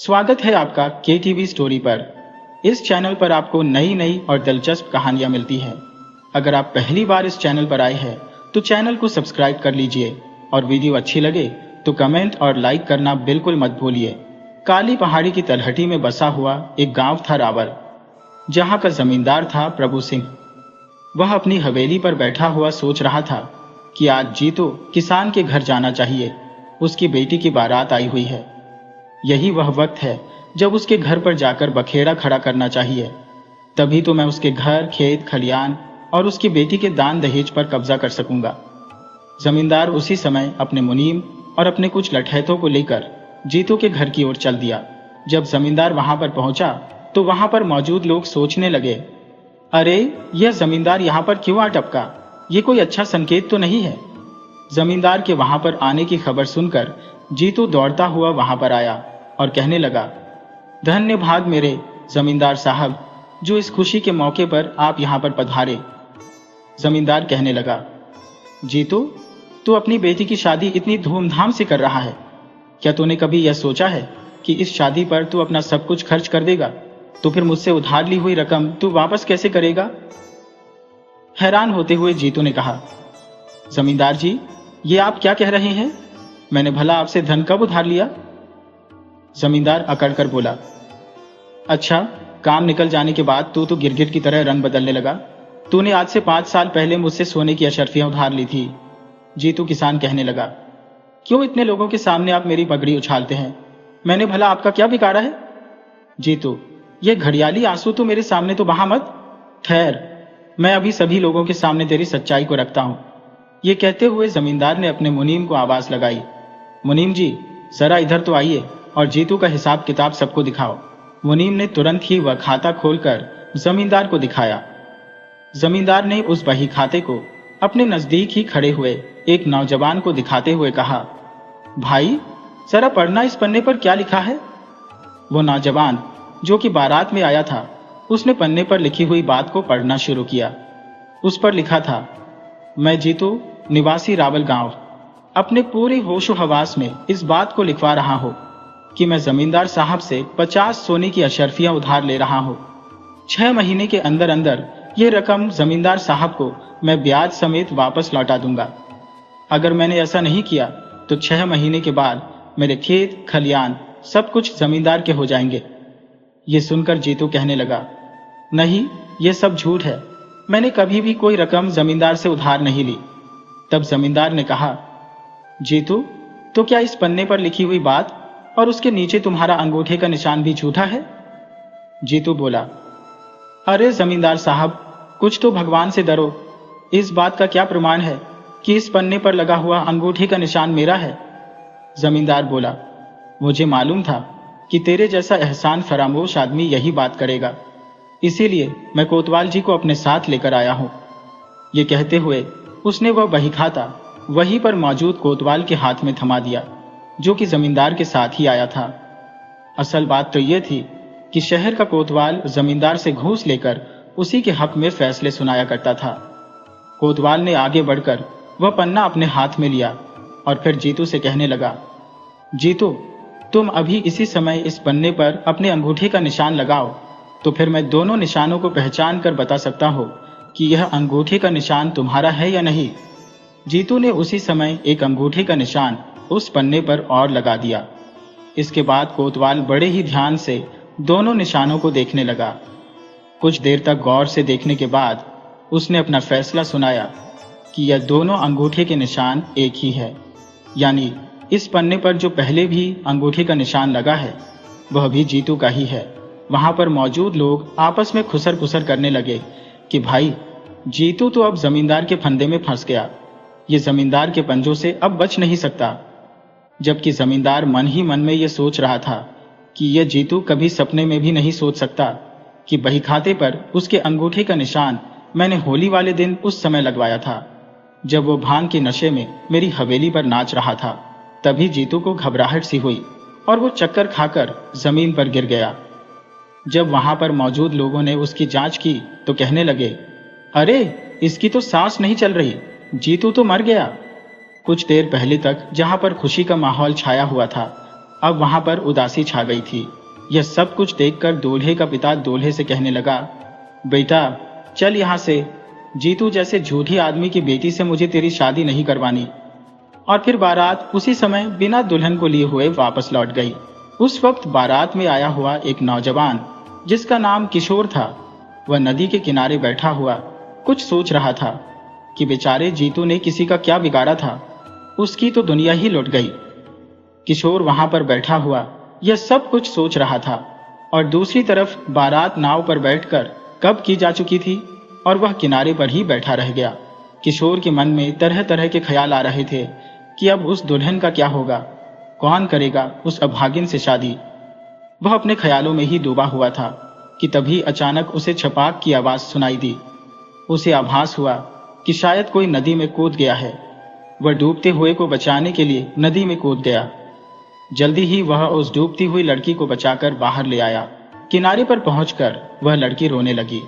स्वागत है आपका KTV स्टोरी पर। इस चैनल पर आपको नई नई और दिलचस्प कहानियां मिलती हैं। अगर आप पहली बार इस चैनल पर आए हैं तो चैनल को सब्सक्राइब कर लीजिए और वीडियो अच्छी लगे तो कमेंट और लाइक करना बिल्कुल मत भूलिए। काली पहाड़ी की तलहटी में बसा हुआ एक गांव था रावल, जहां का जमींदार था प्रभु सिंह। वह अपनी हवेली पर बैठा हुआ सोच रहा था कि आज जीतो किसान के घर जाना चाहिए। उसकी बेटी की बारात आई हुई है। यही वह वक्त है जब उसके घर पर जाकर बखेड़ा खड़ा करना चाहिए। तभी तो मैं उसके घर, खेत खलियान और उसकी बेटी के दान दहेज पर कब्जा कर सकूंगा। जमींदार उसी समय अपने मुनीम और अपने कुछ लठैतों को लेकर जीतू के घर की ओर चल दिया। जब जमींदार वहां पर पहुंचा तो वहां पर मौजूद लोग सोचने लगे, अरे यह जमींदार यहाँ पर क्यों आ टपका? ये कोई अच्छा संकेत तो नहीं है। जमींदार के वहां पर आने की खबर सुनकर जीतू दौड़ता हुआ वहां पर आया और कहने लगा, धन्य भाग मेरे जमींदार साहब, जो इस खुशी के मौके पर आप यहाँ पर पधारे। जमींदार कहने लगा, जीतू, तू अपनी बेटी की शादी इतनी धूमधाम से कर रहा है, क्या तूने कभी यह सोचा है कि इस शादी पर तू अपना सब कुछ खर्च कर देगा? तो फिर मुझसे उधार ली हुई रकम तू वापस कैसे करेगा? हैरान होते हुए जीतू ने कहा, जमींदार जी, ये आप क्या कह रहे हैं? मैंने भला आपसे धन कब उधार लिया? जमींदार अकड़ कर बोला, अच्छा, काम निकल जाने के बाद तू तो गिरगिट की तरह रंग बदलने लगा। तूने आज से 5 साल पहले मुझसे सोने की अशर्फियां उधार ली थी। जीतू किसान कहने लगा, क्यों इतने लोगों के सामने आप मेरी पगड़ी उछालते हैं? मैंने भला आपका क्या बिगाड़ा है? जीतू, ये घड़ियाली आंसू तो मेरे सामने तो बहा मत। ठहर, मैं अभी सभी लोगों के सामने तेरी सच्चाई को रखता हूं। ये कहते हुए जमींदार ने अपने मुनीम को आवाज लगाई, मुनीम जी, जरा इधर तो आइए और जीतू का हिसाब किताब सबको दिखाओ। मुनीम ने तुरंत ही वह खाता खोलकर जमींदार को दिखाया। जमींदार ने उस बही खाते को अपने नजदीक ही खड़े हुए एक नौजवान को दिखाते हुए कहा, भाई, जरा पढ़ना इस पन्ने पर क्या लिखा है। वो नौजवान जो कि बारात में आया था, उसने पन्ने पर लिखी हुई बात को पढ़ना शुरू किया। उस पर लिखा था, मैं जीतू, निवासी रावल गांव, अपने पूरे होशो हवास में इस बात को लिखवा रहा हूं कि मैं जमींदार साहब से 50 सोने की अशर्फियां उधार ले रहा हूं। 6 महीने के अंदर अंदर ये रकम जमींदार साहब को मैं ब्याज समेत वापस लौटा दूंगा। अगर मैंने ऐसा नहीं किया तो 6 महीने के बाद मेरे खेत खलियान सब कुछ जमींदार के हो जाएंगे। ये सुनकर जीतू कहने लगा, नहीं, ये सब झूठ है। मैंने कभी भी कोई रकम जमींदार से उधार नहीं ली। तब जमींदार ने कहा, जीतू, तो क्या इस पन्ने पर लिखी हुई बात और उसके नीचे तुम्हारा अंगूठे का निशान भी झूठा है? जीतू बोला, अरे जमींदार साहब, कुछ तो भगवान से डरो। इस बात का क्या प्रमाण है कि इस पन्ने पर लगा हुआ अंगूठे का निशान मेरा है? जमींदार बोला, मुझे मालूम था कि तेरे जैसा एहसान फरामोश आदमी यही बात करेगा, इसीलिए मैं कोतवाल जी को अपने साथ लेकर आया हूं। ये कहते हुए उसने वह बही खाता वहीं पर मौजूद कोतवाल के हाथ में थमा दिया, जो कि जमींदार के साथ ही आया था। असल बात तो यह थी कि शहर का कोतवाल जमींदार से घूस लेकर उसी के हक में फैसले सुनाया करता था। कोतवाल ने आगे बढ़कर वह पन्ना अपने हाथ में लिया और फिर जीतू से कहने लगा, जीतू, तुम अभी इसी समय इस पन्ने पर अपने अंगूठे का निशान लगाओ, तो फिर मैं दोनों निशानों को पहचान कर बता सकता हूं कि यह अंगूठे का निशान तुम्हारा है या नहीं। जीतू ने उसी समय एक अंगूठे का निशान उस पन्ने पर और लगा दिया। इसके बाद कोतवाल बड़े ही ध्यान से दोनों निशानों को देखने लगा। कुछ देर तक गौर से देखने के बाद उसने अपना फैसला सुनाया कि यह दोनों अंगूठे के निशान एक ही है, यानी इस पन्ने पर जो पहले भी अंगूठे का निशान लगा है वह भी जीतू का ही है। वहां पर मौजूद लोग आपस में खुसर पुसर करने लगे कि भाई, जीतू तो अब जमींदार के फंदे में फंस गया। ये जमींदार के पंजों से अब बच नहीं सकता। जबकि जमींदार मन ही मन में यह सोच रहा था कि यह जीतू कभी सपने में भी नहीं सोच सकता कि बही खाते पर उसके अंगूठे का निशान मैंने होली वाले दिन उस समय लगवाया था, जब वो भांग के नशे में मेरी हवेली पर नाच रहा था। तभी जीतू को घबराहट सी हुई और वो चक्कर खाकर जमीन पर गिर गया। जब वहां पर मौजूद लोगों ने उसकी जांच की तो कहने लगे, अरे, इसकी तो सांस नहीं चल रही, जीतू तो मर गया। कुछ देर पहले तक जहां पर खुशी का माहौल छाया हुआ था, अब वहां पर उदासी छा गई थी। यह सब कुछ देखकर दूल्हे का पिता दूल्हे से कहने लगा, बेटा चल यहाँ से, जीतू जैसे झूठी आदमी की बेटी से मुझे तेरी शादी नहीं करवानी। और फिर बारात उसी समय बिना दुल्हन को लिए हुए वापस लौट गई। उस वक्त बारात में आया हुआ एक नौजवान जिसका नाम किशोर था, वह नदी के किनारे बैठा हुआ कुछ सोच रहा था कि बेचारे जीतू ने किसी का क्या बिगाड़ा था, उसकी तो दुनिया ही लुट गई। किशोर वहां पर बैठा हुआ यह सब कुछ सोच रहा था और दूसरी तरफ बारात नाव पर बैठकर कब की जा चुकी थी और वह किनारे पर ही बैठा रह गया। किशोर के मन में तरह तरह के ख्याल आ रहे थे कि अब उस दुल्हन का क्या होगा, कौन करेगा उस अभागिन से शादी। वह अपने ख्यालों में ही डूबा हुआ था कि तभी अचानक उसे छपाक की आवाज सुनाई दी। उसे आभास हुआ कि शायद कोई नदी में कूद गया है। वह डूबते हुए को बचाने के लिए नदी में कूद गया। जल्दी ही वह उस डूबती हुई लड़की को बचाकर बाहर ले आया। किनारे पर पहुंचकर वह लड़की रोने लगी।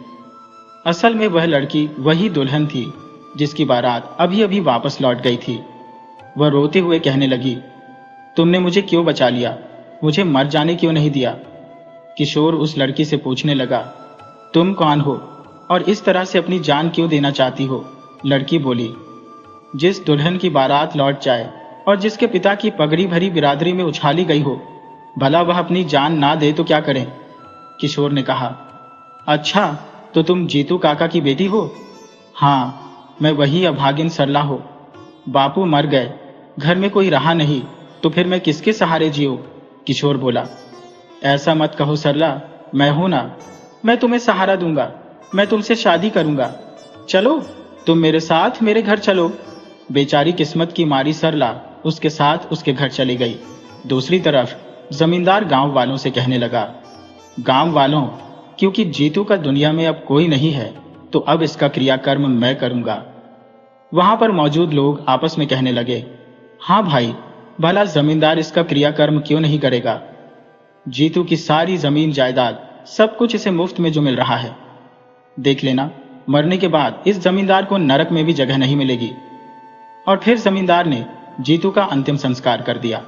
असल में वह लड़की वही दुल्हन थी जिसकी बारात अभी अभी वापस लौट गई थी। वह रोते हुए कहने लगी, तुमने मुझे क्यों बचा लिया, मुझे मर जाने क्यों नहीं दिया। किशोर उस लड़की से पूछने लगा, तुम कौन हो और इस तरह से अपनी जान क्यों देना चाहती हो। लड़की बोली, जिस दुल्हन की बारात लौट जाए और जिसके पिता की पगड़ी भरी बिरादरी में उछाली गई हो, भला वह अपनी जान ना दे तो क्या करें। किशोर ने कहा, अच्छा तो तुम जीतू काका की बेटी हो। हाँ, मैं वही अभागिन सरला हो। बापू मर गए, घर में कोई रहा नहीं, तो फिर मैं किसके सहारे जीऊं। किशोर बोला, ऐसा मत कहो सरला, मैं हूं ना, मैं तुम्हें सहारा दूंगा, मैं तुमसे शादी करूंगा, चलो तुम मेरे साथ मेरे घर चलो। बेचारी किस्मत की मारी सरला उसके साथ उसके घर चली गई। दूसरी तरफ जमींदार गांव वालों से कहने लगा, गांव वालों, क्योंकि जीतू का दुनिया में अब कोई नहीं है तो अब इसका क्रियाकर्म मैं करूंगा। वहां पर मौजूद लोग आपस में कहने लगे, हाँ भाई, भला जमींदार इसका क्रियाकर्म क्यों नहीं करेगा। जीतू की सारी जमीन जायदाद सब कुछ इसे मुफ्त में जो मिल रहा है, देख लेना मरने के बाद इस जमींदार को नरक में भी जगह नहीं मिलेगी। और फिर जमींदार ने जीतू का अंतिम संस्कार कर दिया।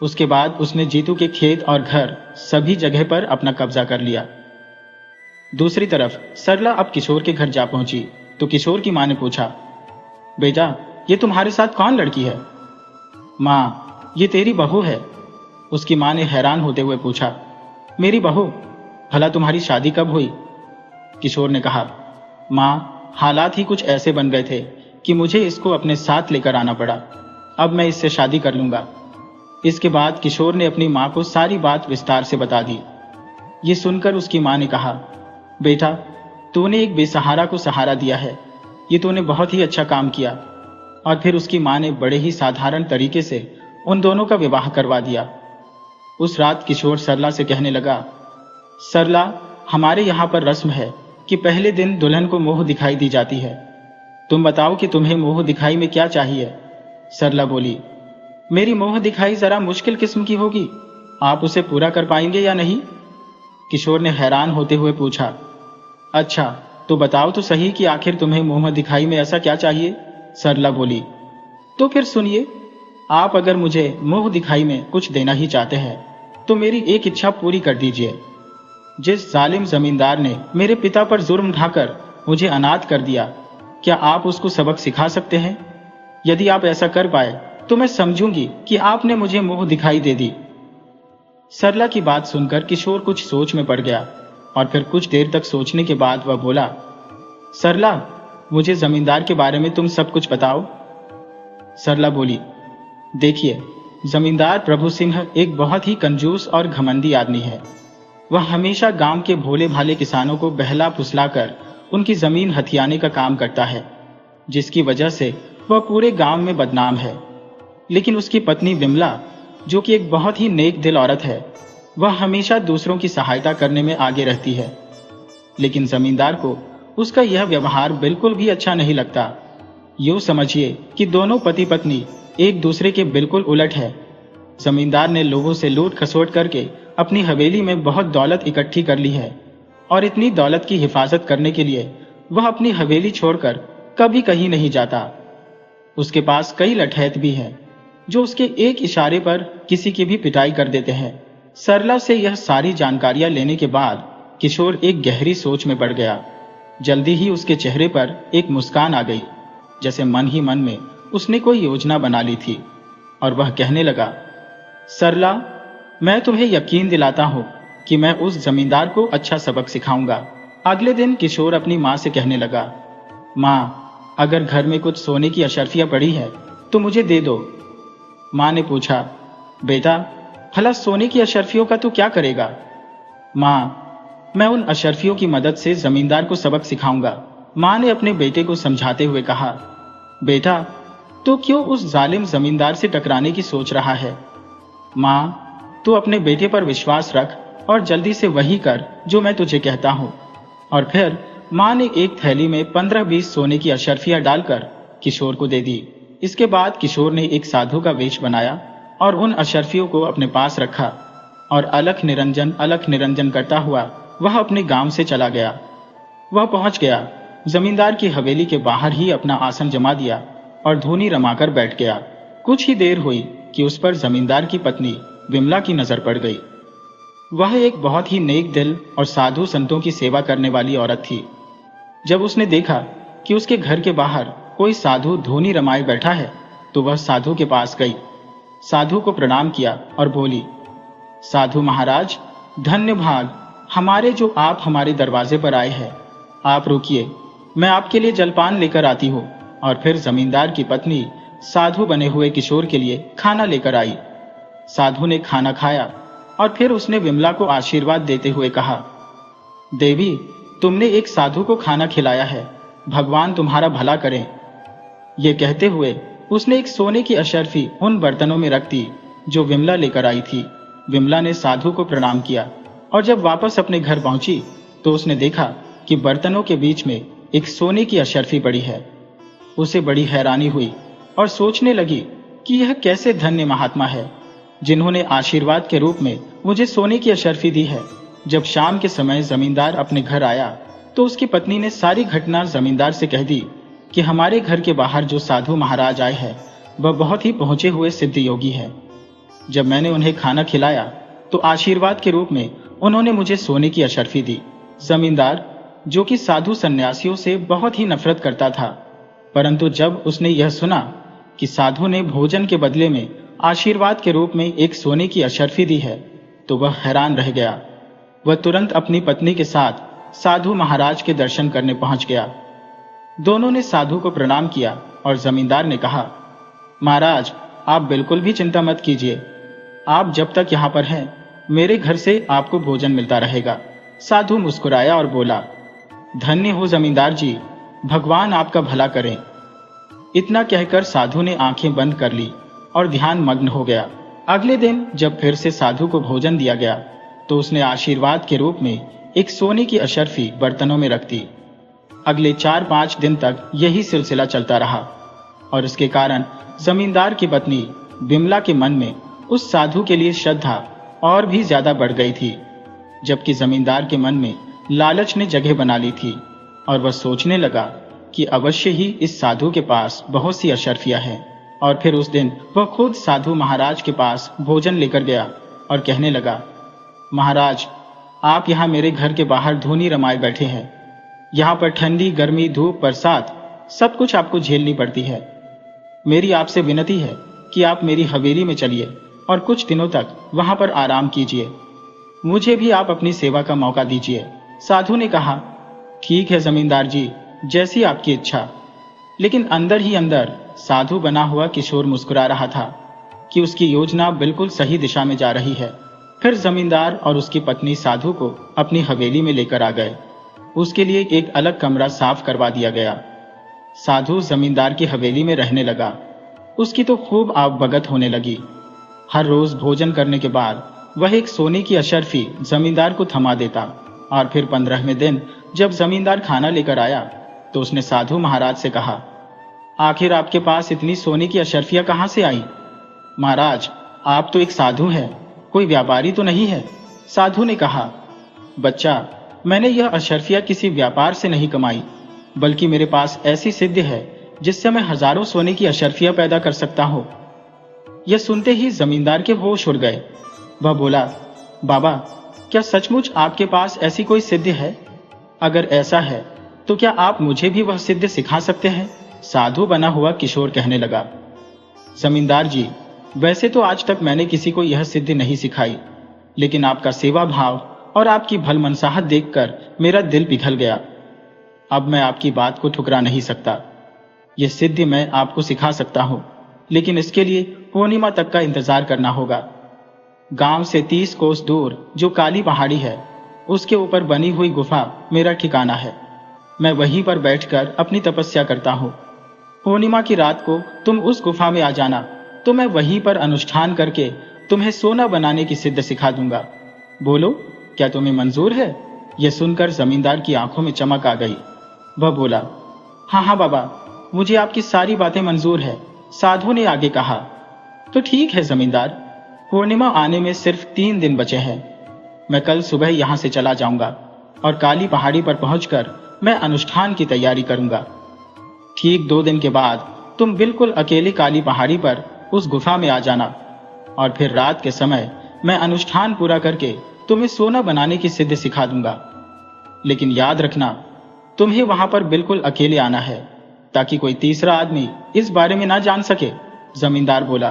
उसके बाद उसने जीतू के खेत और घर सभी जगह पर अपना कब्जा कर लिया। दूसरी तरफ सरला अब किशोर के घर जा पहुंची तो किशोर की मां ने पूछा, बेटा ये तुम्हारे साथ कौन लड़की है। मां, ये तेरी बहू है। उसकी मां ने हैरान होते हुए पूछा, मेरी बहू, भला तुम्हारी शादी कब हुई। किशोर ने कहा, मां, हालात ही कुछ ऐसे बन गए थे कि मुझे इसको अपने साथ लेकर आना पड़ा। अब मैं इससे शादी कर लूंगा। इसके बाद किशोर ने अपनी मां को सारी बात विस्तार से बता दी। ये सुनकर उसकी मां ने कहा, बेटा तूने एक बेसहारा को सहारा दिया है, ये तूने बहुत ही अच्छा काम किया। और फिर उसकी मां ने बड़े ही साधारण तरीके से उन दोनों का विवाह करवा दिया। उस रात किशोर सरला से कहने लगा, सरला, हमारे यहाँ पर रस्म है कि पहले दिन दुल्हन को मुंह दिखाई दी जाती है। तुम बताओ कि तुम्हें मुंह दिखाई में क्या चाहिए। सरला बोली, मेरी मुंह दिखाई जरा मुश्किल किस्म की होगी, आप उसे पूरा कर पाएंगे या नहीं। किशोर ने हैरान होते हुए पूछा, अच्छा तो बताओ तो सही कि आखिर तुम्हें मुंह दिखाई में ऐसा क्या चाहिए। सरला बोली, तो फिर सुनिए, आप अगर मुझे मुंह दिखाई में कुछ देना ही चाहते हैं तो मेरी एक इच्छा पूरी कर दीजिए। जिस जालिम जमींदार ने मेरे पिता पर जुर्म ढाकर मुझे अनाथ कर दिया, क्या आप उसको सबक सिखा सकते हैं। यदि आप ऐसा कर पाए तो मैं समझूंगी कि आपने मुझे मुंह दिखाई दे दी। सरला की बात सुनकर किशोर कुछ सोच में पड़ गया और फिर कुछ देर तक सोचने के बाद वह बोला, सरला, मुझे जमींदार के बारे में तुम सब कुछ बताओ। सरला बोली, देखिए, जमींदार प्रभु सिंह एक बहुत ही कंजूस और घमंडी आदमी है। वह हमेशा गांव के भोले भाले किसानों को बहला फुसलाकर उनकी जमीन हथियाने का काम करता है, जिसकी वजह से वह पूरे गांव में बदनाम है। लेकिन उसकी पत्नी विमला, जो कि एक बहुत ही नेक दिल औरत है, वह हमेशा दूसरों की सहायता करने में आगे रहती है। लेकिन जमींदार को उसका यह व्यवहार बिल्कुल भी अच्छा नहीं लगता। यूं समझिए कि दोनों पति पत्नी एक दूसरे के बिल्कुल उलट है। जमींदार ने लोगों से लूट खसोट करके अपनी हवेली में बहुत दौलत इकट्ठी कर ली है और इतनी दौलत की हिफाजत करने के लिए वह अपनी हवेली छोड़कर कभी कहीं नहीं जाता। उसके पास कई लठैत भी हैं। जो उसके एक इशारे पर किसी की भी पिटाई कर देते हैं। सरला से यह सारी जानकारियां लेने के बाद किशोर एक गहरी सोच में पड़ गया। जल्दी ही उसके चेहरे पर एक मुस्कान आ गई, जैसे मन ही मन में उसने कोई योजना बना ली थी, और वह कहने लगा, सरला, मैं तुम्हें यकीन दिलाता हूं कि मैं उस जमींदार को अच्छा सबक सिखाऊंगा। अगले दिन किशोर अपनी माँ से कहने लगा, माँ, अगर घर में कुछ सोने की अशर्फियां पड़ी है तो मुझे दे दो। माँ ने पूछा, बेटा, भला सोने की अशर्फियों का तू क्या करेगा? माँ, मैं उन अशर्फियों की मदद से जमींदार को सबक सिखाऊंगा। माँ ने अपने बेटे को समझाते हुए कहा, बेटा, तू क्यों उस जालिम जमींदार से टकराने की सोच रहा है? माँ, तू अपने बेटे पर विश्वास रख और जल्दी से वही कर जो मैं तुझे कहता हूँ। और फिर माँ ने एक थैली में 15-20 सोने की अशर्फियां डालकर किशोर को दे दी। इसके बाद किशोर ने एक साधु का वेश बनाया और उन अशर्फियों को अपने पास रखा और अलख निरंजन करता हुआ वह अपने गांव से चला गया। वह पहुंच गया, जमींदार की हवेली के बाहर ही अपना आसन जमा दिया और धूनी रमाकर बैठ गया। कुछ ही देर हुई कि उस पर जमींदार की पत्नी विमला की नजर पड़ गई। वह एक बहुत ही नेक दिल और साधु संतों की सेवा करने वाली औरत थी। जब उसने देखा कि उसके घर के बाहर कोई साधु धूनी रमाए बैठा है, तो वह साधु के पास गई, साधु को प्रणाम किया और बोली, साधु महाराज, धन्य भाग हमारे जो आप हमारे दरवाजे पर आए हैं। आप रुकिए, मैं आपके लिए जलपान लेकर आती हूँ। और फिर जमींदार की पत्नी साधु बने हुए किशोर के लिए खाना लेकर आई। साधु ने खाना खाया और फिर उसने विमला को आशीर्वाद देते हुए कहा, देवी, तुमने एक साधु को खाना खिलाया है, भगवान तुम्हारा भला करें। ये कहते हुए उसने एक सोने की अशर्फी उन बर्तनों में रख दी जो विमला लेकर आई थी। विमला ने साधु को प्रणाम किया और जब वापस अपने घर पहुंची तो उसने देखा कि बर्तनों के बीच में एक सोने की अशर्फी पड़ी है। उसे बड़ी हैरानी हुई और सोचने लगी कि यह कैसे धन्य महात्मा है जिन्होंने आशीर्वाद के रूप में मुझे सोने की अशर्फी दी है। जब शाम के समय जमींदार अपने घर आया तो उसकी पत्नी ने सारी घटना जमींदार से कह दी कि हमारे घर के बाहर जो साधु महाराज आए हैं वह बहुत ही पहुंचे हुए सिद्ध योगी है। जब मैंने उन्हें खाना खिलाया तो आशीर्वाद के रूप में उन्होंने मुझे सोने की अशर्फी दी। जमींदार, जो कि साधु सन्यासियों से बहुत ही नफरत करता था, परंतु जब उसने यह सुना कि साधु ने भोजन के बदले में आशीर्वाद के रूप में एक सोने की अशर्फी दी है, तो वह हैरान रह गया। वह तुरंत अपनी पत्नी के साथ साधु महाराज के दर्शन करने पहुंच गया। दोनों ने साधु को प्रणाम किया और जमींदार ने कहा, महाराज, आप बिल्कुल भी चिंता मत कीजिए। आप जब तक यहाँ पर हैं, मेरे घर से आपको भोजन मिलता रहेगा। साधु मुस्कुराया और बोला, धन्य हो जमींदार जी, भगवान आपका भला करें। इतना कहकर साधु ने आंखें बंद कर ली और ध्यान मग्न हो गया। अगले दिन जब फिर से साधु को भोजन दिया गया तो उसने आशीर्वाद के रूप में एक सोने की अशर्फी बर्तनों में रख दी। अगले 4-5 दिन तक यही सिलसिला चलता रहा और इसके कारण जमींदार की पत्नी विमला के मन में उस साधु के लिए श्रद्धा और भी ज्यादा बढ़ गई थी, जबकि जमींदार के मन में लालच ने जगह बना ली थी और वह सोचने लगा कि अवश्य ही इस साधु के पास बहुत सी अशर्फियां हैं। और फिर उस दिन वह खुद साधु महाराज के पास भोजन लेकर गया और कहने लगा, महाराज, आप यहाँ मेरे घर के बाहर धूनी रमाए बैठे हैं। यहाँ पर ठंडी, गर्मी, धूप, बरसात सब कुछ आपको झेलनी पड़ती है। मेरी आपसे विनती है कि आप मेरी हवेली में चलिए और कुछ दिनों तक वहां पर आराम कीजिए। मुझे भी आप अपनी सेवा का मौका दीजिए। साधु ने कहा, ठीक है जमींदार जी, जैसी आपकी इच्छा। लेकिन अंदर ही अंदर साधु बना हुआ किशोर मुस्कुरा रहा था कि उसकी योजना बिल्कुल सही दिशा में जा रही है। फिर जमींदार और उसकी पत्नी साधु को अपनी हवेली में लेकर आ गए। उसके लिए एक अलग कमरा साफ करवा दिया गया। साधु जमींदार की हवेली में रहने लगा। उसकी तो खूब आवभगत होने लगी। हर रोज भोजन करने के बाद वह एक सोने की अशर्फी जमींदार को थमा देता और फिर 15वें दिन जब जमींदार खाना लेकर आया तो उसने साधु महाराज से कहा, आखिर आपके पास इतनी सोने की अशर्फियां कहां से आई? महाराज, आप तो एक साधु हैं, कोई व्यापारी तो नहीं है। साधु ने कहा, बच्चा, मैंने यह अशर्फियां किसी व्यापार से नहीं कमाई, बल्कि मेरे पास ऐसी सिद्धि है जिससे मैं हजारों सोने की अशर्फियां पैदा कर सकता हूं। यह सुनते ही जमींदार के होश उड़ गए। वह बोला, बाबा, क्या सचमुच आपके पास ऐसी कोई सिद्धि है? अगर ऐसा है तो क्या आप मुझे भी वह सिद्धि सिखा सकते हैं? साधु बना हुआ किशोर कहने लगा, जमींदार जी, वैसे तो आज तक मैंने किसी को यह सिद्धि नहीं सिखाई, लेकिन आपका सेवा भाव और आपकी भलमनसाहत देखकर मेरा दिल पिघल गया। अब मैं आपकी बात को ठुकरा नहीं सकता। यह सिद्धि मैं आपको सिखा सकता हूं, लेकिन इसके लिए पूर्णिमा तक का इंतजार करना होगा। गांव से 30 कोस दूर जो काली पहाड़ी है, उसके ऊपर बनी हुई गुफा मेरा ठिकाना है। मैं वहीं पर बैठकर अपनी तपस्या करता हूं। पूर्णिमा की रात को तुम उस गुफा में आ जाना, तो मैं वहीं पर अनुष्ठान करके तुम्हें सोना बनाने की सिद्ध सिखा दूंगा। बोलो, क्या तुम्हें मंजूर है? यह सुनकर जमींदार की आंखों में चमक आ गई। वह बोला, हाँ हाँ बाबा, मुझे आपकी सारी बातें मंजूर है। साधु ने आगे कहा, तो ठीक है जमींदार, पूर्णिमा आने में सिर्फ 3 दिन बचे हैं। मैं कल सुबह यहां से चला जाऊंगा और काली पहाड़ी पर पहुंचकर मैं अनुष्ठान की तैयारी करूंगा। ठीक 2 दिन के बाद तुम बिल्कुल अकेले काली पहाड़ी पर उस गुफा में आ जाना, और फिर रात के समय मैं अनुष्ठान पूरा करके तुम्हें सोना बनाने की सिद्धि सिखा दूंगा। लेकिन याद रखना, तुम्हें वहां पर बिल्कुल अकेले आना है, ताकि कोई तीसरा आदमी इस बारे में ना जान सके। जमींदार बोला,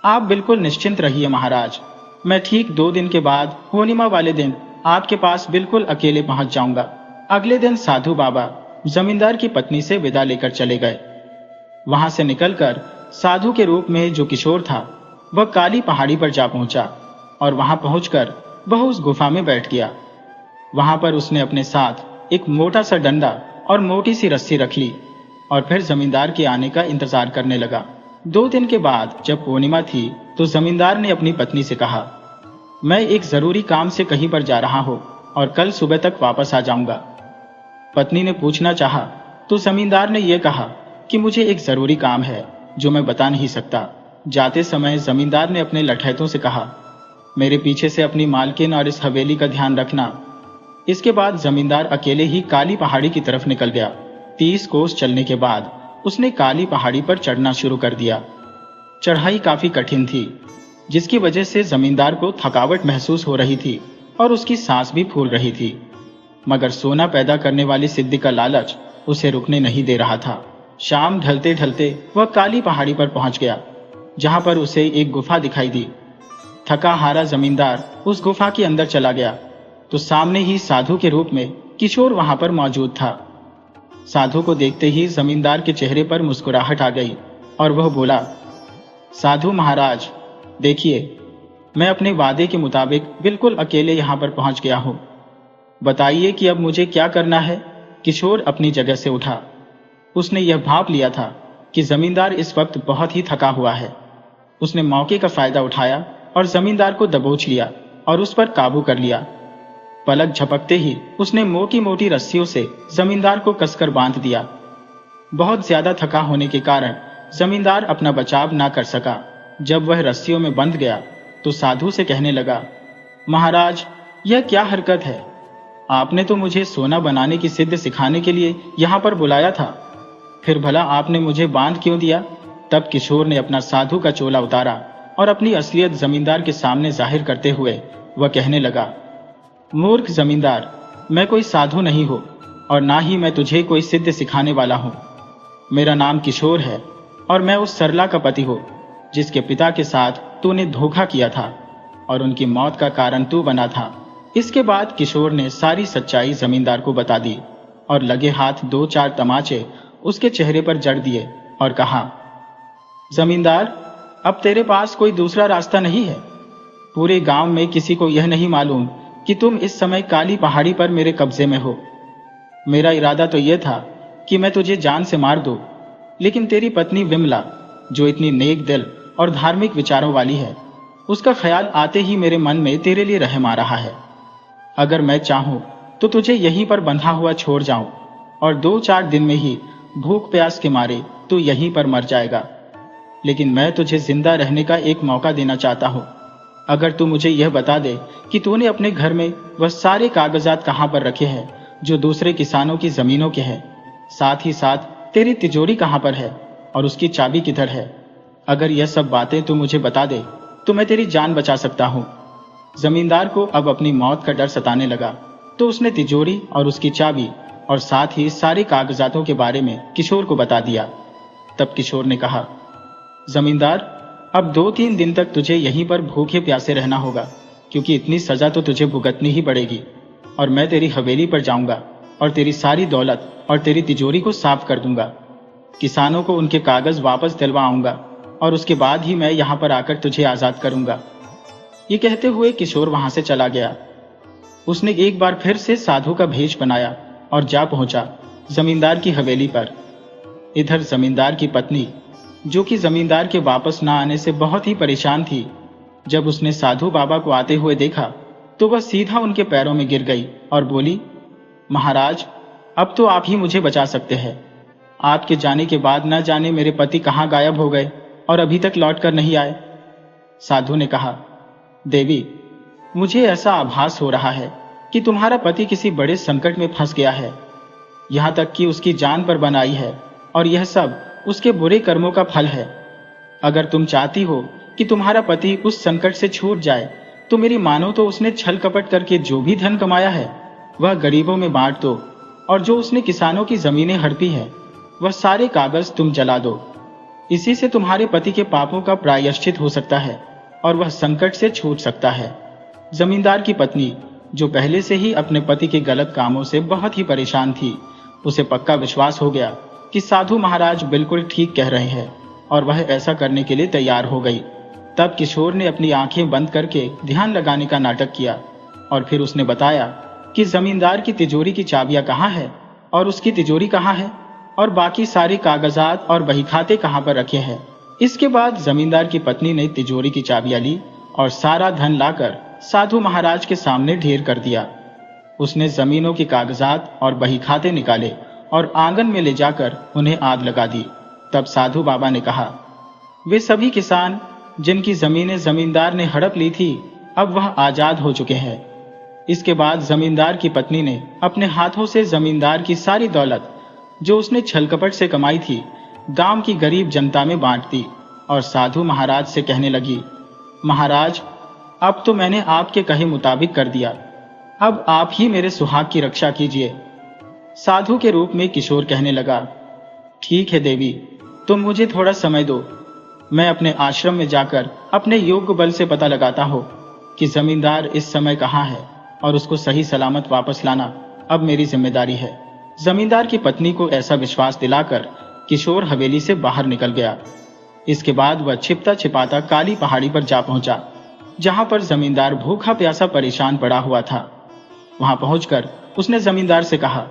आप बिल्कुल निश्चिंत रहिए महाराज, मैं ठीक 2 दिन के बाद पूर्णिमा वाले दिन आपके पास बिल्कुल अकेले पहुंच जाऊंगा। अगले दिन साधु बाबा जमींदार की पत्नी से विदा लेकर चले गए। वहां से निकलकर साधु के रूप में जो किशोर था, वह काली पहाड़ी पर जा पहुंचा और वहां पहुंचकर वह उस गुफा में बैठ गया। वहां पर उसने अपने साथ एक मोटा सा डंडा और मोटी सी रस्सी रख ली और फिर जमींदार के आने का इंतजार करने लगा। 2 दिन के बाद जब पूर्णिमा थी तो जमींदार ने अपनी पत्नी से कहा, मैं एक जरूरी काम से कहीं पर जा रहा हूं और कल सुबह तक वापस आ जाऊंगा। पत्नी ने पूछना चाहा तो जमींदार ने यह कहा कि मुझे एक जरूरी काम है जो मैं बता नहीं सकता। जाते समय जमींदार ने अपने लठैतों से कहा, मेरे पीछे से अपनी मालकिन और इस हवेली का ध्यान रखना। इसके बाद जमींदार अकेले ही काली पहाड़ी की तरफ निकल गया। 30 कोस चलने के बाद उसने काली पहाड़ी पर चढ़ना शुरू कर दिया। चढ़ाई काफी कठिन थी, जिसकी वजह से जमींदार को थकावट महसूस हो रही थी और उसकी सांस भी फूल रही थी, मगर सोना पैदा करने वाली सिद्धि का लालच उसे रुकने नहीं दे रहा था। शाम ढलते ढलते वह काली पहाड़ी पर पहुंच गया, जहां पर उसे एक गुफा दिखाई दी। थका हारा जमींदार उस गुफा के अंदर चला गया तो सामने ही साधु के रूप में किशोर वहां पर मौजूद था। साधु को देखते ही जमींदार के चेहरे पर मुस्कुराहट आ गई और वह बोला, साधु महाराज, देखिए, मैं अपने वादे के मुताबिक बिल्कुल अकेले यहां पर पहुंच गया हूं। बताइए कि अब मुझे क्या करना है। किशोर अपनी जगह से उठा। उसने यह भांप लिया था कि जमींदार इस वक्त बहुत ही थका हुआ है। उसने मौके का फायदा उठाया और जमींदार को दबोच लिया और उस पर काबू कर लिया। पलक झपकते ही उसने मोटी मोटी रस्सियों से जमींदार को कसकर बांध दिया। बहुत ज्यादा थका होने के कारण जमींदार अपना बचाव ना कर सका। जब वह रस्सियों में बंध गया तो साधु से कहने लगा, महाराज, यह क्या हरकत है? आपने तो मुझे सोना बनाने की सिद्ध सिखाने के लिए यहां पर बुलाया था, फिर भला आपने मुझे बांध क्यों दिया? तब किशोर ने अपना साधु का चोला उतारा और अपनी असलियत जमींदार के सामने जाहिर करते हुए वह कहने लगा, मूर्ख जमींदार, मैं कोई साधु नहीं हूं और ना ही मैं तुझे कोई सिद्ध सिखाने वाला हूं। मेरा नाम किशोर है और मैं उस सरला का पति हूं जिसके पिता के साथ तूने धोखा किया था और उनकी मौत का कारण तू बना था। इसके बाद किशोर ने सारी सच्चाई जमींदार को बता दी और लगे हाथ 2-4 तमाचे उसके चेहरे पर जड़ दिए और कहा, जमींदार, अब तेरे पास कोई दूसरा रास्ता नहीं है। पूरे गांव में किसी को यह नहीं मालूम कि तुम इस समय काली पहाड़ी पर मेरे कब्जे में हो। मेरा इरादा तो यह था कि मैं तुझे जान से मार दूं, लेकिन तेरी पत्नी विमला, जो इतनी नेक दिल और धार्मिक विचारों वाली है, उसका ख्याल आते ही मेरे मन में तेरे लिए रहम आ रहा है। अगर मैं चाहूं तो तुझे यहीं पर बंधा हुआ छोड़ जाऊं और 2-4 दिन में ही भूख प्यास के मारे तू यहीं पर मर जाएगा, लेकिन मैं तुझे जिंदा रहने का एक मौका देना चाहता हूं। अगर तू मुझे यह बता दे कि तूने अपने घर में वह सारे कागजात कहां पर रखे हैं जो दूसरे किसानों की जमीनों के हैं, साथ ही साथ तेरी तिजोरी कहां पर है और उसकी चाबी किधर है। अगर यह सब बातें तू मुझे बता दे तो मैं तेरी जान बचा सकता हूँ। जमींदार को अब अपनी मौत का डर सताने लगा, तो उसने तिजोरी और उसकी चाबी और साथ ही सारे कागजातों के बारे में किशोर को बता दिया। तब किशोर ने कहा, जमींदार, अब 2-3 दिन तक तुझे यहीं पर भूखे प्यासे रहना होगा, क्योंकि इतनी सजा तो तुझे भुगतनी ही पड़ेगी। और मैं तेरी हवेली पर जाऊंगा और तेरी सारी दौलत और तेरी तिजोरी को साफ कर दूंगा। किसानों को उनके कागज वापस दिलवा आऊंगा और उसके बाद ही मैं यहां पर आकर तुझे आजाद करूंगा। ये कहते हुए किशोर वहां से चला गया। उसने एक बार फिर से साधु का भेष बनाया और जा पहुंचा जमींदार की हवेली पर। इधर जमींदार की पत्नी, जो कि जमींदार के वापस न आने से बहुत ही परेशान थी, जब उसने साधु बाबा को आते हुए देखा तो वह सीधा उनके पैरों में गिर गई और बोली, महाराज, अब तो आप ही मुझे बचा सकते हैं। आपके जाने के बाद न जाने मेरे पति कहाँ गायब हो गए और अभी तक लौट कर नहीं आए। साधु ने कहा, देवी, मुझे ऐसा आभास हो रहा है कि तुम्हारा पति किसी बड़े संकट में फंस गया है, यहां तक कि उसकी जान पर बन आई है, और यह सब उसके बुरे कर्मों का फल है। अगर तुम चाहती हो कि तुम्हारा पति उस संकट से छूट जाए तो मेरी मानो तो उसने छल कपट करके जो भी धन कमाया है वह गरीबों में बांट दो, और जो उसने किसानों की जमीनें हड़पी है वह सारे कागज तुम जला दो। इसी से तुम्हारे पति के पापों का प्रायश्चित हो सकता है और वह संकट से छूट सकता है। जमींदार की पत्नी, जो पहले से ही अपने पति के गलत कामों से बहुत ही परेशान थी, उसे पक्का विश्वास हो गया कि साधु महाराज बिल्कुल ठीक कह रहे हैं, और वह ऐसा करने के लिए तैयार हो गई। तब किशोर ने अपनी आंखें बंद करके ध्यान लगाने का नाटक किया और फिर उसने बताया कि जमींदार की तिजोरी की चाबियां कहाँ है और उसकी तिजोरी कहाँ है और बाकी सारे कागजात और बहीखाते कहाँ पर रखे हैं। इसके बाद जमींदार की पत्नी ने तिजोरी की चाबियां ली और सारा धन लाकर साधु महाराज के सामने ढेर कर दिया। उसने जमीनों के कागजात और बहीखाते निकाले और आंगन में ले जाकर उन्हें आग लगा दी। तब साधु बाबा ने कहा, वे सभी किसान जिनकी जमीनें जमींदार ने हड़प ली थी, अब वह आजाद हो चुके हैं। इसके बाद जमींदार की पत्नी ने अपने हाथों से जमींदार की सारी दौलत, जो उसने छलकपट से कमाई थी, गांव की गरीब जनता में बांट दी और साधु महाराज से कहने लगी, महाराज, अब तो मैंने आपके कहे मुताबिक कर दिया, अब आप ही मेरे सुहाग की रक्षा कीजिए। साधु के रूप में किशोर कहने लगा, ठीक है देवी, तुम मुझे थोड़ा समय दो, मैं अपने आश्रम में जाकर अपने योग्य बल से पता लगाता हूं कि जमींदार इस समय कहाँ है, और उसको सही सलामत वापस लाना अब मेरी जिम्मेदारी है। जमींदार की पत्नी को ऐसा विश्वास दिलाकर किशोर हवेली से बाहर निकल गया। इसके बाद वह छिपता छिपाता काली पहाड़ी पर जा पहुंचा, जहां पर जमींदार भूखा प्यासा परेशान पड़ा हुआ था। वहां पहुंचकर उसने जमींदार से कहा,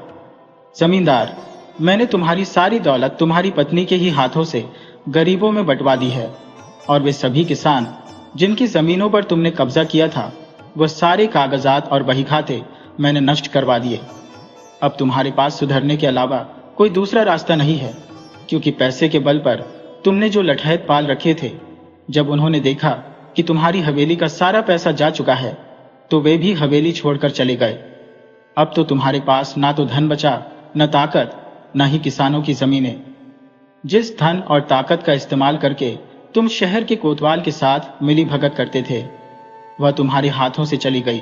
जमींदार, मैंने तुम्हारी सारी दौलत तुम्हारी पत्नी के ही हाथों से गरीबों में बंटवा दी है, और वे सभी किसान जिनकी जमीनों पर तुमने कब्जा किया था, वह सारे कागजात और बहीखाते मैंने नष्ट करवा दिए। अब तुम्हारे पास सुधरने के अलावा कोई दूसरा रास्ता नहीं है, क्योंकि पैसे के बल पर तुमने जो लठैत पाल रखे थे, जब उन्होंने देखा कि तुम्हारी हवेली का सारा पैसा जा चुका है, तो वे भी हवेली छोड़कर चले गए। अब तो तुम्हारे पास ना तो धन बचा, न ताकत, न ही किसानों की जमीनें। जिस धन और ताकत का इस्तेमाल करके तुम शहर के कोतवाल के साथ मिली भगत करते थे, वह तुम्हारे हाथों से चली गई।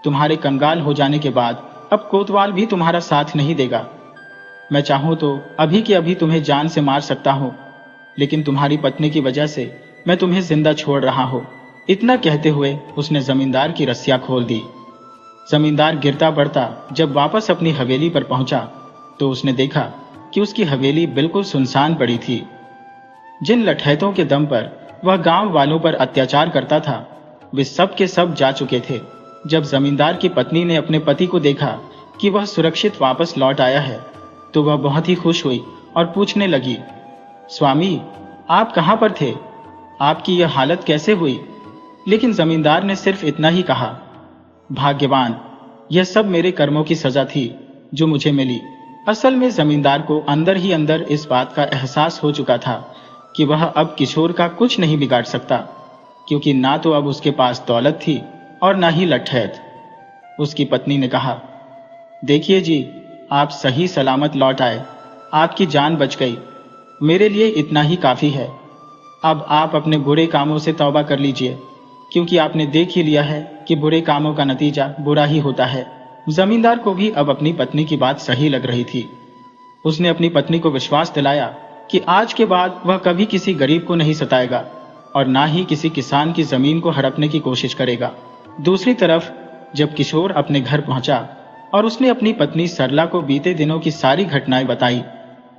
तुम्हारे कंगाल हो जाने के बाद अब कोतवाल भी तुम्हारा साथ नहीं देगा। मैं चाहूं तो अभी के अभी तुम्हें जान से मार सकता हूं, लेकिन तुम्हारी पत्नी की वजह से मैं तुम्हें जिंदा छोड़ रहा हूं। इतना कहते हुए उसने जमींदार की रस्सियां खोल दी। जमींदार गिरता पड़ता जब वापस अपनी हवेली पर पहुंचा, तो उसने देखा कि उसकी हवेली बिल्कुल सुनसान पड़ी थी। जिन लठैतों के दम पर वह गांव वालों पर अत्याचार करता था, वे सब के सब जा चुके थे। जब जमींदार की पत्नी ने अपने पति को देखा कि वह सुरक्षित वापस लौट आया है, तो वह बहुत ही खुश हुई और पूछने लगी, स्वामी, आप कहां पर थे? आपकी यह हालत कैसे हुई? लेकिन जमींदार ने सिर्फ इतना ही कहा, भाग्यवान, यह सब मेरे कर्मों की सजा थी जो मुझे मिली। असल में जमींदार को अंदर ही अंदर इस बात का एहसास हो चुका था कि वह अब किशोर का कुछ नहीं बिगाड़ सकता, क्योंकि ना तो अब उसके पास दौलत थी और ना ही लठैत। उसकी पत्नी ने कहा, देखिए जी, आप सही सलामत लौट आए, आपकी जान बच गई, मेरे लिए इतना ही काफी है। अब आप अपने बुरे कामों से तौबा कर लीजिए, क्योंकि आपने देख ही लिया है कि बुरे कामों का नतीजा बुरा ही होता है। जमींदार को भी अब अपनी पत्नी की बात सही लग रही थी। उसने अपनी पत्नी को विश्वास दिलाया कि आज के बाद वह कभी किसी गरीब को नहीं सताएगा और ना ही किसी किसान की जमीन को हड़पने की कोशिश करेगा। दूसरी तरफ जब किशोर अपने घर पहुंचा और उसने अपनी पत्नी सरला को बीते दिनों की सारी घटनाएं बताई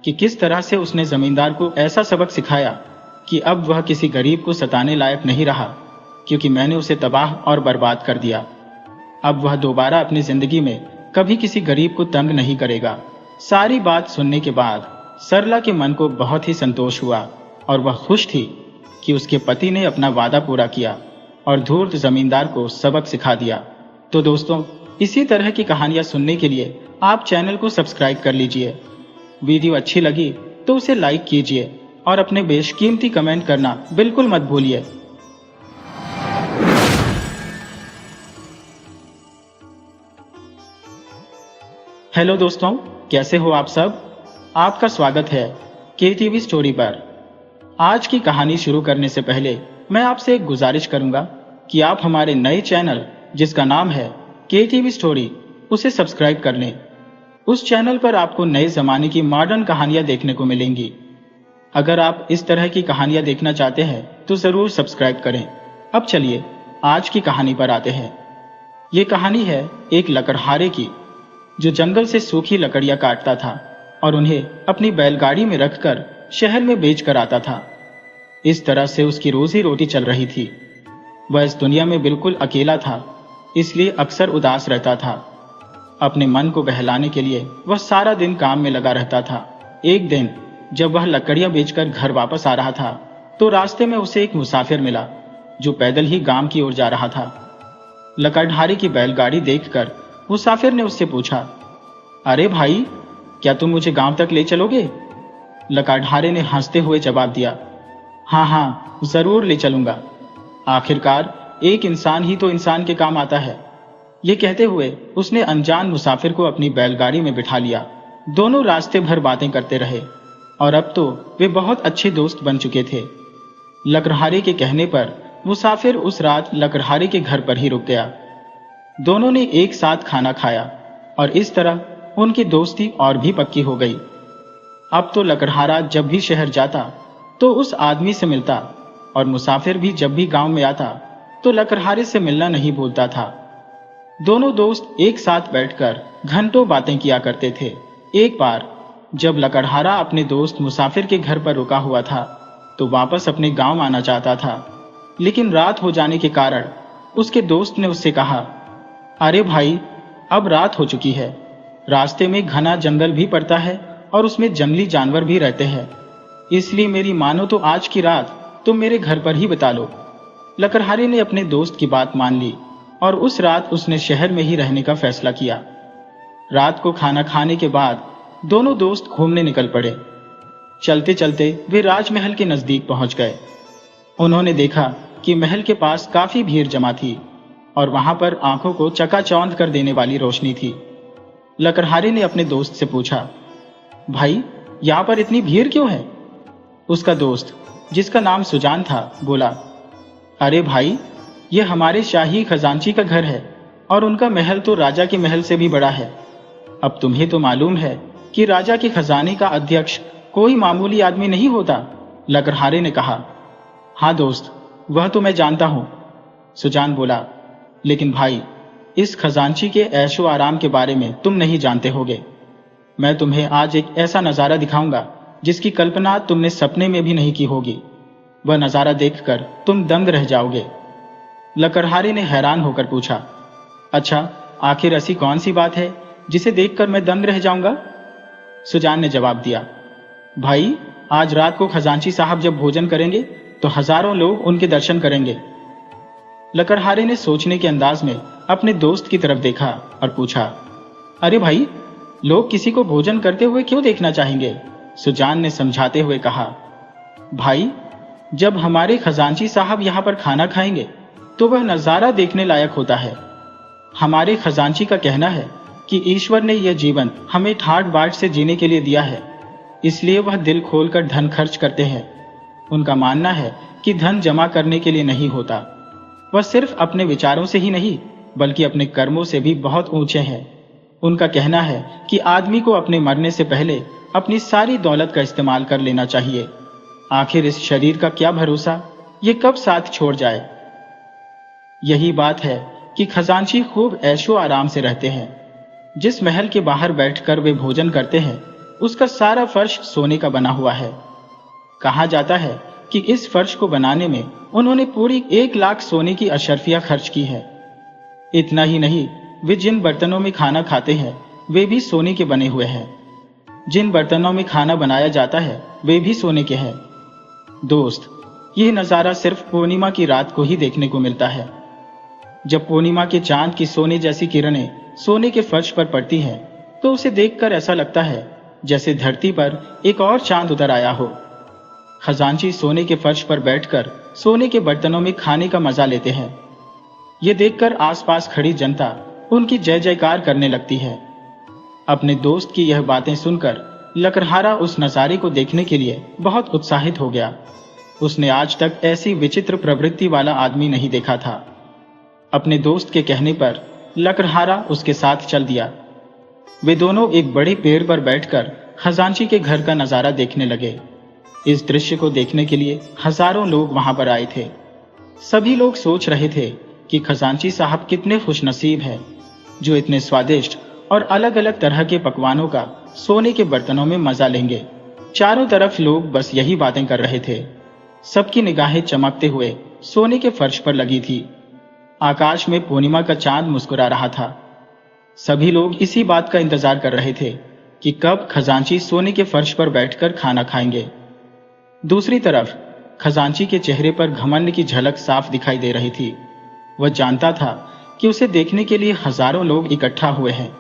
कि किस तरह से उसने जमींदार को ऐसा सबक सिखाया कि अब वह किसी गरीब को सताने लायक नहीं रहा, क्योंकि मैंने उसे तबाह और बर्बाद कर दिया। अब वह दोबारा अपनी जिंदगी में कभी किसी गरीब को तंग नहीं करेगा। सारी बात सुनने के बाद सरला के मन को बहुत ही संतोष हुआ और वह खुश थी कि उसके पति ने अपना वादा पूरा किया और धूर्त जमींदार को सबक सिखा दिया। तो दोस्तों, इसी तरह की कहानियां सुनने के लिए आप चैनल को सब्सक्राइब कर लीजिए। वीडियो अच्छी लगी तो उसे लाइक कीजिए और अपने बेशकीमती कमेंट करना बिल्कुल मत भूलिए। हेलो दोस्तों, कैसे हो आप सब? आपका स्वागत है KTV स्टोरी पर। आज की कहानी शुरू करने से पहले मैं आपसे एक गुजारिश करूंगा कि आप हमारे नए चैनल जिसका नाम है KTV स्टोरी उसे सब्सक्राइब कर लें। उस चैनल पर आपको नए जमाने की मॉडर्न कहानियां देखने को मिलेंगी। अगर आप इस तरह की कहानियां देखना चाहते हैं तो जरूर सब्सक्राइब करें। अब चलिए आज की कहानी पर आते हैं। ये कहानी है एक लकड़हारे की, जो जंगल से सूखी लकड़ियां काटता था और उन्हें अपनी बैलगाड़ी में रखकर शहर में बेच कर आता था। इस तरह से उसकी रोजी रोटी चल रही थी। वह इस दुनिया में बिल्कुल अकेला था, इसलिए अक्सर उदास रहता था। अपने मन को बहलाने के लिए वह सारा दिन काम में लगा रहता था। एक दिन जब वह लकड़ियां बेचकर घर वापस आ रहा था तो रास्ते में उसे एक मुसाफिर मिला जो पैदल ही गांव की ओर जा रहा था। लकड़हारे की बैलगाड़ी देखकर मुसाफिर ने उससे पूछा, अरे भाई, क्या तुम मुझे गांव तक ले चलोगे? लकड़हारे ने हंसते हुए जवाब दिया, हाँ हाँ, जरूर ले चलूंगा। आखिरकार एक इंसान ही तो इंसान के काम आता है। ये कहते हुए उसने अनजान मुसाफिर को अपनी बैलगाड़ी में बिठा लिया। दोनों रास्ते भर बातें करते रहे और अब तो वे बहुत अच्छे दोस्त बन चुके थे। लकड़हारे के कहने पर मुसाफिर उस रात लकड़हारे के घर पर ही रुक गया। दोनों ने एक साथ खाना खाया और इस तरह उनकी दोस्ती और भी पक्की हो गई। अब तो लकड़हारा जब भी शहर जाता तो उस आदमी से मिलता और मुसाफिर भी जब भी गांव में आता तो लकड़हारे से मिलना नहीं भूलता था। दोनों दोस्त एक साथ बैठकर घंटों बातें किया करते थे। एक बार जब लकड़हारा अपने दोस्त मुसाफिर के घर पर रुका हुआ था तो वापस अपने गांव आना चाहता था, लेकिन रात हो जाने के कारण उसके दोस्त ने उससे कहा, अरे भाई, अब रात हो चुकी है। रास्ते में घना जंगल भी पड़ता है और उसमें जंगली जानवर भी रहते हैं, इसलिए मेरी मानो तो आज की रात तुम मेरे घर पर ही बिता लो। लकड़हारे ने अपने दोस्त की बात मान ली और उस रात उसने शहर में ही रहने का फैसला किया। रात को खाना खाने के बाद दोनों दोस्त घूमने निकल पड़े। चलते चलते वे राजमहल के नजदीक पहुंच गए। उन्होंने देखा कि महल के पास काफी भीड़ जमा थी और वहां पर आंखों को चकाचौंध कर देने वाली रोशनी थी। लकड़हारे ने अपने दोस्त से पूछा, भाई, यहां पर इतनी भीड़ क्यों है? उसका दोस्त, जिसका नाम सुजान था, बोला, अरे भाई, ये हमारे शाही खजांची का घर है और उनका महल तो राजा के महल से भी बड़ा है। अब तुम्हें तो मालूम है कि राजा के खजाने का अध्यक्ष कोई मामूली आदमी नहीं होता। लकड़हारे ने कहा, हाँ दोस्त, वह तो मैं जानता हूं। सुजान बोला, लेकिन भाई, इस खजांची के ऐशो आराम के बारे में तुम नहीं जानते होगे। मैं तुम्हें आज एक ऐसा नजारा दिखाऊंगा जिसकी कल्पना तुमने सपने में भी नहीं की होगी। वह नजारा देखकर तुम दंग रह जाओगे। लकड़हारे ने हैरान होकर पूछा, अच्छा, आखिर ऐसी कौन सी बात है जिसे देखकर मैं दंग रह जाऊंगा? सुजान ने जवाब दिया, भाई, आज रात को खजांची साहब जब भोजन करेंगे तो हजारों लोग उनके दर्शन करेंगे। लकड़हारे ने सोचने के अंदाज में अपने दोस्त की तरफ देखा और पूछा, अरे भाई, लोग किसी को भोजन करते हुए क्यों देखना चाहेंगे? सुजान ने समझाते हुए कहा, भाई, जब हमारे खजांची साहब यहाँ पर खाना खाएंगे तो वह नजारा देखने लायक होता है। हमारे खजांची का कहना है कि ईश्वर ने यह जीवन हमें ठाट बाट से जीने के लिए दिया है, इसलिए वह दिल खोलकर धन खर्च करते हैं। उनका मानना है कि धन जमा करने के लिए नहीं होता, वह सिर्फ अपने विचारों से ही नहीं बल्कि अपने कर्मों से भी बहुत ऊंचे हैं। उनका कहना है कि आदमी को अपने मरने से पहले अपनी सारी दौलत का इस्तेमाल कर लेना चाहिए। आखिर इस शरीर का क्या भरोसा, ये कब साथ छोड़ जाए। यही बात है कि खजांची खूब ऐशो आराम से रहते हैं। जिस महल के बाहर बैठकर वे भोजन करते हैं उसका सारा फर्श सोने का बना हुआ है। कहा जाता है कि इस फर्श को बनाने में उन्होंने पूरी 1 लाख सोने की अशर्फियां खर्च की है। इतना ही नहीं, वे जिन बर्तनों में खाना खाते हैं वे भी सोने के बने हुए हैं। जिन बर्तनों में खाना बनाया जाता है वे भी सोने के हैं। दोस्त, यह नज़ारा सिर्फ पूर्णिमा की रात को ही देखने को मिलता है। जब पूर्णिमा के चांद की सोने जैसी किरणें सोने के फर्श पर पड़ती हैं तो उसे देखकर ऐसा लगता है जैसे धरती पर एक और चांद उतर आया हो। खजांची सोने के फर्श पर बैठकर सोने के बर्तनों में खाने का मजा लेते हैं। ये देखकर आसपास खड़ी जनता उनकी जय जयकार करने लगती है। अपने दोस्त की यह बातें सुनकर लकड़हारा उस नज़ारे को देखने के लिए बहुत उत्साहित हो गया। उसने आज तक ऐसी विचित्र प्रवृत्ति वाला आदमी नहीं देखा था। अपने दोस्त के कहने पर लकड़हारा उसके साथ चल दिया। वे दोनों एक बड़े पेड़ पर बैठकर खजांची के घर का नज़ारा देखने लगे। इस दृश्य को देखने के लिए हजारों लोग वहां पर आए थे। सभी लोग सोच रहे थे कि खजांची साहब कितने खुशनसीब हैं जो इतने स्वादिष्ट और अलग अलग तरह के पकवानों का सोने के बर्तनों में मजा लेंगे। चारों तरफ लोग बस यही बातें कर रहे थे। सबकी निगाहें चमकते हुए सोने के फर्श पर लगी थी। आकाश में पूर्णिमा का चांद मुस्कुरा रहा था। सभी लोग इसी बात का इंतजार कर रहे थे कि कब खजांची सोने के फर्श पर बैठकर खाना खाएंगे। दूसरी तरफ खजांची के चेहरे पर घमंड की झलक साफ दिखाई दे रही थी। वह जानता था कि उसे देखने के लिए हजारों लोग इकट्ठा हुए हैं।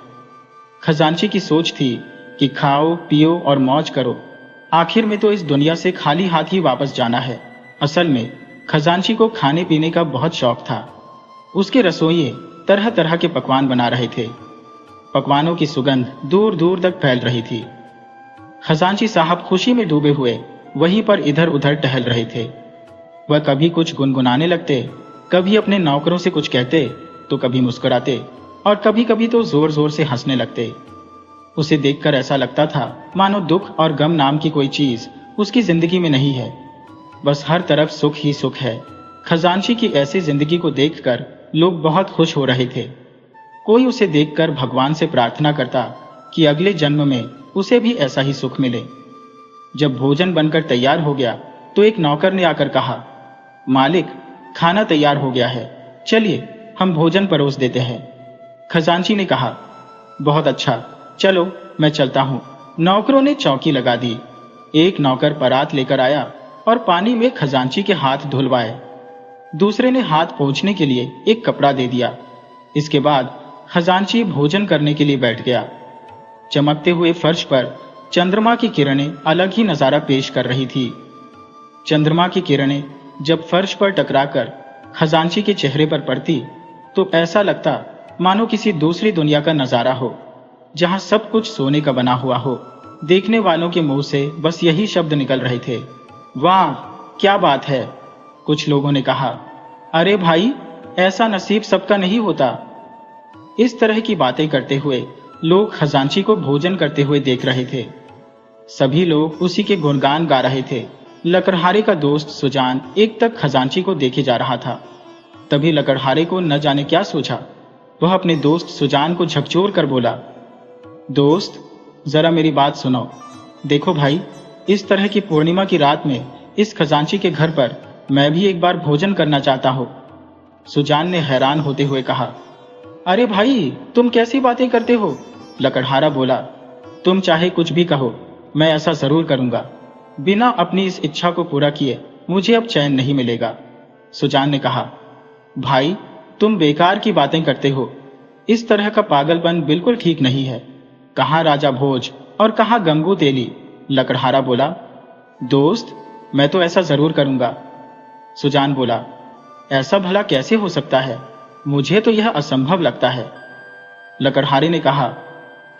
खजांची की सोच थी कि खाओ पियो और मौज करो, आखिर में तो इस दुनिया से खाली हाथ ही वापस जाना है। असल में खजांची को खाने पीने का बहुत शौक था। उसके रसोइये तरह तरह के पकवान बना रहे थे। पकवानों की सुगंध दूर दूर तक फैल रही थी। खजांची साहब खुशी में डूबे हुए वहीं पर इधर उधर टहल रहे थे। वह कभी कुछ गुनगुनाने लगते, कभी अपने नौकरों से कुछ कहते तो कभी मुस्कुराते और कभी कभी तो जोर जोर से हंसने लगते। उसे देखकर ऐसा लगता था मानो दुख और गम नाम की कोई चीज उसकी जिंदगी में नहीं है, बस हर तरफ सुख ही सुख है। खजांची की ऐसी जिंदगी को देखकर लोग बहुत खुश हो रहे थे। कोई उसे देखकर भगवान से प्रार्थना करता कि अगले जन्म में उसे भी ऐसा ही सुख मिले। जब भोजन बनकर तैयार हो गया तो एक नौकर ने आकर कहा, मालिक, खाना तैयार हो गया है, चलिए हम भोजन परोस देते हैं। खजांची ने कहा, बहुत अच्छा, चलो मैं चलता हूं। नौकरों ने चौकी लगा दी। एक नौकर परात लेकर आया और पानी में खजांची के हाथ धुलवाए। दूसरे ने हाथ पोंछने के लिए एक कपड़ा दे दिया। इसके बाद खजांची भोजन करने के लिए बैठ गया। चमकते हुए फर्श पर चंद्रमा की किरणें अलग ही नजारा पेश कर रही थी। चंद्रमा की किरणें जब फर्श पर टकराकर खजांची के चेहरे पर पड़ती तो ऐसा लगता मानो किसी दूसरी दुनिया का नजारा हो, जहां सब कुछ सोने का बना हुआ हो। देखने वालों के मुंह से बस यही शब्द निकल रहे थे, वाह क्या बात है। कुछ लोगों ने कहा, अरे भाई, ऐसा नसीब सबका नहीं होता। इस तरह की बातें करते हुए लोग खजांची को भोजन करते हुए देख रहे थे। सभी लोग उसी के गुणगान गा रहे थे। लकड़हारे का दोस्त सुजान एक तक खजांची को देखे जा रहा था। तभी लकड़हारे को न जाने क्या सोचा, वह अपने दोस्त सुजान को झकझोर कर बोला, दोस्त जरा मेरी बात सुनो। देखो भाई, इस तरह की पूर्णिमा की रात में इस खजांची के घर पर मैं भी एक बार भोजन करना चाहता हूं। सुजान ने हैरान होते हुए कहा, अरे भाई, तुम कैसी बातें करते हो। लकड़हारा बोला, तुम चाहे कुछ भी कहो, मैं ऐसा जरूर करूंगा। बिना अपनी इस इच्छा को पूरा किए मुझे अब चैन नहीं मिलेगा। सुजान ने कहा, भाई तुम बेकार की बातें करते हो। इस तरह का पागलपन बिल्कुल ठीक नहीं है। कहाँ राजा भोज और कहाँ गंगू तेली। लकड़हारा बोला, दोस्त मैं तो ऐसा जरूर करूंगा। सुजान बोला, ऐसा भला कैसे हो सकता है, मुझे तो यह असंभव लगता है। लकड़हारे ने कहा,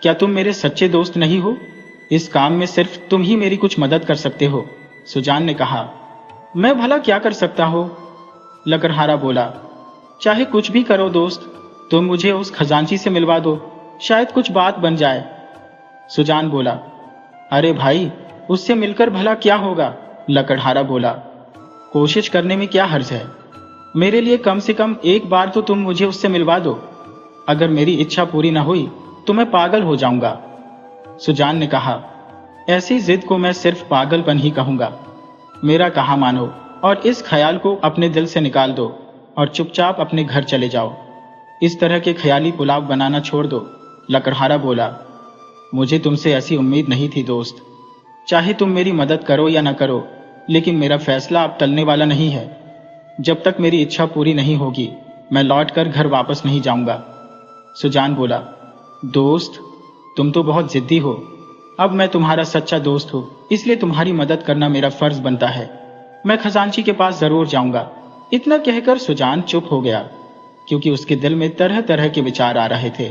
क्या तुम मेरे सच्चे दोस्त नहीं हो? इस काम में सिर्फ तुम ही मेरी कुछ मदद कर सकते हो। सुजान ने कहा, मैं भला क्या कर सकता हूँ? लकड़हारा बोला। चाहे कुछ भी करो दोस्त, तुम मुझे उस खजांची से मिलवा दो, शायद कुछ बात बन जाए। सुजान बोला। अरे भाई, उससे मिलकर भला क्या होगा? लकड़हारा बोला। कोशिश करने में क्या हर्ज है? मेरे लिए कम से कम एक बार तो तुम मुझे उससे मिलवा दो। अगर मेरी इच्छा पूरी न हुई तो मैं पागल हो जाऊंगा। सुजान ने कहा, ऐसी जिद को मैं सिर्फ पागलपन ही कहूंगा। मेरा कहा मानो और इस ख्याल को अपने दिल से निकाल दो और चुपचाप अपने घर चले जाओ। इस तरह के ख्याली पुलाव बनाना छोड़ दो। लकड़हारा बोला। मुझे तुमसे ऐसी उम्मीद नहीं थी दोस्त। चाहे तुम मेरी मदद करो या न करो, लेकिन मेरा फैसला अब टलने वाला नहीं है। जब तक मेरी इच्छा पूरी नहीं होगी, मैं लौटकर घर वापस नहीं जाऊंगा। सुजान बोला। दोस्त, तुम तो बहुत जिद्दी हो। अब मैं तुम्हारा सच्चा दोस्त हूं, इसलिए तुम्हारी मदद करना मेरा फर्ज बनता है। मैं खजांची के पास जरूर जाऊंगा। इतना कहकर सुजान चुप हो गया, क्योंकि उसके दिल में तरह तरह के विचार आ रहे थे।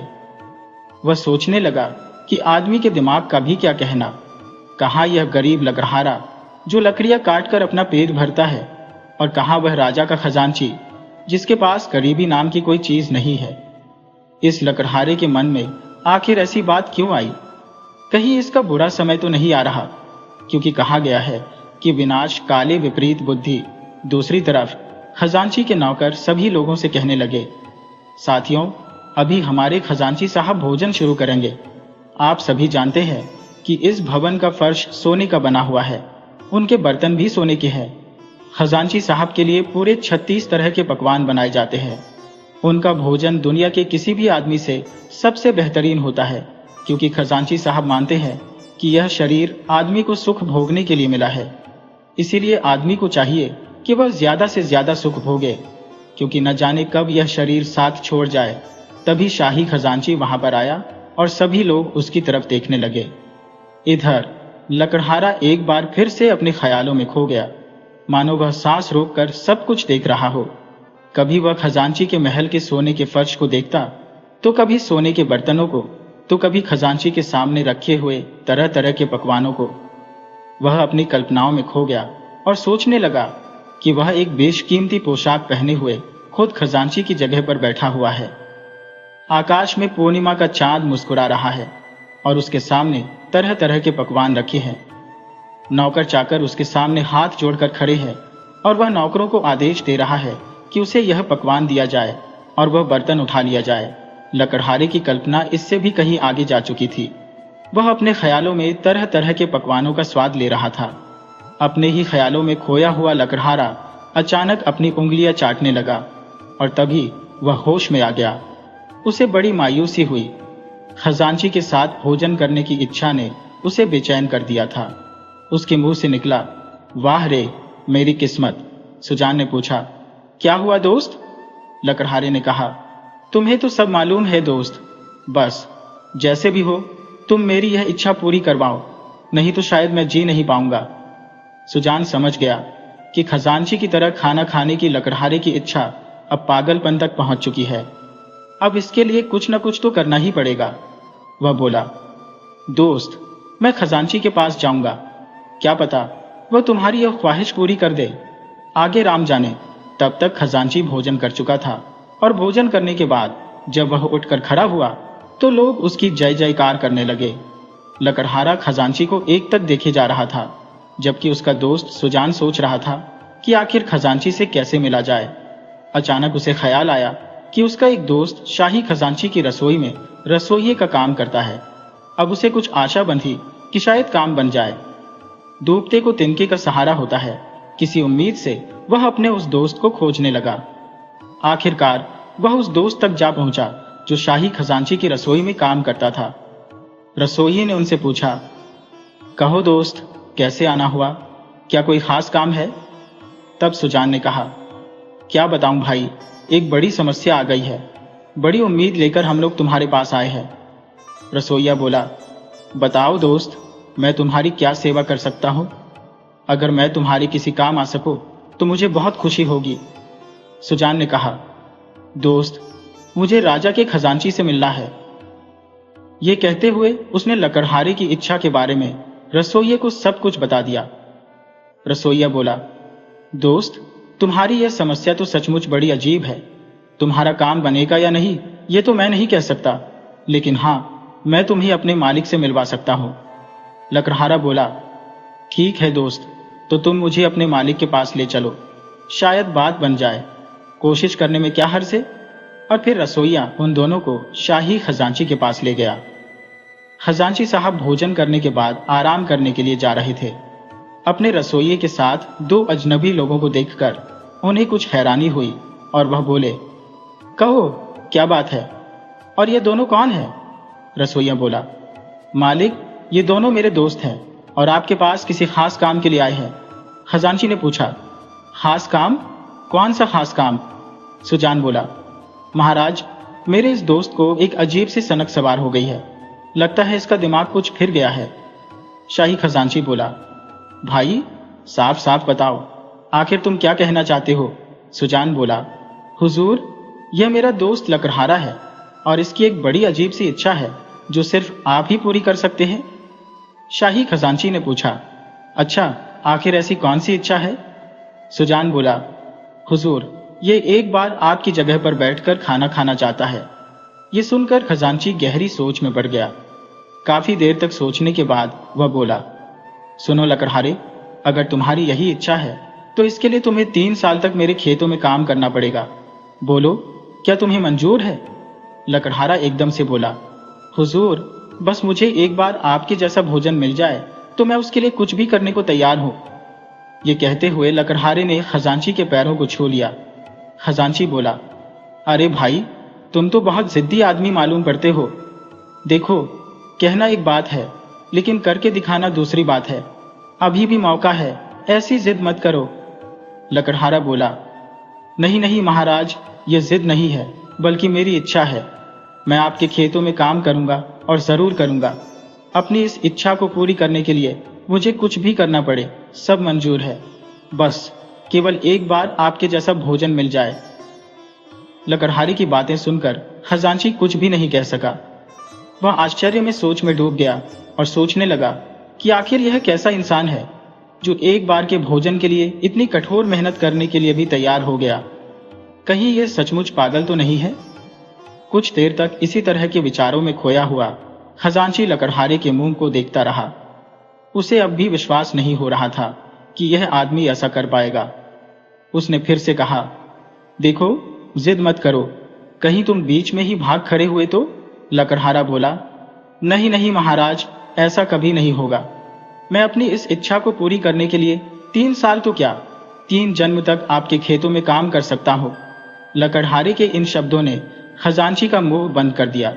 वह सोचने लगा कि आदमी के दिमाग का भी क्या कहना। कहाँ यह गरीब लकड़हारा जो लकड़ियां काटकर अपना पेट भरता है, और कहाँ वह राजा का खजांची जिसके पास गरीबी नाम की कोई चीज नहीं है। इस लकड़हारे के मन में आखिर ऐसी बात क्यों आई? कहीं इसका बुरा समय तो नहीं आ रहा, क्योंकि कहा गया है कि विनाश काले विपरीत बुद्धि। दूसरी तरफ खजांची के नौकर सभी लोगों से कहने लगे, साथियों, अभी हमारे खजांची साहब भोजन शुरू करेंगे। आप सभी जानते हैं कि इस भवन का फर्श सोने का बना हुआ है, उनके बर्तन भी सोने के हैं। खजांची साहब के लिए पूरे 36 तरह के पकवान बनाए जाते हैं। उनका भोजन दुनिया के किसी भी आदमी से सबसे बेहतरीन होता है, क्योंकि खजांची साहब मानते हैं कि यह शरीर आदमी को सुख भोगने के लिए मिला है। इसीलिए आदमी को चाहिए कि वह ज्यादा से ज्यादा सुख भोगे, क्योंकि न जाने कब यह शरीर साथ छोड़ जाए। तभी शाही खजांची वहां पर आया और सभी लोग उसकी तरफ देखने लगे। इधर लकड़हारा एक बार फिर से अपने ख्यालों में खो गया, मानो वह सांस रोककर सब कुछ देख रहा हो। कभी वह खजांची के महल के सोने के फर्श को देखता, तो कभी सोने के बर्तनों को, तो कभी खजांची के सामने रखे हुए तरह तरह के पकवानों को। वह अपनी कल्पनाओं में खो गया और सोचने लगा कि वह एक बेशकीमती पोशाक पहने हुए खुद खजांची की जगह पर बैठा हुआ है। आकाश में पूर्णिमा का चांद मुस्कुरा रहा है और उसके सामने तरह तरह के पकवान रखे हैं। नौकर चाकर उसके सामने हाथ जोड़कर खड़े हैं और वह नौकरों को आदेश दे रहा है कि उसे यह पकवान दिया जाए और वह बर्तन उठा लिया जाए। लकड़हारे की कल्पना इससे भी कहीं आगे जा चुकी थी। वह अपने ख्यालों में तरह तरह के पकवानों का स्वाद ले रहा था। अपने ही ख्यालों में खोया हुआ लकड़हारा अचानक अपनी उंगलियां चाटने लगा और तभी वह होश में आ गया। उसे बड़ी मायूसी हुई। खजांची के साथ भोजन करने की इच्छा ने उसे बेचैन कर दिया था। उसके मुंह से निकला, वाह रे मेरी किस्मत। सुजान ने पूछा, क्या हुआ दोस्त? लकड़हारे ने कहा, तुम्हें तो सब मालूम है दोस्त। बस जैसे भी हो तुम मेरी यह इच्छा पूरी करवाओ, नहीं तो शायद मैं जी नहीं पाऊंगा। सुजान समझ गया कि खजांची की तरह खाना खाने की लकड़हारे की इच्छा अब पागलपन तक पहुंच चुकी है। अब इसके लिए कुछ न कुछ तो करना ही पड़ेगा। वह बोला, दोस्त, मैं खजांची के पास जाऊंगा। क्या पता वह तुम्हारी यह ख्वाहिश पूरी कर दे। आगे राम जाने। तब तक खजांची भोजन कर चुका था और भोजन करने के बाद जब वह उठकर खड़ा हुआ तो लोग उसकी जय जयकार करने लगे। लकड़हारा खजांची को एक तक देखे जा रहा था, जबकि उसका दोस्त सुजान सोच रहा था कि आखिर खजांची से कैसे मिला जाए। अचानक उसे ख्याल आया कि उसका एक दोस्त शाही खजांची की रसोई में रसोइये का काम करता है। अब उसे कुछ आशा बंधी कि शायद काम बन जाए। डूबते को तिनके का सहारा होता है। किसी उम्मीद से वह अपने उस दोस्त को खोजने लगा। आखिरकार वह उस दोस्त तक जा पहुंचा जो शाही खजांची की रसोई में काम करता था। रसोइये ने उनसे पूछा, कहो दोस्त, कैसे आना हुआ? क्या कोई खास काम है? तब सुजान ने कहा, क्या बताऊं भाई, एक बड़ी समस्या आ गई है। बड़ी उम्मीद लेकर हम लोग तुम्हारे पास आए हैं। रसोइया बोला, बताओ दोस्त, मैं तुम्हारी क्या सेवा कर सकता हूं? अगर मैं तुम्हारी किसी काम आ सकूं तो मुझे बहुत खुशी होगी। सुजान ने कहा, दोस्त, मुझे राजा के खजांची से मिलना है। ये कहते हुए उसने लकड़हारे की इच्छा के बारे में रसोइये को सब कुछ बता दिया। रसोइया बोला, दोस्त, तुम्हारी यह समस्या तो सचमुच बड़ी अजीब है। तुम्हारा काम बनेगा या नहीं ये तो मैं नहीं कह सकता, लेकिन हाँ, मैं तुम्हें अपने मालिक से मिलवा सकता हूँ। लकड़हारा बोला, ठीक है दोस्त, तो तुम मुझे अपने मालिक के पास ले चलो, शायद बात बन जाए। कोशिश करने में क्या हर्ज है। और फिर रसोइया उन दोनों को शाही खजांची के पास ले गया। खजांची साहब भोजन करने के बाद आराम करने के लिए जा रहे थे। अपने रसोइये के साथ दो अजनबी लोगों को देखकर उन्हें कुछ हैरानी हुई और वह बोले, कहो क्या बात है, और ये दोनों कौन है? रसोइया बोला, मालिक, ये दोनों मेरे दोस्त हैं और आपके पास किसी खास काम के लिए आए हैं। खजांची ने पूछा, खास काम? कौन सा खास काम? सुजान बोला, महाराज, मेरे इस दोस्त को एक अजीब सी सनक सवार हो गई है, लगता है इसका दिमाग कुछ फिर गया है। शाही खजांची बोला, भाई साफ साफ बताओ, आखिर तुम क्या कहना चाहते हो? सुजान बोला, हुजूर, यह मेरा दोस्त लकड़हारा है और इसकी एक बड़ी अजीब सी इच्छा है जो सिर्फ आप ही पूरी कर सकते हैं। शाही खजांची ने पूछा, अच्छा, आखिर ऐसी कौन सी इच्छा है? सुजान बोला, हुजूर, ये एक बार आपकी जगह पर बैठकर खाना खाना चाहता है। ये सुनकर खजांची गहरी सोच में पड़ गया। काफी देर तक सोचने के बाद वह बोला, सुनो लकड़हारे, अगर तुम्हारी यही इच्छा है तो इसके लिए तुम्हें 3 साल तक मेरे खेतों में काम करना पड़ेगा। बोलो, क्या तुम्हें मंजूर है? लकड़हारा एकदम से बोला, हुजूर, बस मुझे एक बार आपके जैसा भोजन मिल जाए तो मैं उसके लिए कुछ भी करने को तैयार हूं। ये कहते हुए लकड़हारे ने खजांची के पैरों को छू लिया। खजांची बोला, अरे भाई, तुम तो बहुत जिद्दी आदमी मालूम पड़ते हो। देखो, कहना एक बात है लेकिन करके दिखाना दूसरी बात है। अभी भी मौका है, ऐसी जिद मत करो। लकड़हारा बोला, नहीं नहीं महाराज, ये जिद नहीं है बल्कि मेरी इच्छा है। मैं आपके खेतों में काम करूंगा और जरूर करूंगा। अपनी इस इच्छा को पूरी करने के लिए मुझे कुछ भी करना पड़े, सब मंजूर है। बस केवल एक बार आपके जैसा भोजन मिल जाए। लकड़हारे की बातें सुनकर खजांची कुछ भी नहीं कह सका। वह आश्चर्य में सोच में डूब गया और सोचने लगा कि आखिर यह कैसा इंसान है जो एक बार के भोजन के लिए इतनी कठोर मेहनत करने के लिए भी तैयार हो गया। कहीं यह सचमुच पागल तो नहीं है? कुछ देर तक इसी तरह के विचारों में खोया हुआ खजांची लकड़हारे के मुंह को देखता रहा। उसे अब भी विश्वास नहीं हो रहा था कि यह आदमी ऐसा कर पाएगा। उसने फिर से कहा, देखो, जिद मत करो, कहीं तुम बीच में ही भाग खड़े हुए तो? लकड़हारा बोला, नहीं नहीं महाराज, ऐसा कभी नहीं होगा। मैं अपनी इस इच्छा को पूरी करने के लिए 3 साल तो क्या, 3 जन्म तक आपके खेतों में काम कर सकता हूं। लकड़हारे के इन शब्दों ने खजांची का मुंह बंद कर दिया।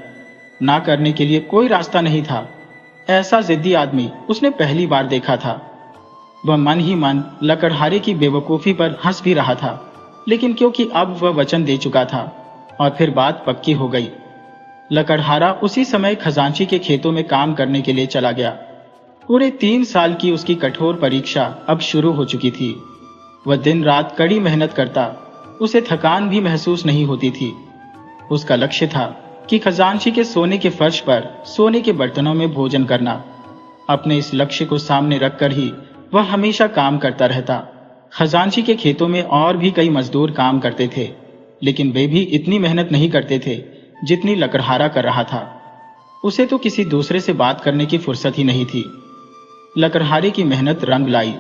ना करने के लिए कोई रास्ता नहीं था। ऐसा जिद्दी आदमी उसने पहली बार देखा था। वह मन ही मन लकड़हारे की बेवकूफी पर हंस भी रहा था, लेकिन क्योंकि अब वह वचन दे चुका था और फिर बात पक्की हो गई। लकड़हारा उसी समय खजांची के खेतों में काम करने के लिए चला गया। पूरे 3 साल की उसकी कठोर परीक्षा अब शुरू हो चुकी थी। वह दिन रात कड़ी मेहनत करता, उसे थकान भी महसूस नहीं होती थी। उसका लक्ष्य था कि खजांची के सोने के फर्श पर सोने के बर्तनों में भोजन करना। अपने इस लक्ष्य को सामने रखकर ही वह हमेशा काम करता रहता। खजांची के खेतों में और भी कई मजदूर काम करते थे, लेकिन वे भी इतनी मेहनत नहीं करते थे जितनी लकड़हारा कर रहा था। उसे तो किसी दूसरे से बात करने की फुर्सत ही नहीं थी। लकड़हारे की मेहनत रंग लाई।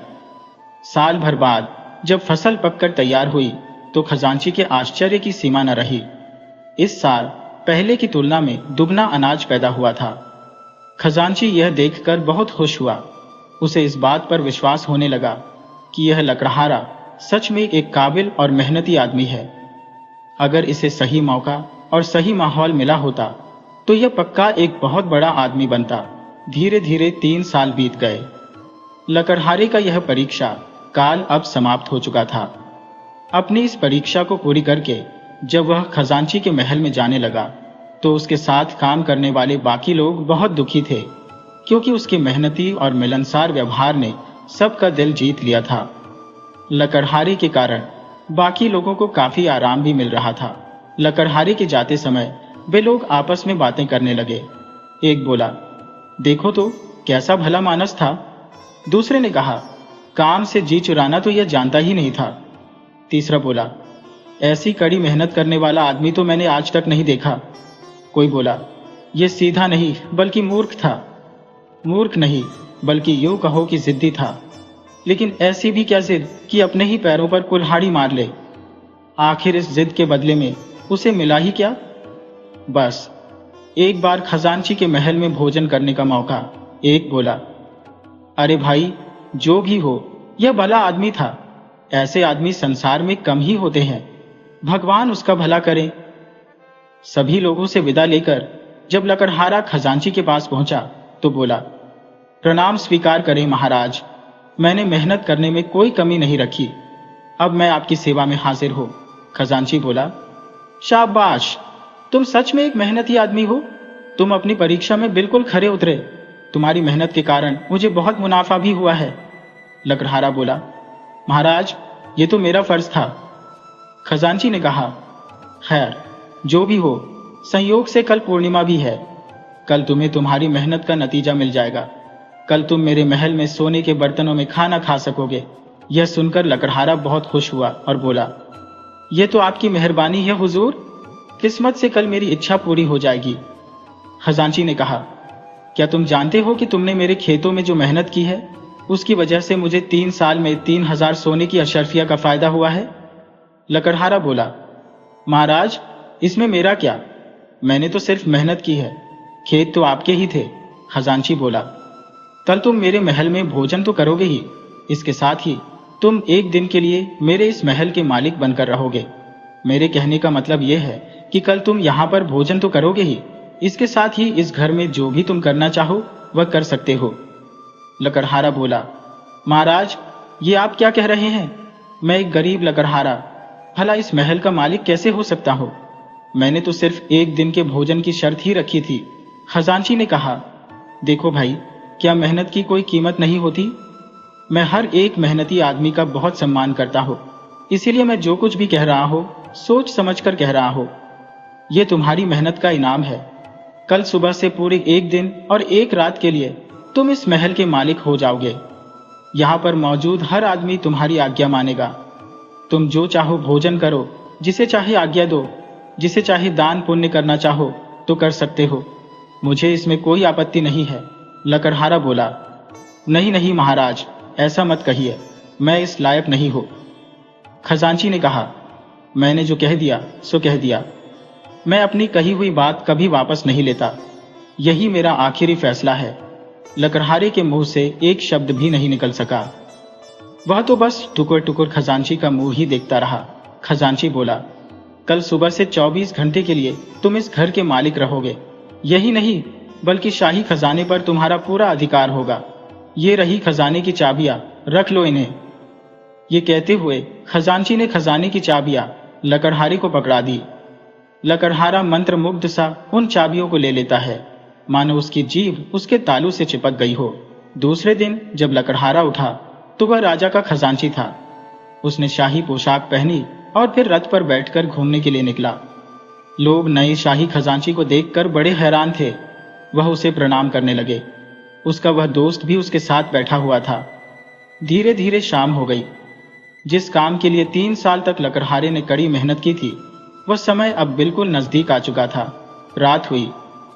साल भर बाद जब फसल पककर तैयार हुई तो खजांची के आश्चर्य की सीमा न रही। इस साल पहले की तुलना में दुगना अनाज पैदा हुआ था। खजांची यह देखकर बहुत खुश हुआ। उसे इस बात पर विश्वास होने लगा कि यह लकड़हारा सच में एक काबिल और मेहनती आदमी है। अगर इसे सही मौका और सही माहौल मिला होता तो यह पक्का एक बहुत बड़ा आदमी बनता। धीरे धीरे 3 साल बीत गए। लकड़हारे का यह परीक्षा काल अब समाप्त हो चुका था। अपनी इस परीक्षा को पूरी करके जब वह खजांची के महल में जाने लगा तो उसके साथ काम करने वाले बाकी लोग बहुत दुखी थे, क्योंकि उसके मेहनती और मिलनसार व्यवहार ने सबका दिल जीत लिया था। लकड़हारे के कारण बाकी लोगों को काफी आराम भी मिल रहा था। लकड़हारे के जाते समय वे लोग आपस में बातें करने लगे। एक बोला, देखो तो कैसा भला मानस था। दूसरे ने कहा, काम से जी चुराना तो यह जानता ही नहीं था। तीसरा बोला, ऐसी कड़ी मेहनत करने वाला आदमी तो मैंने आज तक नहीं देखा। कोई बोला, यह सीधा नहीं बल्कि मूर्ख था। मूर्ख नहीं बल्कि यूं कहो कि जिद्दी था, लेकिन ऐसी भी क्या जिद कि अपने ही पैरों पर कुल्हाड़ी मार ले। आखिर इस जिद के बदले में उसे मिला ही क्या? बस एक बार खजांची के महल में भोजन करने का मौका। एक बोला, अरे भाई, जो भी हो, यह भला आदमी था। ऐसे आदमी संसार में कम ही होते हैं, भगवान उसका भला करे। सभी लोगों से विदा लेकर जब लकड़हारा खजांची के पास पहुंचा तो बोला, प्रणाम स्वीकार करें महाराज, मैंने मेहनत करने में कोई कमी नहीं रखी। अब मैं आपकी सेवा में हाजिर हूं। खजांची बोला, शाबाश, तुम सच में एक मेहनती आदमी हो। तुम अपनी परीक्षा में बिल्कुल खरे उतरे। तुम्हारी मेहनत के कारण मुझे बहुत मुनाफा भी हुआ है। लकड़हारा बोला, महाराज, ये तो मेरा फर्ज था। खजांची ने कहा, खैर, जो भी हो, संयोग से कल पूर्णिमा भी है। कल तुम्हें तुम्हारी मेहनत का नतीजा मिल जाएगा। कल तुम मेरे महल में सोने के बर्तनों में खाना खा सकोगे। यह सुनकर लकड़हारा बहुत खुश हुआ और बोला, यह तो आपकी मेहरबानी है हुजूर, किस्मत से कल मेरी इच्छा पूरी हो जाएगी। खजांची ने कहा, क्या तुम जानते हो कि तुमने मेरे खेतों में जो मेहनत की है उसकी वजह से मुझे 3 साल में 3000 सोने की अशर्फिया का फायदा हुआ है? लकड़हारा बोला, महाराज, इसमें मेरा क्या, मैंने तो सिर्फ मेहनत की है, खेत तो आपके ही थे। खजांची बोला, कल तुम मेरे महल में भोजन तो करोगे ही, इसके साथ ही तुम एक दिन के लिए मेरे इस महल के मालिक बनकर रहोगे। मेरे कहने का मतलब यह है कि कल तुम यहाँ पर भोजन तो करोगे ही, इसके साथ ही इस घर में जो भी तुम करना चाहो वह कर सकते हो। लकड़हारा बोला, महाराज, ये आप क्या कह रहे हैं? मैं एक गरीब लकड़हारा भला इस महल का मालिक कैसे हो सकता हो? मैंने तो सिर्फ एक दिन के भोजन की शर्त ही रखी थी। खजांची ने कहा, देखो भाई, क्या मेहनत की कोई कीमत नहीं होती? मैं हर एक मेहनती आदमी का बहुत सम्मान करता हूँ, इसीलिए मैं जो कुछ भी कह रहा हूँ सोच समझकर कह रहा हूँ। यह तुम्हारी मेहनत का इनाम है। कल सुबह से पूरे एक दिन और एक रात के लिए तुम इस महल के मालिक हो जाओगे। यहाँ पर मौजूद हर आदमी तुम्हारी आज्ञा मानेगा। तुम जो चाहो भोजन करो, जिसे चाहे आज्ञा दो, जिसे चाहे दान पुण्य करना चाहो तो कर सकते हो, मुझे इसमें कोई आपत्ति नहीं है। लकड़हारा बोला, नहीं नहीं महाराज, ऐसा मत कहिए, मैं इस लायक नहीं हूं। खजांची ने कहा, मैंने जो कह दिया सो कह दिया। मैं अपनी कही हुई बात कभी वापस नहीं लेता। यही मेरा आखिरी फैसला है। लकड़हारे के मुंह से एक शब्द भी नहीं निकल सका। वह तो बस टुकुर टुकुर खजांची का मुंह ही देखता रहा। खजांची बोला, कल सुबह से 24 घंटे के लिए तुम इस घर के मालिक रहोगे। यही नहीं बल्कि शाही खजाने पर तुम्हारा पूरा अधिकार होगा। ये रही खजाने की चाबियां, रख लो इन्हें। ये कहते हुए खजांची ने खजाने की चाबियां लकड़हारे को पकड़ा दी। लकड़हारा मंत्रमुग्ध सा उन चाबियों को ले लेता है, मानो उसकी जीभ उसके तालू से चिपक गई हो। दूसरे दिन जब लकड़हारा उठा तो वह राजा का खजांची था। उसने शाही पोशाक पहनी और फिर रथ पर बैठकर घूमने के लिए निकला। लोग नए शाही खजांची को देखकर बड़े हैरान थे। वह उसे प्रणाम करने लगे। उसका वह दोस्त भी उसके साथ बैठा हुआ था। धीरे धीरे शाम हो गई। जिस काम के लिए 3 साल तक लकड़हारे ने कड़ी मेहनत की थी, वह समय अब बिल्कुल नजदीक आ चुका था। रात हुई।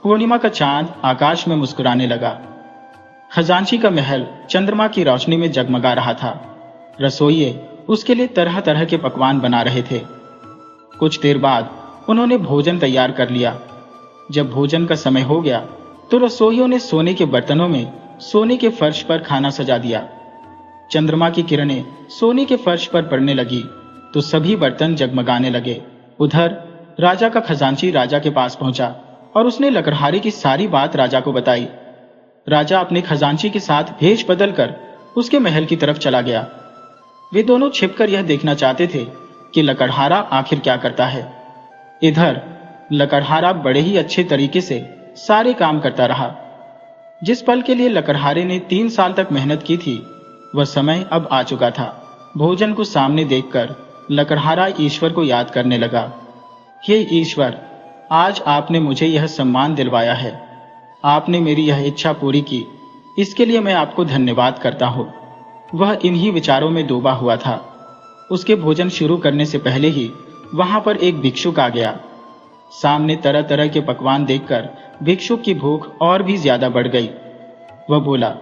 पूर्णिमा का चांद आकाश में मुस्कुराने लगा। खजांची का महल चंद्रमा की रोशनी में जगमगा रहा था। रसोइये उसके लिए तरह तरह के पकवान बना रहे थे। कुछ देर बाद उन्होंने भोजन तैयार कर लिया। जब भोजन का समय हो गया तो रसोइयों ने सोने के बर्तनों में सोने के फर्श पर खाना सजा दिया। चंद्रमा की किरणें सोने के फर्श पर पड़ने लगी तो सभी बर्तन जगमगाने लगे। उधर राजा का खजांची राजा के पास पहुंचा और उसने लकड़हारे की सारी बात राजा को बताई। राजा अपने खजांची के साथ भेष बदलकर उसके महल की तरफ चला गया। वे दोनों छिपकर यह देखना चाहते थे कि लकड़हारा आखिर क्या करता है। इधर लकड़हारा बड़े ही अच्छे तरीके से सारे काम करता रहा। जिस पल के लिए लकड़हारे ने 3 साल तक मेहनत की थी, वह समय अब आ चुका था। भोजन को सामने देखकर लकड़हारा ईश्वर को याद करने लगा। हे ईश्वर, आज आपने मुझे यह सम्मान दिलवाया है। आपने मेरी यह इच्छा पूरी की, इसके लिए मैं आपको धन्यवाद करता हूँ। वह इन्हीं विचारों में डूबा हुआ था। उसके भोजन शुरू करने से पहले ही वहां पर एक भिक्षुक आ गया। सामने तरह तरह के पकवान देखकर भिक्षुक की भूख और भी ज्यादा बढ़ गई। वह बोला,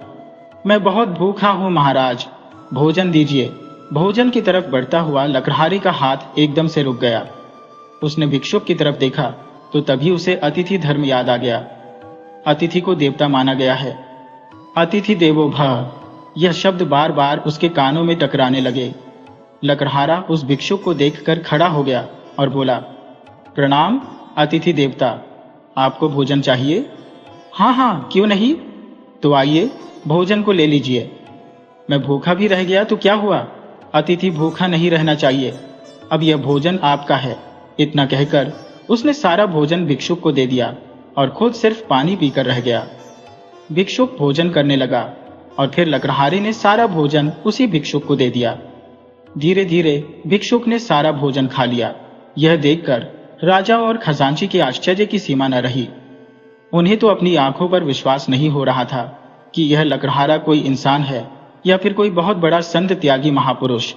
मैं बहुत भूखा हूं महाराज, भोजन दीजिए। भोजन की तरफ बढ़ता हुआ लकड़हारे का हाथ एकदम से रुक गया। उसने भिक्षुक की तरफ देखा तो तभी उसे अतिथि धर्म याद आ गया। अतिथि को देवता माना गया है। अतिथि देवो भव, यह शब्द बार बार उसके कानों में टकराने लगे। लकड़हारा उस भिक्षुक को देखकर खड़ा हो गया और बोला, प्रणाम अतिथि देवता, आपको भोजन चाहिए? हाँ हाँ, क्यों नहीं, तो आइए भोजन को ले लीजिए। मैं भूखा भी रह गया तो क्या हुआ, अतिथि भूखा नहीं रहना चाहिए। अब यह भोजन आपका है। इतना कहकर उसने सारा भोजन भिक्षुक को दे दिया और खुद सिर्फ पानी पीकर रह गया। भिक्षुक भोजन करने लगा और फिर लकड़हारे ने सारा भोजन उसी भिक्षुक को दे दिया। धीरे धीरे भिक्षुक ने सारा भोजन खा लिया। यह देखकर राजा और खजांची के आश्चर्य की सीमा न रही। उन्हें तो अपनी आंखों पर विश्वास नहीं हो रहा था कि यह लकड़हारा कोई इंसान है या फिर कोई बहुत बड़ा संत त्यागी महापुरुष।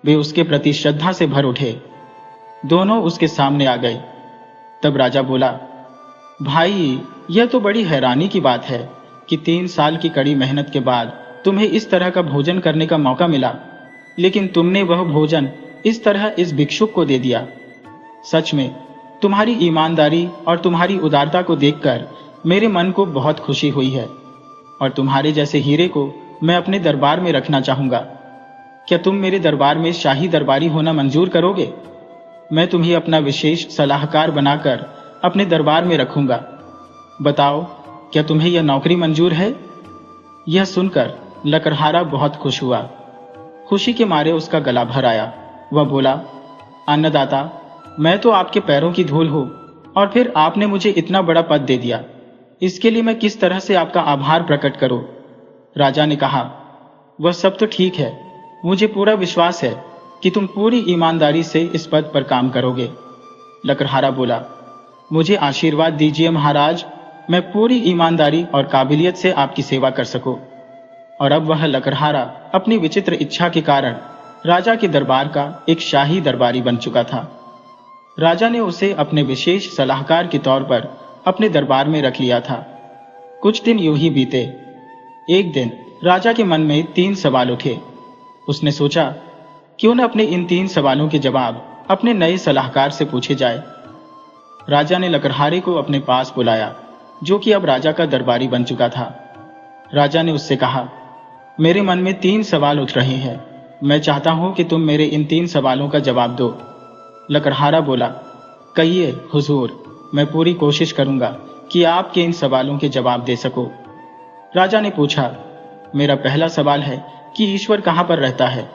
वे उसके प्रति श्रद्धा से भर उठे। दोनों उसके सामने आ गए। तब राजा बोला, भाई, यह तो बड़ी हैरानी की बात है कि 3 साल की कड़ी मेहनत के बाद तुम्हें इस तरह का भोजन करने का मौका मिला, लेकिन तुमने वह भोजन इस तरह इस भिक्षुक को दे दिया। सच में तुम्हारी ईमानदारी और तुम्हारी उदारता को देखकर मेरे मन को बहुत खुशी हुई है और तुम्हारे जैसे हीरे को मैं अपने दरबार में रखना चाहूंगा। क्या तुम मेरे दरबार में शाही दरबारी होना मंजूर करोगे? मैं तुम्हें अपना विशेष सलाहकार बनाकर अपने दरबार में रखूंगा। बताओ, क्या तुम्हें यह नौकरी मंजूर है? यह सुनकर लकड़हारा बहुत खुश हुआ। खुशी के मारे उसका गला भर आया। वह बोला, अन्नदाता, मैं तो आपके पैरों की धूल हूं और फिर आपने मुझे इतना बड़ा पद दे दिया। इसके लिए मैं किस तरह से आपका आभार प्रकट करूं? राजा ने कहा, वह सब तो ठीक है, मुझे पूरा विश्वास है कि तुम पूरी ईमानदारी से इस पद पर काम करोगे। लकड़हारा बोला, मुझे आशीर्वाद दीजिए महाराज, मैं पूरी ईमानदारी और काबिलियत से आपकी सेवा कर सकूं। और अब वह लकड़हारा अपनी विचित्र इच्छा के कारण राजा के दरबार का एक शाही दरबारी बन चुका था। राजा ने उसे अपने विशेष सलाहकार के तौर पर अपने दरबार में रख लिया था। कुछ दिन यूं ही बीते। एक दिन राजा के मन में 3 सवाल उठे। उसने सोचा, क्यों न अपने इन 3 सवालों के जवाब अपने नए सलाहकार से पूछे जाए। राजा ने लकड़हारे को अपने पास बुलाया, जो कि अब राजा का दरबारी बन चुका था। राजा ने उससे कहा, मेरे मन में 3 सवाल उठ रहे हैं। मैं चाहता हूं कि तुम मेरे इन 3 सवालों का जवाब दो। लकड़हारा बोला, कहिए हुजूर, मैं पूरी कोशिश करूंगा कि आपके इन सवालों के जवाब दे सकूं। राजा ने पूछा, मेरा पहला सवाल है कि ईश्वर कहां पर रहता है।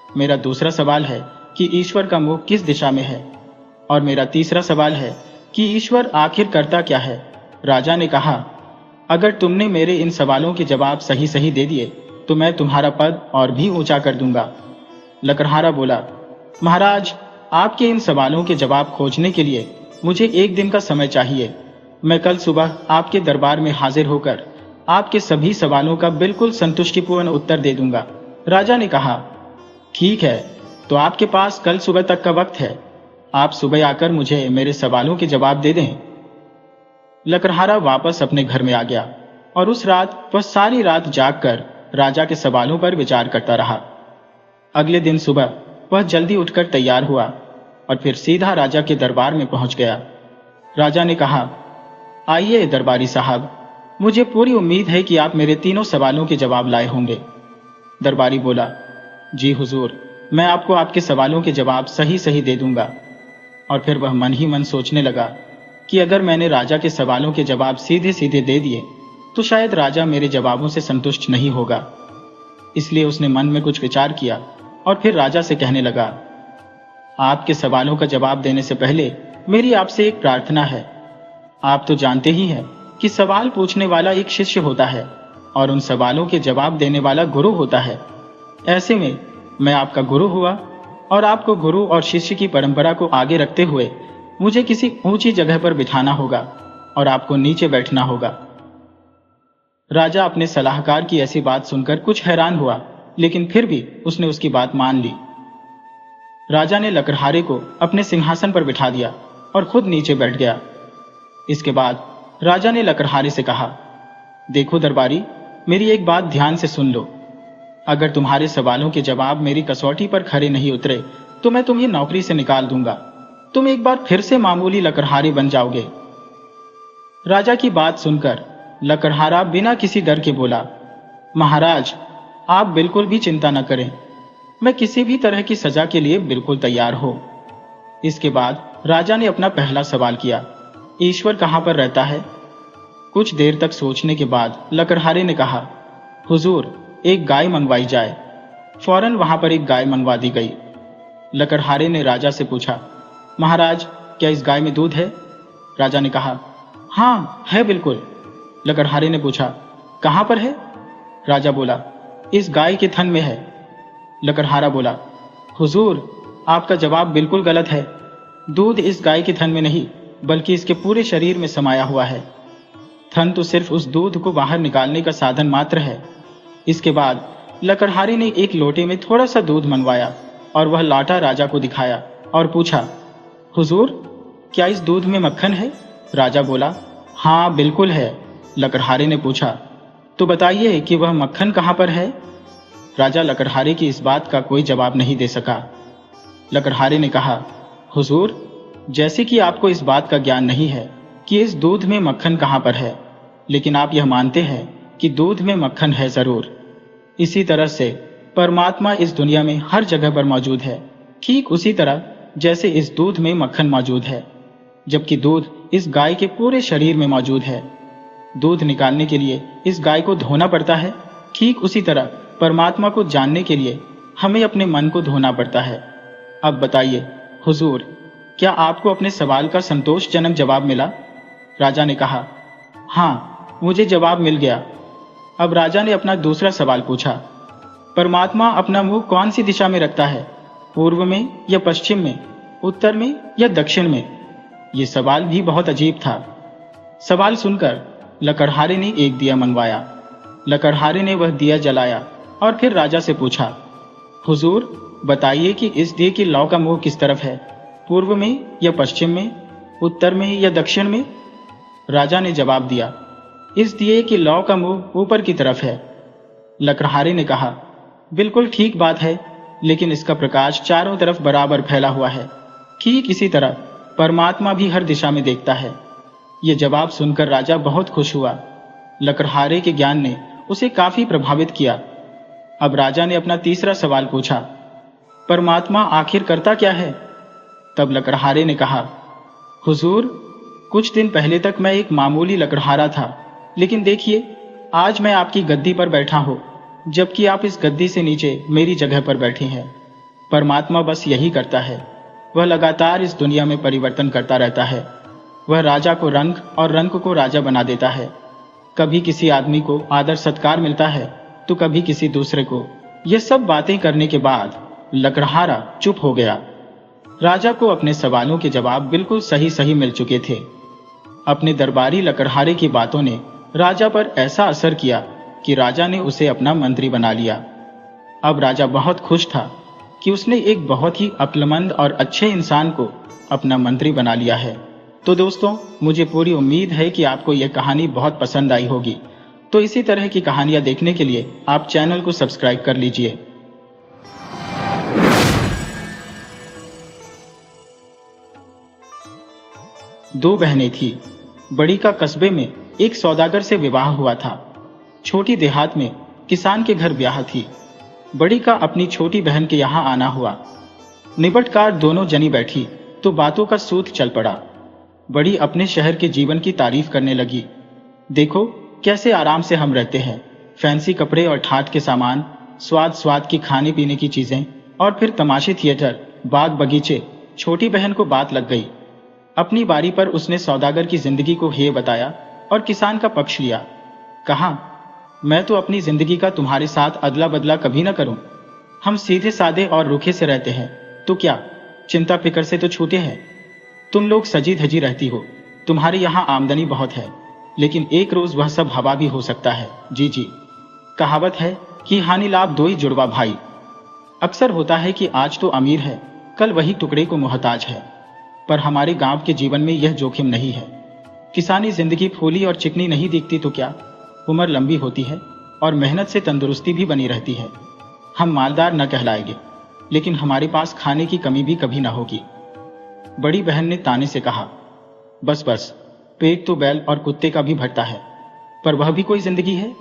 मेरा दूसरा सवाल है कि ईश्वर का मुख किस दिशा में है। और मेरा तीसरा सवाल है कि ईश्वर आखिर करता क्या है। राजा ने कहा, अगर तुमने मेरे इन सवालों के जवाब सही सही दे दिए तो मैं तुम्हारा पद और भी ऊंचा कर दूंगा। लकड़हारा बोला, महाराज, आपके इन सवालों के जवाब खोजने के लिए मुझे 1 दिन का समय चाहिए। मैं कल सुबह आपके दरबार में हाजिर होकर आपके सभी सवालों का बिल्कुल संतुष्टिपूर्ण उत्तर दे दूंगा। राजा ने कहा, ठीक है, तो आपके पास कल सुबह तक का वक्त है। आप सुबह आकर मुझे मेरे सवालों के जवाब दे दें। लकड़हारा वापस अपने घर में आ गया और उस रात वह सारी रात जागकर राजा के सवालों पर विचार करता रहा। अगले दिन सुबह वह जल्दी उठकर तैयार हुआ और फिर सीधा राजा के दरबार में पहुंच गया। राजा ने कहा, आइए दरबारी साहब, मुझे पूरी उम्मीद है कि आप मेरे तीनों सवालों के जवाब लाए होंगे। दरबारी बोला, जी हुजूर, मैं आपको आपके सवालों के जवाब सही सही दे दूंगा। और फिर वह मन ही मन सोचने लगा कि अगर मैंने राजा के सवालों के जवाब सीधे सीधे दे दिए तो शायद राजा मेरे जवाबों से संतुष्ट नहीं होगा। इसलिए उसने मन में कुछ विचार किया और फिर राजा से कहने लगा, आपके सवालों का जवाब देने से पहले मेरी आपसे एक प्रार्थना है। आप तो जानते ही हैं कि सवाल पूछने वाला एक शिष्य होता है और उन सवालों के जवाब देने वाला गुरु होता है। ऐसे में मैं आपका गुरु हुआ और आपको गुरु और शिष्य की परंपरा को आगे रखते हुए मुझे किसी ऊंची जगह पर बिठाना होगा और आपको नीचे बैठना होगा। राजा अपने सलाहकार की ऐसी बात सुनकर कुछ हैरान हुआ लेकिन फिर भी उसने उसकी बात मान ली। राजा ने लकड़हारे को अपने सिंहासन पर बिठा दिया और खुद नीचे बैठ गया। इसके बाद राजा ने लकड़हारे से कहा, देखो दरबारी, मेरी एक बात ध्यान से सुन लो। अगर तुम्हारे सवालों के जवाब मेरी कसौटी पर खरे नहीं उतरे तो मैं तुम्हें नौकरी से निकाल दूंगा। तुम एक बार फिर से मामूली लकड़हारे बन जाओगे। राजा की बात सुनकर लकड़हारा बिना किसी डर के बोला, महाराज, आप बिल्कुल भी चिंता न करें, मैं किसी भी तरह की सजा के लिए बिल्कुल तैयार हूं। इसके बाद राजा ने अपना पहला सवाल किया, ईश्वर कहां पर रहता है? कुछ देर तक सोचने के बाद लकड़हारे ने कहा, हुजूर, एक गाय मंगवाई जाए। फौरन वहां पर एक गाय मंगवा दी गई। लकड़हारे ने राजा से पूछा, महाराज, क्या इस गाय में दूध है? राजा ने कहा, हाँ है बिल्कुल। लकड़हारे ने पूछा, कहां पर है? राजा बोला, इस गाय के थन में है। लकड़हारा बोला, हुजूर, आपका जवाब बिल्कुल गलत है। दूध इस गाय के थन में नहीं बल्कि इसके पूरे शरीर में समाया हुआ है। थन तो सिर्फ उस दूध को बाहर निकालने का साधन मात्र है। इसके बाद लकड़हारे ने एक लोटे में थोड़ा सा दूध मंगवाया और वह लाटा राजा को दिखाया और पूछा, हुजूर, क्या इस दूध में मक्खन है? राजा बोला, हाँ बिल्कुल है। लकड़हारे ने पूछा, तो बताइए कि वह मक्खन कहां पर है? राजा लकड़हारे की इस बात का कोई जवाब नहीं दे सका। लकड़हारे ने कहा, हुजूर, जैसे कि आपको इस बात का ज्ञान नहीं है कि इस दूध में मक्खन कहां पर है, लेकिन आप यह मानते हैं कि दूध में मक्खन है जरूर। इसी तरह से परमात्मा इस दुनिया में हर जगह पर मौजूद है, ठीक उसी तरह जैसे इस दूध में मक्खन मौजूद है, जबकि दूध इस गाय के पूरे शरीर में मौजूद है। दूध निकालने के लिए इस गाय को धोना पड़ता है, ठीक उसी तरह परमात्मा को जानने के लिए हमें अपने मन को धोना पड़ता है। अब बताइए हुजूर, क्या आपको अपने सवाल का संतोषजनक जवाब मिला? राजा ने कहा, हाँ, मुझे जवाब मिल गया। अब राजा ने अपना दूसरा सवाल पूछा, परमात्मा अपना मुंह कौन सी दिशा में रखता है? पूर्व में या पश्चिम में, उत्तर में या दक्षिण में? यह सवाल भी बहुत अजीब था। सवाल सुनकर लकड़हारे ने एक दिया मंगवाया। लकड़हारे ने वह दिया जलाया और फिर राजा से पूछा, हुजूर, बताइए कि इस दिए की लौ का मुंह किस तरफ है? पूर्व में या पश्चिम में, उत्तर में या दक्षिण में? राजा ने जवाब दिया, इस दिए की लौ का मुंह ऊपर की तरफ है। लकड़हारे ने कहा, बिल्कुल ठीक बात है, लेकिन इसका प्रकाश चारों तरफ बराबर फैला हुआ है। ठीक इसी तरह परमात्मा भी हर दिशा में देखता है। यह जवाब सुनकर राजा बहुत खुश हुआ। लकड़हारे के ज्ञान ने उसे काफी प्रभावित किया। अब राजा ने अपना तीसरा सवाल पूछा, परमात्मा आखिर करता क्या है? तब लकड़हारे ने कहा, हुजूर, कुछ दिन पहले तक मैं एक मामूली लकड़हारा था, लेकिन देखिए, आज मैं आपकी गद्दी पर बैठा हूं, जबकि आप इस गद्दी से नीचे मेरी जगह पर बैठे हैं। परमात्मा बस यही करता है, वह लगातार इस दुनिया में परिवर्तन करता रहता है। वह राजा को रंग और रंग को राजा बना देता है। कभी किसी आदमी को आदर सत्कार मिलता है तो कभी किसी दूसरे को। ये सब बातें करने के बाद लकड़हारा चुप हो गया। राजा को अपने सवालों के जवाब बिल्कुल सही सही मिल चुके थे। अपने दरबारी लकड़हारे की बातों ने राजा पर ऐसा असर किया कि राजा ने उसे अपना मंत्री बना लिया। अब राजा बहुत खुश था कि उसने एक बहुत ही अक्लमंद और अच्छे इंसान को अपना मंत्री बना लिया है। तो दोस्तों, मुझे पूरी उम्मीद है कि आपको यह कहानी बहुत पसंद आई होगी। तो इसी तरह की कहानियां देखने के लिए आप चैनल को सब्सक्राइब कर लीजिए। दो बहनें थी। बड़ी का कस्बे में एक सौदागर से विवाह हुआ था। छोटी देहात में किसान के घर ब्याह थी। बड़ी का अपनी छोटी बहन के यहाँ आना हुआ। निबटकार दोनों जनी बैठी तो बातों का सूत चल पड़ा। बड़ी अपने शहर के जीवन की तारीफ करने लगी। देखो कैसे आराम से हम रहते हैं, फैंसी कपड़े और ठाठ के सामान, स्वाद स्वाद की खाने पीने की चीजें और फिर तमाशे, थिएटर, बाग बगीचे। छोटी बहन को बात लग गई। अपनी बारी पर उसने सौदागर की जिंदगी को हेय बताया और किसान का पक्ष लिया। कहा, मैं तो अपनी जिंदगी का तुम्हारे साथ अदला बदला कभी न करूं। हम सीधे सादे और रूखे से रहते हैं, तो क्या चिंता फिक्र से तो छूटे हैं। तुम लोग सजी धजी रहती हो, तुम्हारे यहाँ आमदनी बहुत है, लेकिन एक रोज वह सब हवा भी हो सकता है। जी जी, कहावत है कि हानि लाभ दो ही जुड़वा भाई। अक्सर होता है कि आज तो अमीर है, कल वही टुकड़े को मोहताज है, पर हमारे गांव के जीवन में यह जोखिम नहीं है। किसानी जिंदगी फूली और चिकनी नहीं दिखती तो क्या, उम्र लंबी होती है और मेहनत से तंदुरुस्ती भी बनी रहती है। हम मालदार न कहलाएंगे, लेकिन हमारे पास खाने की कमी भी कभी न होगी। बड़ी बहन ने ताने से कहा, बस बस, पेट तो बैल और कुत्ते का भी भरता है, पर वह भी कोई जिंदगी है?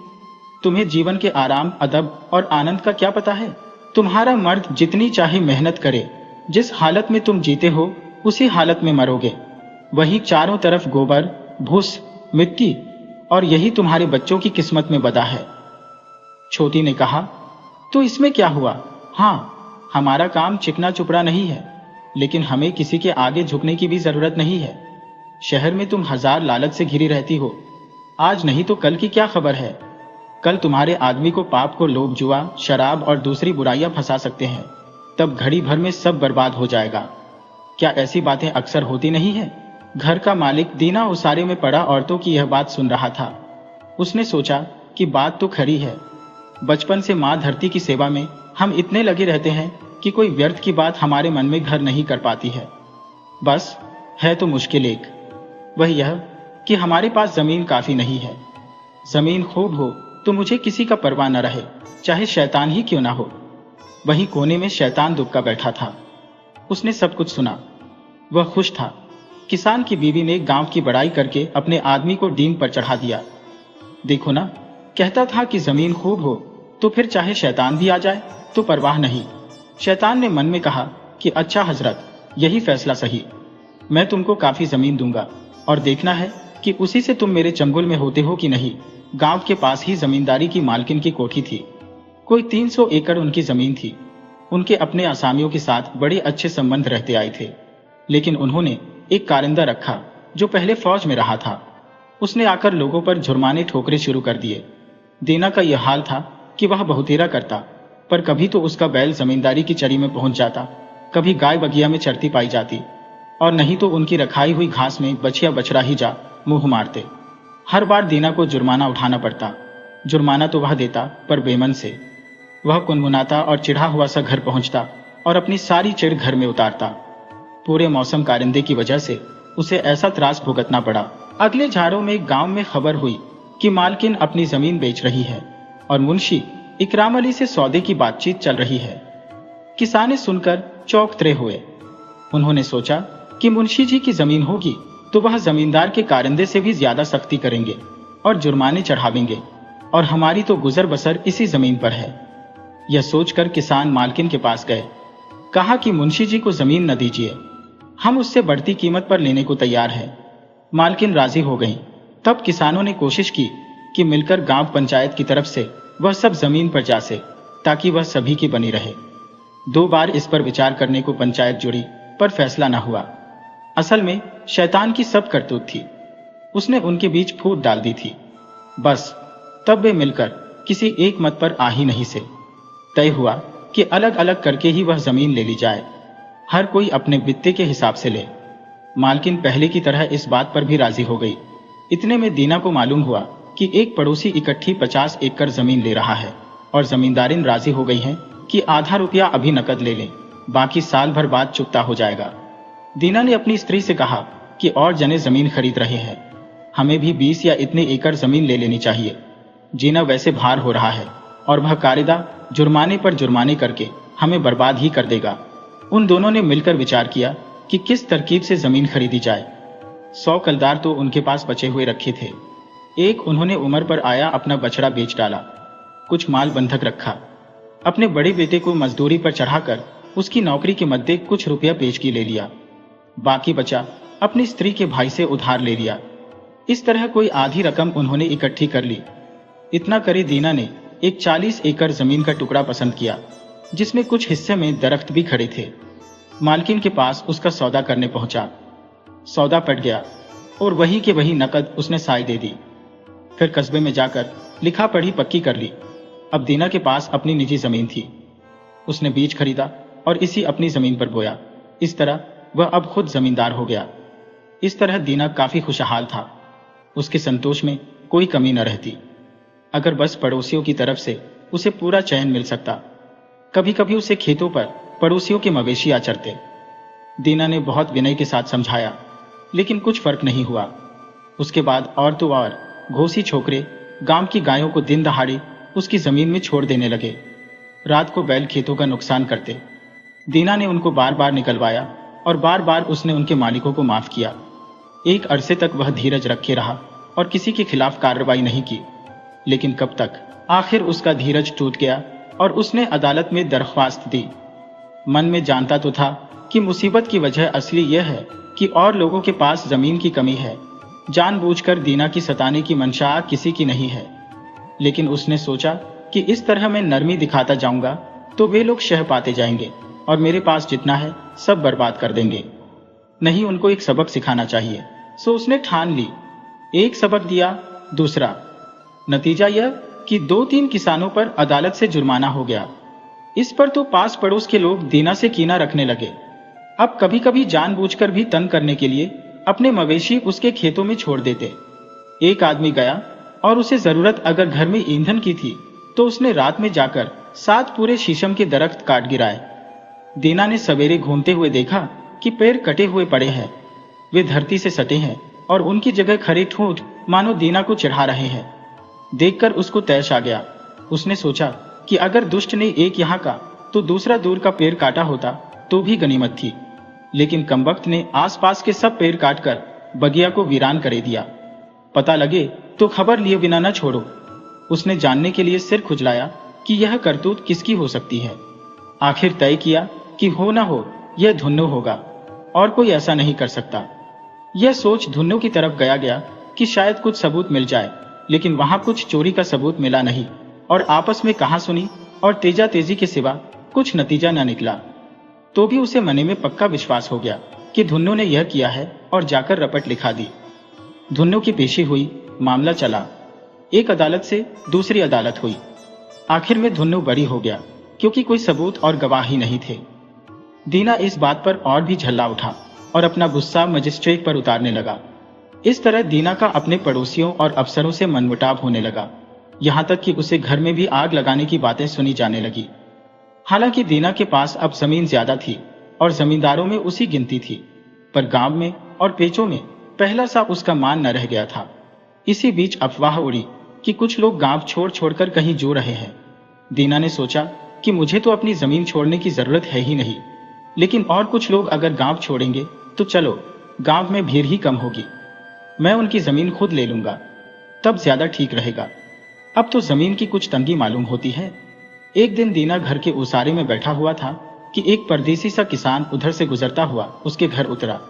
तुम्हें जीवन के आराम, अदब और आनंद का क्या पता है? तुम्हारा मर्द जितनी चाहे मेहनत करे, जिस हालत में तुम जीते हो उसी हालत में मरोगे। वही चारों तरफ गोबर, भूस, मिट्टी, और यही तुम्हारे बच्चों की किस्मत में बदा है। छोटी ने कहा, तो इसमें क्या हुआ? हाँ, हमारा काम चिकना चुपड़ा नहीं है, लेकिन हमें किसी के आगे झुकने की भी जरूरत नहीं है। शहर में तुम हजार लालच से घिरी रहती हो, आज नहीं तो कल की क्या खबर है। कल तुम्हारे आदमी को पाप को लोभ, जुआ, शराब और दूसरी बुराइयां फंसा सकते हैं, तब घड़ी भर में सब बर्बाद हो जाएगा। क्या ऐसी बातें अक्सर होती नहीं है? घर का मालिक दीना उसारे में पड़ा औरतों की यह बात सुन रहा था। उसने सोचा कि बात तो खरी है। बचपन से माँ धरती की सेवा में हम इतने लगे रहते हैं कि कोई व्यर्थ की बात हमारे मन में घर नहीं कर पाती है। बस है तो मुश्किल एक, वह यह कि हमारे पास जमीन काफी नहीं है। जमीन खूब हो तो मुझे किसी का परवाह न रहे, चाहे शैतान ही क्यों ना हो। वहीं कोने में शैतान दुबका बैठा था। उसने सब कुछ सुना। वह खुश था। किसान की बीवी ने गांव की बड़ाई करके अपने आदमी को डींग पर चढ़ा दिया। देखो ना, कहता था कि जमीन खूब हो तो फिर चाहे शैतान भी आ जाए तो परवाह नहीं। शैतान ने मन में कहा कि अच्छा हजरत, यही फैसला सही। मैं तुमको काफी जमीन दूंगा और देखना है कि उसी से तुम मेरे चंगुल में होते हो कि नहीं। गांव के पास ही जमींदारी की मालकिन की कोठी थी। कोई 300 एकड़ उनकी जमीन थी। उनके अपने आसामियों के साथ बड़े अच्छे संबंध रहते आए थे, लेकिन उन्होंने एक कारिंदा रखा जो पहले फौज में रहा था। उसने आकर लोगों पर जुर्माने ठोकरे शुरू कर दिए। दीना का यह हाल था कि वह बहुतेरा करता, पर कभी तो उसका बैल जमींदारी की चरी में पहुंच जाता, कभी गाय बगिया में चरती पाई जाती, और नहीं तो उनकी रखाई हुई घास में बछिया बछड़ा ही जा मुंह मारते। हर बार दीना को जुर्माना उठाना पड़ता। जुर्माना तो वह देता, पर बेमन से। वह कुनमुनाता और चिढ़ा हुआ सा घर पहुंचता और अपनी सारी चिढ़ घर में उतारता। पूरे मौसम कारिंदे की वजह से उसे ऐसा त्रास भुगतना पड़ा। अगले झाड़ों में गांव में खबर हुई कि मालकिन अपनी जमीन बेच रही है और मुंशी इकराम अली से सौदे की बातचीत चल रही है। किसाने सुनकर चौंकते हुए। उन्होंने सोचा कि मुंशी जी की जमीन होगी तो वह जमींदार के कारिंदे से भी ज्यादा सख्ती करेंगे और जुर्माने चढ़ावेंगे, और हमारी तो गुजर बसर इसी जमीन पर है। यह सोचकर किसान मालकिन के पास गए। कहा कि मुंशी जी को जमीन न दीजिए, हम उससे बढ़ती कीमत पर लेने को तैयार हैं। मालकिन राजी हो गई। तब किसानों ने कोशिश की कि मिलकर गांव पंचायत की तरफ से वह सब जमीन पर जासे, ताकि वह सभी की बनी रहे। 2 बार इस पर विचार करने को पंचायत जुड़ी, पर फैसला न हुआ। असल में शैतान की सब करतूत थी। उसने उनके बीच फूट डाल दी थी। बस तब वे मिलकर किसी एक मत पर आ ही नहीं से। तय हुआ कि अलग अलग करके ही वह जमीन ले ली जाए, हर कोई अपने बित्ते के हिसाब से ले। मालकिन पहले की तरह इस बात पर भी राजी हो गई। इतने में दीना को मालूम हुआ कि एक पड़ोसी इकट्ठी 50 एकड़ जमीन ले रहा है और जमींदारिन राजी हो गई है कि आधा रुपया अभी नकद ले लें, बाकी साल भर बाद चुकता हो जाएगा। दीना ने अपनी स्त्री से कहा कि और जने जमीन खरीद रहे हैं, हमें भी 20 या इतने एकड़ जमीन ले लेनी चाहिए। जीना वैसे भार हो रहा है और वह कारिंदा जुर्माने पर जुर्माने करके हमें बर्बाद ही कर देगा। उन दोनों ने मिलकर विचार किया कि किस तरकीब से जमीन खरीदी जाए। 100 कलदार तो उनके पास बचे हुए रखे थे। एक उन्होंने उम्र पर आया अपना बछड़ा बेच डाला, कुछ माल बंधक रखा, अपने बड़े बेटे को मजदूरी पर चढ़ाकर उसकी नौकरी के मद्दे कुछ रुपया पेशगी ले लिया। बाकी बचा अपनी स्त्री के भाई से उधार ले लिया। इस तरह कोई आधी रकम उन्होंने इकट्ठी कर ली। इतना करे दीना ने एक 40 एकड़ जमीन का टुकड़ा पसंद किया, जिसमें कुछ हिस्से में दरख्त भी खड़े थे। मालकिन के पास उसका सौदा करने पहुंचा। सौदा पट गया और वही के वही नकद उसने साई दे दी। फिर कस्बे में जाकर लिखा पढ़ी पक्की कर ली। अब दीना के पास अपनी निजी जमीन थी। उसने बीज खरीदा और इसी अपनी जमीन पर बोया। इस तरह वह अब खुद जमींदार हो गया। इस तरह दीना काफी खुशहाल था। उसके संतोष में कोई कमी न रहती। अगर बस पड़ोसियों की तरफ से उसे पूरा चैन मिल सकता। कभी कभी उसे खेतों पर पड़ोसियों के मवेशी आचरते। दीना ने बहुत विनय के साथ समझाया, लेकिन कुछ फर्क नहीं हुआ। उसके बाद और तो और घोसी छोकरे गांव की गायों को दिन दहाड़े उसकी जमीन में छोड़ देने लगे। रात को बैल खेतों का नुकसान करते। दीना ने उनको बार बार निकलवाया और बार बार उसने उनके मालिकों को माफ किया। एक अरसे तक वह धीरज रखे रहा और किसी के खिलाफ कार्रवाई नहीं की। लेकिन कब तक, आखिर उसका धीरज टूट गया और उसने अदालत में दरख्वास्त दी। मन में जानता तो था कि मुसीबत की वजह असली यह है कि और लोगों के पास जमीन की कमी है। जानबूझकर दीना की सताने की मंशा किसी की नहीं है। लेकिन उसने सोचा कि इस तरह मैं नरमी दिखाता जाऊंगा तो वे लोग शह पाते जाएंगे और मेरे पास जितना है सब बर्बाद कर देंगे। नहीं, उनको एक सबक सिखाना चाहिए। सो उसने ठान ली। एक सबक दिया, दूसरा। नतीजा यह कि 2-3 किसानों पर अदालत से जुर्माना हो गया। इस पर तो पास पड़ोस के लोग दीना से कीना रखने लगे। अब कभी कभी जानबूझकर भी तंग करने के लिए अपने मवेशी उसके खेतों में छोड़ देते। एक आदमी गया और उसे जरूरत अगर घर में ईंधन की थी तो उसने रात में जाकर 7 पूरे शीशम के दरख्त काट गिराए। दीना ने सवेरे घूमते हुए देखा कि पेड़ कटे हुए पड़े हैं। वे धरती से सटे हैं और उनकी जगह खड़े ठूंठ मानो दीना को चिढ़ा रहे हैं। देखकर उसको तैश आ गया। उसने सोचा कि अगर दुष्ट ने एक यहाँ का तो दूसरा दूर का पेड़ काटा होता तो भी गनीमत थी। लेकिन कमबख्त ने आसपास के सब पेड़ काटकर बगिया को वीरान करे दिया। पता लगे तो खबर लिए बिना न छोड़ो। उसने जानने के लिए सिर खुजलाया कि यह करतूत किसकी हो सकती है। आखिर तय किया कि हो न हो यह धुन्नो होगा और कोई ऐसा नहीं कर सकता। यह सोच धुन्नो की तरफ गया कि शायद कुछ सबूत मिल जाए, लेकिन वहां कुछ चोरी का सबूत मिला नहीं और आपस में कहासुनी और तेजा तेजी के सिवा कुछ नतीजा न निकला। तो भी उसे मने में पक्का विश्वास हो गया कि धुन्नो ने यह किया है और जाकर रपट लिखा दी। धुन्नो की पेशी हुई, मामला चला। एक अदालत से दूसरी अदालत हुई। आखिर में धुन्नो बरी हो गया क्योंकि कोई सबूत और गवाह ही नहीं थे। दीना इस बात पर और भी झल्ला उठा और अपना गुस्सा मजिस्ट्रेट पर उतारने लगा। इस तरह दीना का अपने पड़ोसियों और अफसरों से मनमुटाव होने लगा। यहाँ तक कि उसे घर में भी आग लगाने की बातें सुनी जाने लगी। हालांकि दीना के पास अब जमीन ज्यादा थी और जमींदारों में उसी गिनती थी, पर गांव में और पेचों में पहला सा उसका मान न रह गया था। इसी बीच अफवाह उड़ी कि कुछ लोग गांव छोड़कर कहीं जो रहे हैं। दीना ने सोचा कि मुझे तो अपनी जमीन छोड़ने की जरूरत है ही नहीं, लेकिन और कुछ लोग अगर गांव छोड़ेंगे तो चलो गांव में भीड़ ही कम होगी। मैं उनकी जमीन खुद ले लूंगा, तब ज्यादा ठीक रहेगा। अब तो जमीन की कुछ तंगी मालूम होती है। एक दिन दीना घर के उसारे में बैठा हुआ था कि एक परदेसी सा किसान उधर से गुजरता हुआ उसके घर उतरा।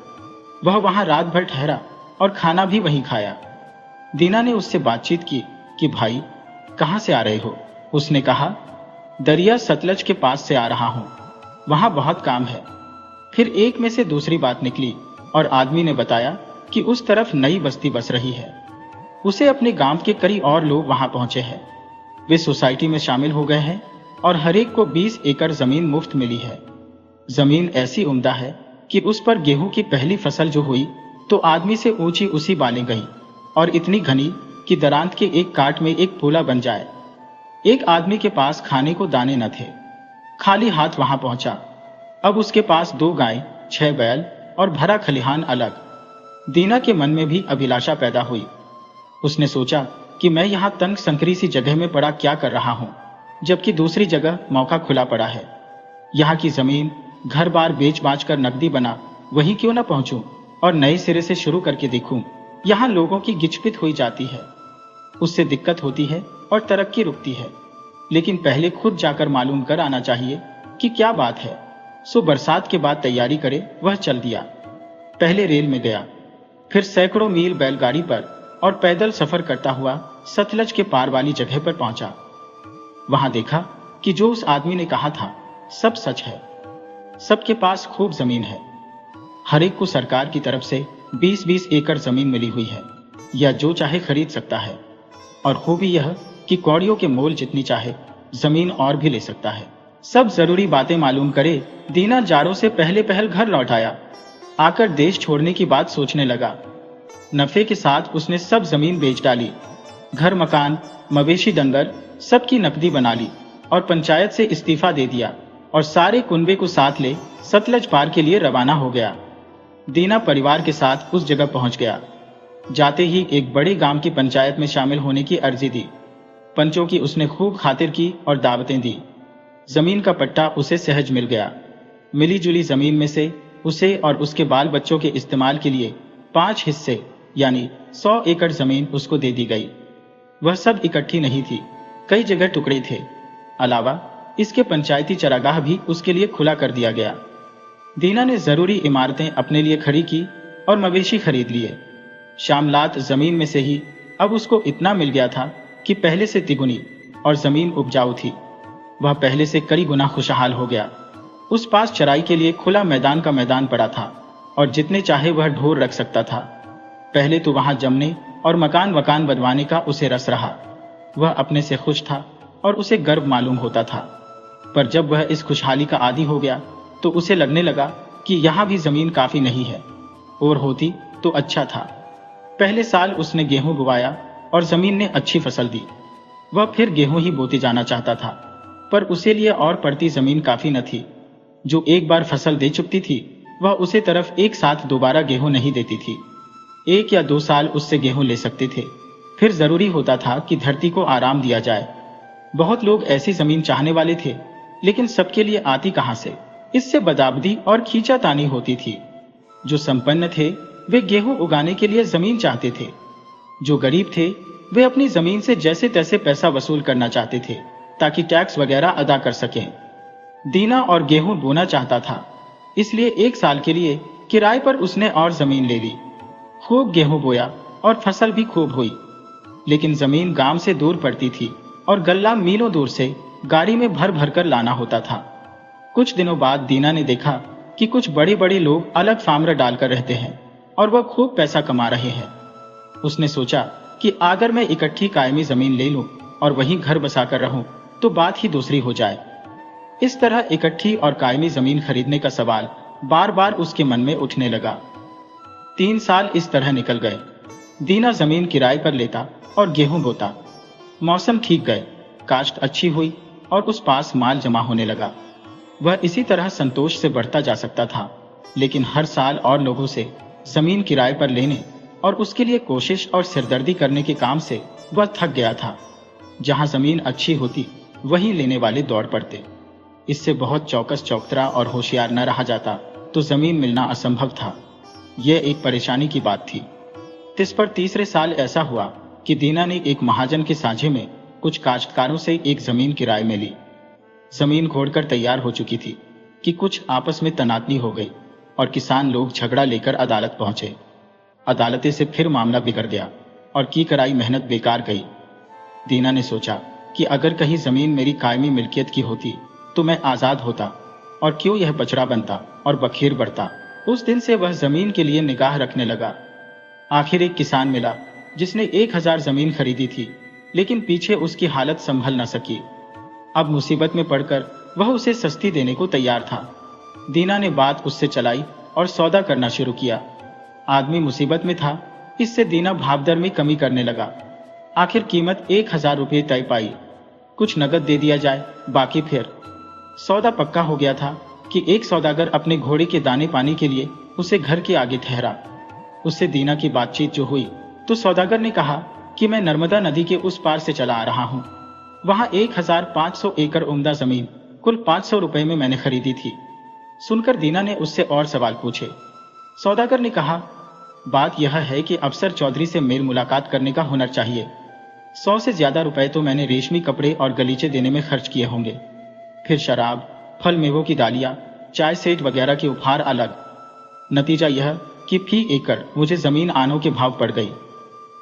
वह वहां रात भर ठहरा और खाना भी वहीं खाया। दीना ने उससे बातचीत की कि भाई कहां से आ रहे हो। उसने कहा, दरिया सतलज के पास से आ रहा हूं, वहां बहुत काम है। फिर एक में से दूसरी बात निकली और आदमी ने बताया कि उस तरफ नई बस्ती बस रही है। उसे अपने गांव के कई और लोग वहां पहुंचे हैं। वे सोसाइटी में शामिल हो गए हैं और हरेक को 20 एकड़ जमीन मुफ्त मिली है। जमीन ऐसी उम्दा है कि उस पर गेहूं की पहली फसल जो हुई तो आदमी से ऊंची उसी बालें गई और इतनी घनी कि दरांत के एक काट में एक पोला बन जाए। एक आदमी के पास खाने को दाने न थे, खाली हाथ वहां पहुंचा। अब उसके पास 2 गाय, 6 बैल और भरा खलिहान अलग। दीना के मन में भी अभिलाषा पैदा हुई। उसने सोचा कि मैं यहां तंग संकरी सी जगह में पड़ा क्या कर रहा हूं, जबकि दूसरी जगह मौका खुला पड़ा है। यहाँ की जमीन घर बार बेच बाच कर नकदी बना वहीं क्यों न पहुंचूं और नए सिरे से शुरू करके देखूं। यहाँ लोगों की गिचपिट हुई जाती है, उससे दिक्कत होती है और तरक्की रुकती है, लेकिन पहले खुद जाकर मालूम कर आना चाहिए कि क्या बात है। सो बरसात के बाद तैयारी करे वह चल दिया। पहले रेल में गया, फिर सैकड़ों मील बैलगाड़ी पर और पैदल सफर करता हुआ सतलज के पार वाली जगह पर पहुंचा। वहां देखा कि जो उस आदमी ने कहा था सब सच है। सबके पास खूब जमीन है। हर एक को सरकार की तरफ से 20-20 एकड़ जमीन मिली हुई है, या जो चाहे खरीद सकता है। और खूबी यह कि कौड़ियों के मोल जितनी चाहे जमीन और भी ले सकता है। सब जरूरी बातें मालूम करे दीना जारों से पहले पहल घर लौट आया। आकर देश छोड़ने की बात सोचने लगा। नफे के साथ उसने सब जमीन बेच डाली। घर, मकान, मवेशी, डंगर सबकी नकदी बना ली और पंचायत से इस्तीफा दे दिया और सारे कुनबे को साथ ले सतलज पार के लिए रवाना हो गया। दीना परिवार के साथ उस जगह पहुंच गया। जाते ही एक बड़े गांव की पंचायत में शामिल होने की अर्जी दी। पंचों की उसने खूब खातिर की और दावतें दी। जमीन का पट्टा उसे सहज मिल गया। मिली जुली जमीन में से उसे और उसके बाल बच्चों के इस्तेमाल के लिए 5 हिस्से यानी 100 एकड़ जमीन उसको दे दी गई। वह सब इकट्ठी नहीं थी, कई जगह टुकड़े थे। अलावा इसके पंचायती चरागाह भी उसके लिए खुला कर दिया गया। दीना ने जरूरी इमारतें अपने लिए खड़ी की और मवेशी खरीद लिए। शामलात जमीन में से ही अब उसको इतना मिल गया था कि पहले से तिगुनी, और जमीन उपजाऊ थी। वह पहले से कई गुना खुशहाल हो गया। उस पास चराई के लिए खुला मैदान का मैदान पड़ा था और जितने चाहे वह ढोर रख सकता था। पहले तो वहां जमने और मकान वकान बनवाने का उसे रस रहा। वह अपने से खुश था और उसे गर्व मालूम होता था। पर जब वह इस खुशहाली का आदी हो गया तो उसे लगने लगा कि यहाँ भी जमीन काफी नहीं है, और होती तो अच्छा था। पहले साल उसने गेहूं बुवाया और जमीन ने अच्छी फसल दी। वह फिर गेहूं ही बोते जाना चाहता था, पर उसे लिए और पड़ती जमीन काफी न थी। जो एक बार फसल दे चुकती थी वह उसे तरफ एक साथ दोबारा गेहूं नहीं देती थी। 1 या 2 साल उससे गेहूं ले सकते थे, फिर जरूरी होता था कि धरती को आराम दिया जाए। बहुत लोग ऐसी जमीन चाहने वाले थे, लेकिन सबके लिए आती कहां से। इससे बदाबदी और खींचातानी होती थी। जो संपन्न थे वे गेहूं उगाने के लिए जमीन चाहते थे। जो गरीब थे वे अपनी जमीन से जैसे तैसे पैसा वसूल करना चाहते थे ताकि टैक्स वगैरह अदा कर सकें। दीना और गेहूं बोना चाहता था, इसलिए 1 साल के लिए किराए पर उसने और जमीन ले ली। खूब गेहूं बोया और फसल भी खूब हुई, लेकिन जमीन गांव से दूर पड़ती थी और गल्ला मीलों दूर से गाड़ी में भर भर कर लाना होता था। कुछ दिनों बाद दीना ने देखा कि कुछ बड़े बड़े लोग अलग फार्म डालकर रहते हैं और वह खूब पैसा कमा रहे हैं। उसने सोचा कि अगर मैं इकट्ठी कायमी जमीन ले लूं और वहीं घर बसाकर रहूं तो बात ही दूसरी हो जाए। इस तरह इकट्ठी और कायमी जमीन खरीदने का सवाल बार बार उसके मन में उठने लगा। 3 साल इस तरह निकल गए। दीना जमीन किराए पर लेता और गेहूं बोता। मौसम ठीक गए, काश्त अच्छी हुई और उस पास माल जमा होने लगा। वह इसी तरह संतोष से बढ़ता जा सकता था, लेकिन हर साल और लोगों से जमीन किराए पर लेने और उसके लिए कोशिश और सिरदर्दी करने के काम से वह थक गया था। जहां जमीन अच्छी होती वहीं लेने वाले दौड़ पड़ते। इससे बहुत चौकस चौकतरा और होशियार न रहा जाता तो जमीन मिलना असंभव था। यह एक परेशानी की बात थी। इस पर तीसरे साल ऐसा हुआ कि दीना ने एक महाजन के साझे में कुछ काश्तकारों से एक जमीन किराए में ली। जमीन घोड़कर तैयार हो चुकी थी कि कुछ आपस में तनातनी हो गई और किसान लोग झगड़ा लेकर अदालत पहुंचे। अदालतें से फिर मामला बिगड़ गया और की कराई मेहनत बेकार गई। दीना ने सोचा कि अगर कहीं जमीन मेरी कायमी मिल्कियत की होती तो मैं आजाद होता और क्यों यह बछड़ा बनता और बखेर बढ़ता। उस दिन से वह जमीन के लिए निगाह रखने लगा। आखिर एक किसान मिला जिसने 1000 जमीन खरीदी थी, लेकिन पीछे उसकी हालत संभल न सकी। अब मुसीबत में पड़कर वह उसे सस्ती देने को तैयार था। दीना ने बात उससे चलाई और सौदा करना शुरू किया। आदमी मुसीबत में था, इससे दीना भावदर में कमी करने लगा। आखिर कीमत 1000 रुपये तय पाई। कुछ नगद दे दिया जाए, बाकी फिर। सौदा पक्का हो गया था कि एक सौदागर अपने घोड़े के दाने पानी के लिए उसे घर के आगे ठहरा। उससे दीना की बातचीत जो हुई तो सौदागर ने कहा कि मैं नर्मदा नदी के उस पार से चला आ रहा हूं। वहां 1500 एकड़ उम्दा जमीन कुल 500 रुपए में मैंने खरीदी थी। सुनकर दीना ने उससे और सवाल पूछे। सौदागर ने कहा, बात यह है कि अफसर चौधरी से मेल मुलाकात करने का हुनर चाहिए। 100 से ज्यादा रुपए तो मैंने रेशमी कपड़े और गलीचे देने में खर्च किए होंगे। फिर शराब, फल मेवों की डालियां, चाय सेट वगैरह के उपहार अलग। नतीजा यह कि फी एकड़ मुझे जमीन आनों के भाव पड़ गई।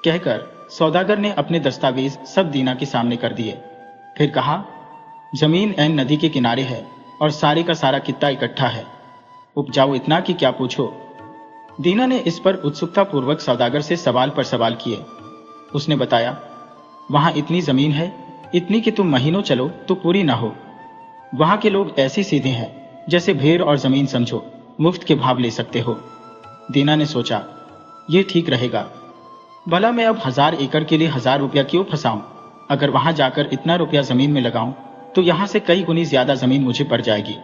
कहकर सौदागर ने अपने दस्तावेज सब दीना के सामने कर दिए। फिर कहा, जमीन ऐन नदी के किनारे है और सारे का सारा कित्ता इकट्ठा है। उपजाऊ इतना कि क्या पूछो। दीना ने इस पर उत्सुकता पूर्वक सौदागर से सवाल पर सवाल किए। उसने बताया, वहां इतनी जमीन है, इतनी कि तुम महीनों चलो तो पूरी ना हो। वहां के लोग ऐसे सीधे हैं जैसे भेड़ और जमीन समझो, मुफ्त के भाव ले सकते हो। दीना ने सोचा, ये ठीक रहेगा। भला मैं अब 1000 एकड़ के लिए 1000 रुपया क्यों फंसाऊं। अगर वहां जाकर इतना रुपया जमीन में लगाऊं तो यहाँ से कई गुनी ज्यादा जमीन मुझे पड़ जाएगी।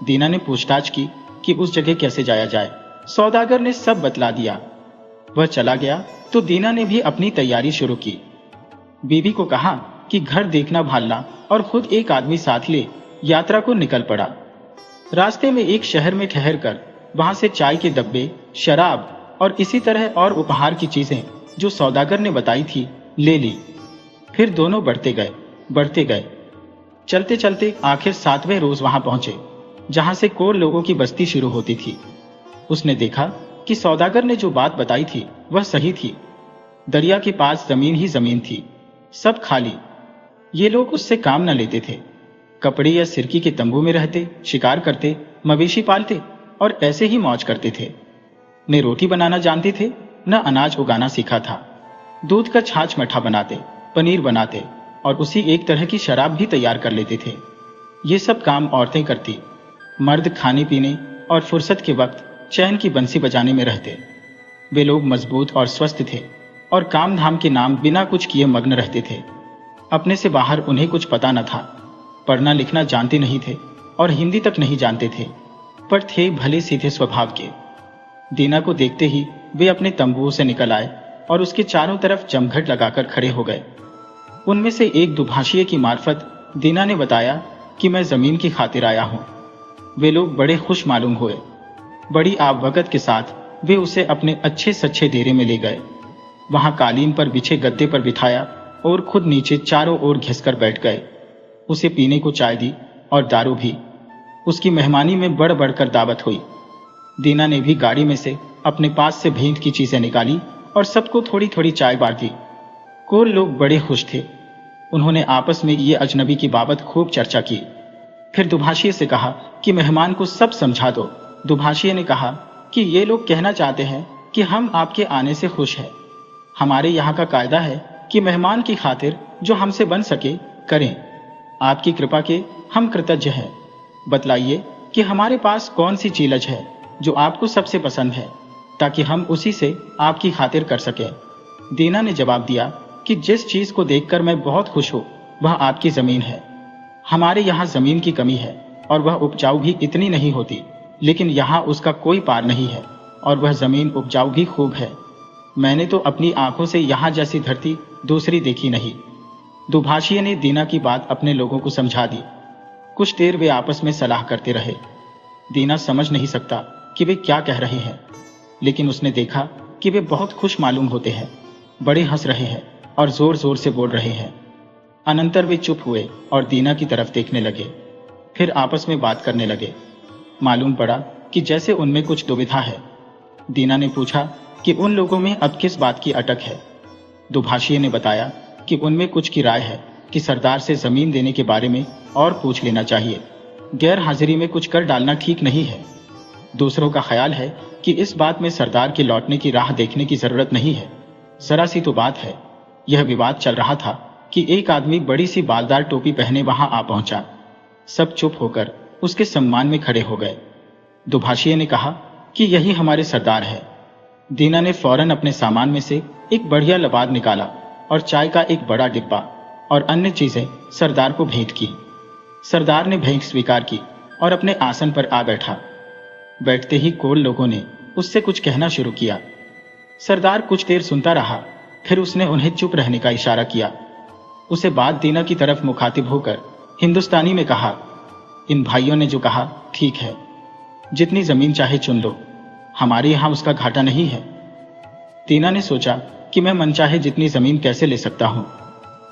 दीना ने पूछताछ की कि उस जगह कैसे जाया जाए। सौदागर ने सब बतला दिया। वह चला गया तो दीना ने भी अपनी तैयारी शुरू की। बीवी को कहा कि घर देखना भालना और खुद एक आदमी साथ ले यात्रा को निकल पड़ा। रास्ते में एक शहर में ठहर कर वहां से चाय के डब्बे, शराब और इसी तरह और उपहार की चीजें जो सौदागर ने बताई थी ले ली। फिर दोनों बढ़ते गए। चलते चलते आखिर 7वें रोज वहां पहुंचे जहां से कोर लोगों की बस्ती शुरू होती थी। उसने देखा कि सौदागर ने जो बात बताई थी वह सही थी। दरिया के पास जमीन ही जमीन थी, सब खाली। ये लोग उससे काम न लेते थे। कपड़े या सिरकी के तंबू में रहते, शिकार करते, मवेशी पालते और ऐसे ही मौज करते थे। न रोटी बनाना जानते थे, न अनाज उगाना सीखा था। दूध का छाछ मठा बनाते, पनीर बनाते और उसी एक तरह की शराब भी तैयार कर लेते थे। ये सब काम औरतें करती। मर्द खाने पीने और फुर्सत के वक्त चैन की बंसी बजाने में रहते। वे लोग मजबूत और स्वस्थ थे और काम धाम के नाम बिना कुछ किए मग्न रहते थे। अपने से बाहर उन्हें कुछ पता न था। पढ़ना लिखना जानते नहीं थे और हिंदी तक नहीं जानते थे, पर थे भले सीधे स्वभाव के। दीना को देखते ही वे अपने तंबुओं से निकल आए और उसके चारों तरफ जमघट लगाकर खड़े हो गए। उनमें से एक दुभाषिए की मार्फत दीना ने बताया कि मैं जमीन की खातिर आया हूं। वे लोग बड़े खुश मालूम हुए। बड़ी आवभगत के साथ वे उसे अपने अच्छे सच्चे डेरे में ले गए। वहां कालीन पर बिछे गद्दे पर बिठाया और खुद नीचे चारों ओर घिसकर बैठ गए। उसे पीने को चाय दी और दारू भी। उसकी मेहमानी में बढ़ बढ़कर दावत हुई। दीना ने भी गाड़ी में से अपने पास से भेंट की चीजें निकाली और सबको थोड़ी थोड़ी चाय बांट दी। कोल लोग बड़े खुश थे। उन्होंने आपस में ये अजनबी की बाबत खूब चर्चा की। फिर दुभाषिए से कहा कि मेहमान को सब समझा दो। दुभाषिए ने कहा कि ये लोग कहना चाहते हैं कि हम आपके आने से खुश हैं। हमारे यहाँ का कायदा है कि मेहमान की खातिर जो हमसे बन सके करें। आपकी कृपा के हम कृतज्ञ हैं। बतलाइए कि हमारे पास कौन सी चीलज है जो आपको सबसे पसंद है, ताकि हम उसी से आपकी खातिर कर सकें। दीना ने जवाब दिया कि जिस चीज को देखकर मैं बहुत खुश हूं वह आपकी जमीन है। हमारे यहाँ जमीन की कमी है और वह उपजाऊ भी इतनी नहीं होती, लेकिन यहाँ उसका कोई पार नहीं है और वह जमीन उपजाऊ भी खूब है। मैंने तो अपनी आंखों से यहाँ जैसी धरती दूसरी देखी नहीं। दुभाषिए ने दीना की बात अपने लोगों को समझा दी। कुछ देर वे आपस में सलाह करते रहे। दीना समझ नहीं सकता कि वे क्या कह रहे हैं, लेकिन उसने देखा कि वे बहुत खुश मालूम होते हैं, बड़े हंस रहे हैं और जोर जोर से बोल रहे हैं। अनंतर वे चुप हुए और दीना की तरफ देखने लगे। फिर आपस में बात करने लगे। मालूम पड़ा कि जैसे उनमें कुछ दुविधा है। दीना ने पूछा कि उन लोगों में अब किस बात की अटक है। दुभाषिए ने बताया कि उनमें कुछ की राय है कि सरदार से जमीन देने के बारे में और पूछ लेना चाहिए। गैर हाजिरी में कुछ कर डालना ठीक नहीं है। दूसरों का ख्याल है कि इस बात में सरदार के लौटने की राह देखने की जरूरत नहीं है। जरा सी तो बात है। यह विवाद चल रहा था कि एक आदमी बड़ी सी बालदार टोपी पहने वहां आ पहुंचा। सब चुप होकर उसके सम्मान में खड़े हो गए। दुभाषिए ने कहा कि यही हमारे सरदार है। दीना ने फौरन अपने सामान में से एक बढ़िया लबाद निकाला और चाय का एक बड़ा डिब्बा और अन्य चीजें सरदार को भेंट की। सरदार ने भेंट स्वीकार की और अपने आसन पर आ बैठा। बैठते ही कोल लोगों ने उससे कुछ कहना शुरू किया। सरदार कुछ देर सुनता रहा, फिर उसने उन्हें चुप रहने का इशारा किया। उसे बात दीना की तरफ मुखातिब होकर हिंदुस्तानी में कहा, इन भाइयों ने जो कहा ठीक है, जितनी जमीन चाहे चुन लो, हमारे यहां उसका घाटा नहीं है। दीना ने सोचा कि मैं मनचाहे जितनी जमीन कैसे ले सकता हूं।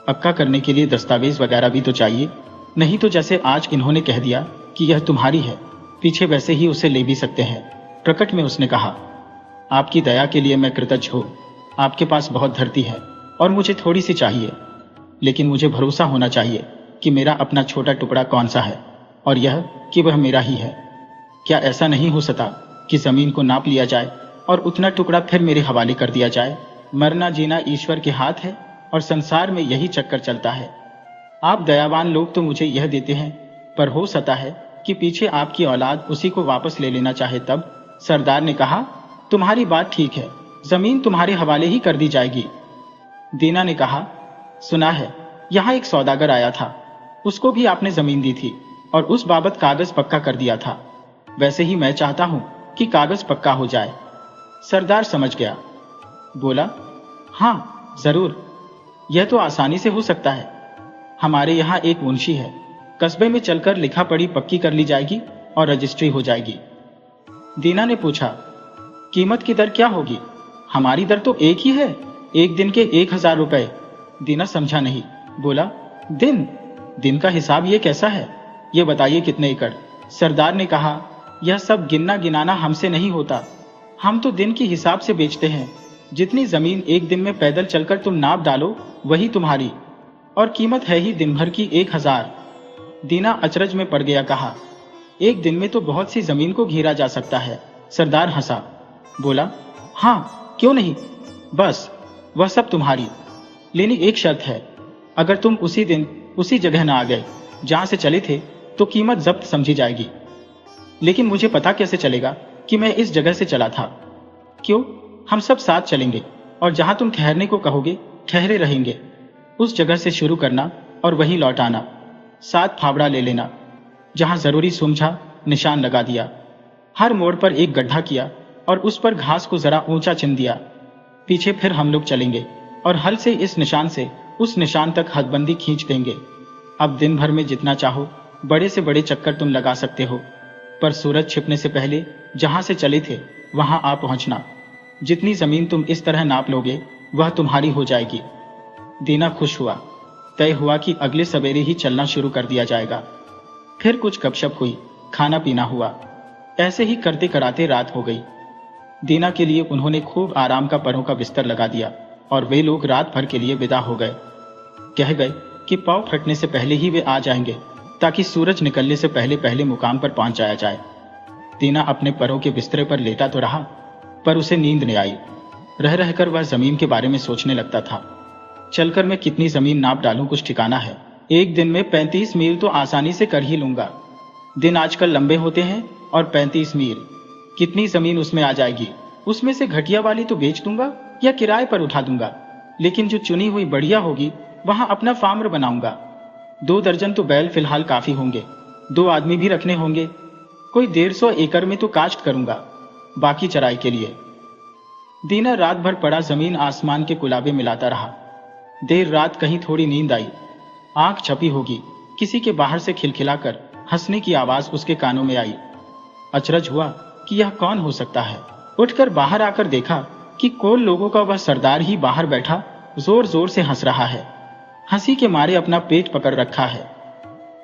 पक्का करने के लिए दस्तावेज वगैरह भी तो चाहिए, नहीं तो जैसे आज इन्होंने कह दिया कि यह तुम्हारी है, पीछे वैसे ही उसे ले भी सकते हैं। प्रकट में उसने कहा, आपकी दया के लिए मैं कृतज्ञ हूं। आपके पास बहुत धरती है और मुझे थोड़ी सी चाहिए, लेकिन मुझे भरोसा होना चाहिए कि मेरा अपना छोटा टुकड़ा कौन सा है और यह कि वह मेरा ही है। क्या ऐसा नहीं हो सकता कि जमीन को नाप लिया जाए और उतना टुकड़ा फिर मेरे हवाले कर दिया जाए? मरना जीना ईश्वर के हाथ है और संसार में यही चक्कर चलता है। आप दयावान लोग तो मुझे यह देते हैं, पर हो सकता है कि पीछे आपकी औलाद उसी को वापस ले लेना चाहे तब। सरदार ने कहा, तुम्हारी बात ठीक है, जमीन तुम्हारे हवाले ही कर दी जाएगी। दीना ने कहा, सुना है यहाँ एक सौदागर आया था, उसको भी आपने जमीन दी थी और उस बाबत कागज पक्का कर दिया था। वैसे ही मैं चाहता हूं कि कागज पक्का हो जाए। सरदार समझ गया, बोला, हाँ जरूर, यह तो आसानी से हो सकता है। हमारे यहाँ एक मुंशी है, कस्बे में चलकर लिखा पढ़ी पक्की कर ली जाएगी और रजिस्ट्री हो जाएगी। दीना ने पूछा, कीमत की दर क्या होगी? हमारी दर तो एक ही है, एक दिन के 1000 रुपए। दीना समझा नहीं, बोला, दिन का हिसाब ये कैसा है? ये बताइए कितने एकड़? सरदार ने कहा, यह सब गिनना गिनाना हमसे नहीं होता, हम तो दिन के हिसाब से बेचते हैं। जितनी जमीन एक दिन में पैदल चलकर तुम नाप डालो वही तुम्हारी, और कीमत है ही दिन भर की 1000। दीना अचरज में पड़ गया, कहा, एक दिन में तो बहुत सी जमीन को घेरा जा सकता है। सरदार हंसा, बोला, हाँ क्यों नहीं, बस वह सब तुम्हारी, लेकिन एक शर्त है, अगर तुम उसी दिन उसी जगह ना आ गए जहां से चले थे तो कीमत जब्त समझी जाएगी। लेकिन मुझे पता कैसे चलेगा कि मैं इस जगह से चला था? क्यों, हम सब साथ चलेंगे और जहां तुम ठहरने को कहोगे ठहरे रहेंगे। उस जगह से शुरू करना और वहीं लौट आना। 7 फावड़ा ले लेना। जहां जरूरी समझा निशान लगा दिया। हर मोड़ पर एक गड्ढा किया और उस पर घास को जरा ऊंचा चिन दिया। पीछे फिर हम लोग चलेंगे और हल से इस निशान से उस निशान तक हदबंदी खींच देंगे। अब दिन भर में जितना चाहो बड़े से बड़े चक्कर तुम लगा सकते हो, पर सूरज छिपने से पहले जहां से चले थे वहां आ पहुंचना। जितनी जमीन तुम इस तरह नाप लोगे वह तुम्हारी हो जाएगी। दीना खुश हुआ। तय हुआ कि अगले सवेरे ही चलना शुरू कर दिया जाएगा। फिर कुछ गपशप हुई, खाना पीना हुआ। ऐसे ही करते कराते रात हो गई। दीना के लिए उन्होंने खूब आराम का परों का बिस्तर लगा दिया और वे लोग रात भर के लिए विदा हो गए। कह गए कि पाँव फटने से पहले ही वे आ जाएंगे ताकि सूरज निकलने से पहले पहले मुकाम पर पहुंच जाया जाए। दीना अपने परों के बिस्तरे पर लेटा तो रहा, पर उसे नींद नहीं आई। रह रहकर वह जमीन के बारे में सोचने लगता था। चलकर मैं कितनी जमीन नाप डालूं कुछ ठिकाना है। एक दिन में 35 मील तो आसानी से कर ही लूंगा। दिन आजकल लंबे होते हैं और 35 मील, कितनी जमीन उसमें आ जाएगी। उसमें से घटिया वाली तो बेच दूंगा या किराए पर उठा दूंगा, लेकिन जो चुनी हुई बढ़िया होगी वहां अपना फार्म बनाऊंगा। 2 दर्जन तो बैल फिलहाल काफी होंगे, 2 आदमी भी रखने होंगे। कोई 150 एकड़ में तो काश्त करूंगा, बाकी चराई के लिए। दीना रात भर पड़ा जमीन आसमान के कुलाबे मिलाता रहा। देर रात कहीं थोड़ी नींद आई। आंख छपी होगी, किसी के बाहर से खिलखिलाकर हंसने की आवाज उसके कानों में आई। अचरज हुआ कि यह कौन हो सकता है। उठकर बाहर आकर देखा कि कोल लोगों का वह सरदार ही बाहर बैठा जोर जोर से हंस रहा है। हंसी के मारे अपना पेट पकड़ रखा है।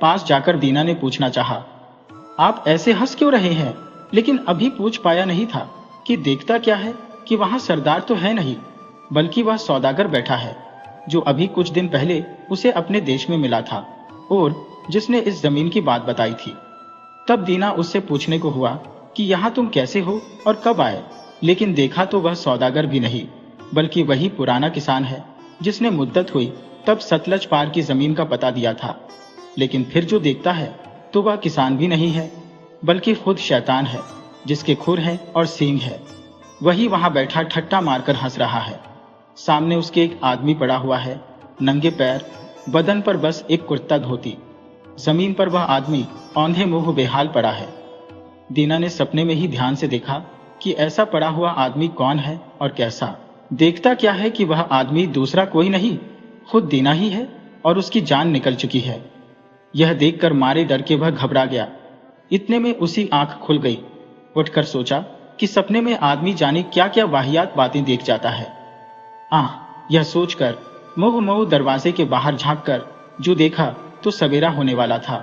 पास जाकर दीना ने पूछना चाहा, आप ऐसे हंस क्यों रहे हैं? लेकिन अभी पूछ पाया नहीं था कि देखता क्या है कि वहां सरदार तो है नहीं, बल्कि वह सौदागर बैठा है जो अभी कुछ दिन पहले उसे अपने देश में मिला था और जिसने इस जमीन की बात बताई थी। तब दीना उससे पूछने को हुआ कि यहाँ तुम कैसे हो और कब आए, लेकिन देखा तो वह सौदागर भी नहीं, बल्कि वही पुराना किसान है जिसने मुद्दत हुई तब सतलज पार की जमीन का पता दिया था। लेकिन फिर जो देखता है तो वह किसान भी नहीं है, बल्कि खुद शैतान है जिसके खुर है और सींग है। वही वहां बैठा ठट्टा मारकर हंस रहा है। सामने उसके एक आदमी पड़ा हुआ है, नंगे पैर, बदन पर बस एक कुर्ता धोती। जमीन पर वह आदमी औंधे मुंह बेहाल पड़ा है। दीना ने सपने में ही ध्यान से देखा कि ऐसा पड़ा हुआ आदमी कौन है और कैसा। देखता क्या है कि वह आदमी दूसरा कोई नहीं, खुद दीना ही है और उसकी जान निकल चुकी है। यह देखकर मारे डर के वह घबरा गया। इतने में उसी आंख खुल गई। उठकर सोचा कि सपने में आदमी जाने क्या क्या वाहियात बातें देख जाता है। यह सोचकर मुँह दरवाजे के बाहर झांककर जो देखा तो सवेरा होने वाला था।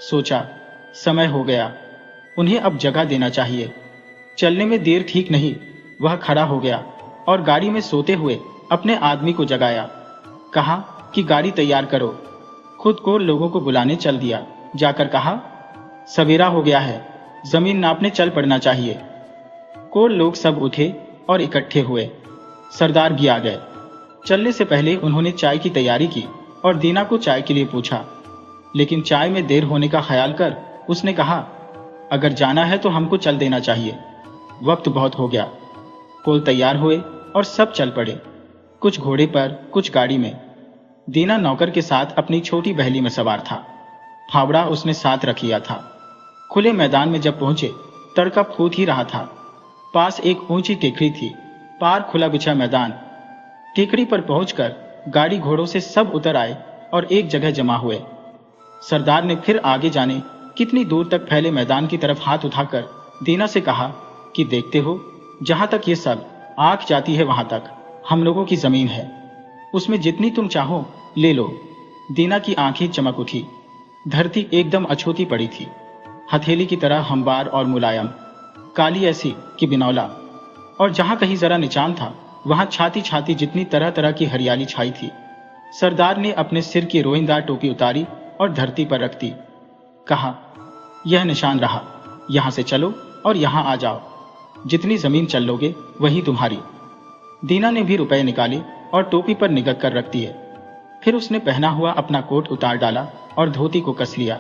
सोचा समय हो गया, उन्हें अब जगह देना चाहिए। चलने में देर ठीक नहीं। वह खड़ा हो गया और गाड़ी में सोते हुए अपने आदमी को जगाया। कहा कि गाड़ी तैयार करो। खुद को लोगों को बुलाने चल दिया। जाकर कहा, सवेरा हो गया है, जमीन नापने चल पड़ना चाहिए। कोल लोग सब उठे और इकट्ठे हुए। सरदार भी आ गए। चलने से पहले उन्होंने चाय की तैयारी की और दीना को चाय के लिए पूछा, लेकिन चाय में देर होने का ख्याल कर उसने कहा, अगर जाना है तो हमको चल देना चाहिए, वक्त बहुत हो गया। कोल तैयार हुए और सब चल पड़े, कुछ घोड़े पर, कुछ गाड़ी में। दीना नौकर के साथ अपनी छोटी बहेली में सवार था। फावड़ा उसने साथ रख लिया था। खुले मैदान में जब पहुंचे, तड़का फूट ही रहा था। पास एक ऊंची टेकरी थी, पार खुला बिछा मैदान। टेकरी पर पहुंचकर गाड़ी घोड़ों से सब उतर आए और एक जगह जमा हुए। सरदार ने फिर आगे जाने कितनी दूर तक फैले मैदान की तरफ हाथ उठाकर दीना से कहा कि देखते हो, जहां तक ये सब आंख जाती है वहां तक हम लोगों की जमीन है, उसमें जितनी तुम चाहो ले लो। दीना की आंखें चमक उठी। धरती एकदम अछूती पड़ी थी, हथेली की तरह हमवार और मुलायम, काली ऐसी कि बिनौला। और जहां कहीं जरा निचान था, वहां छाती छाती जितनी तरह तरह की हरियाली छाई थी। सरदार ने अपने सिर की रोईंदार टोपी उतारी और धरती पर रख दी। कहा, यह निशान रहा, यहां से चलो और यहां आ जाओ। जितनी जमीन चल लोगे वही तुम्हारी। दीना ने भी रुपए निकाले और टोपी पर निगत कर रख दिए। फिर उसने पहना हुआ अपना कोट उतार डाला और धोती को कस लिया।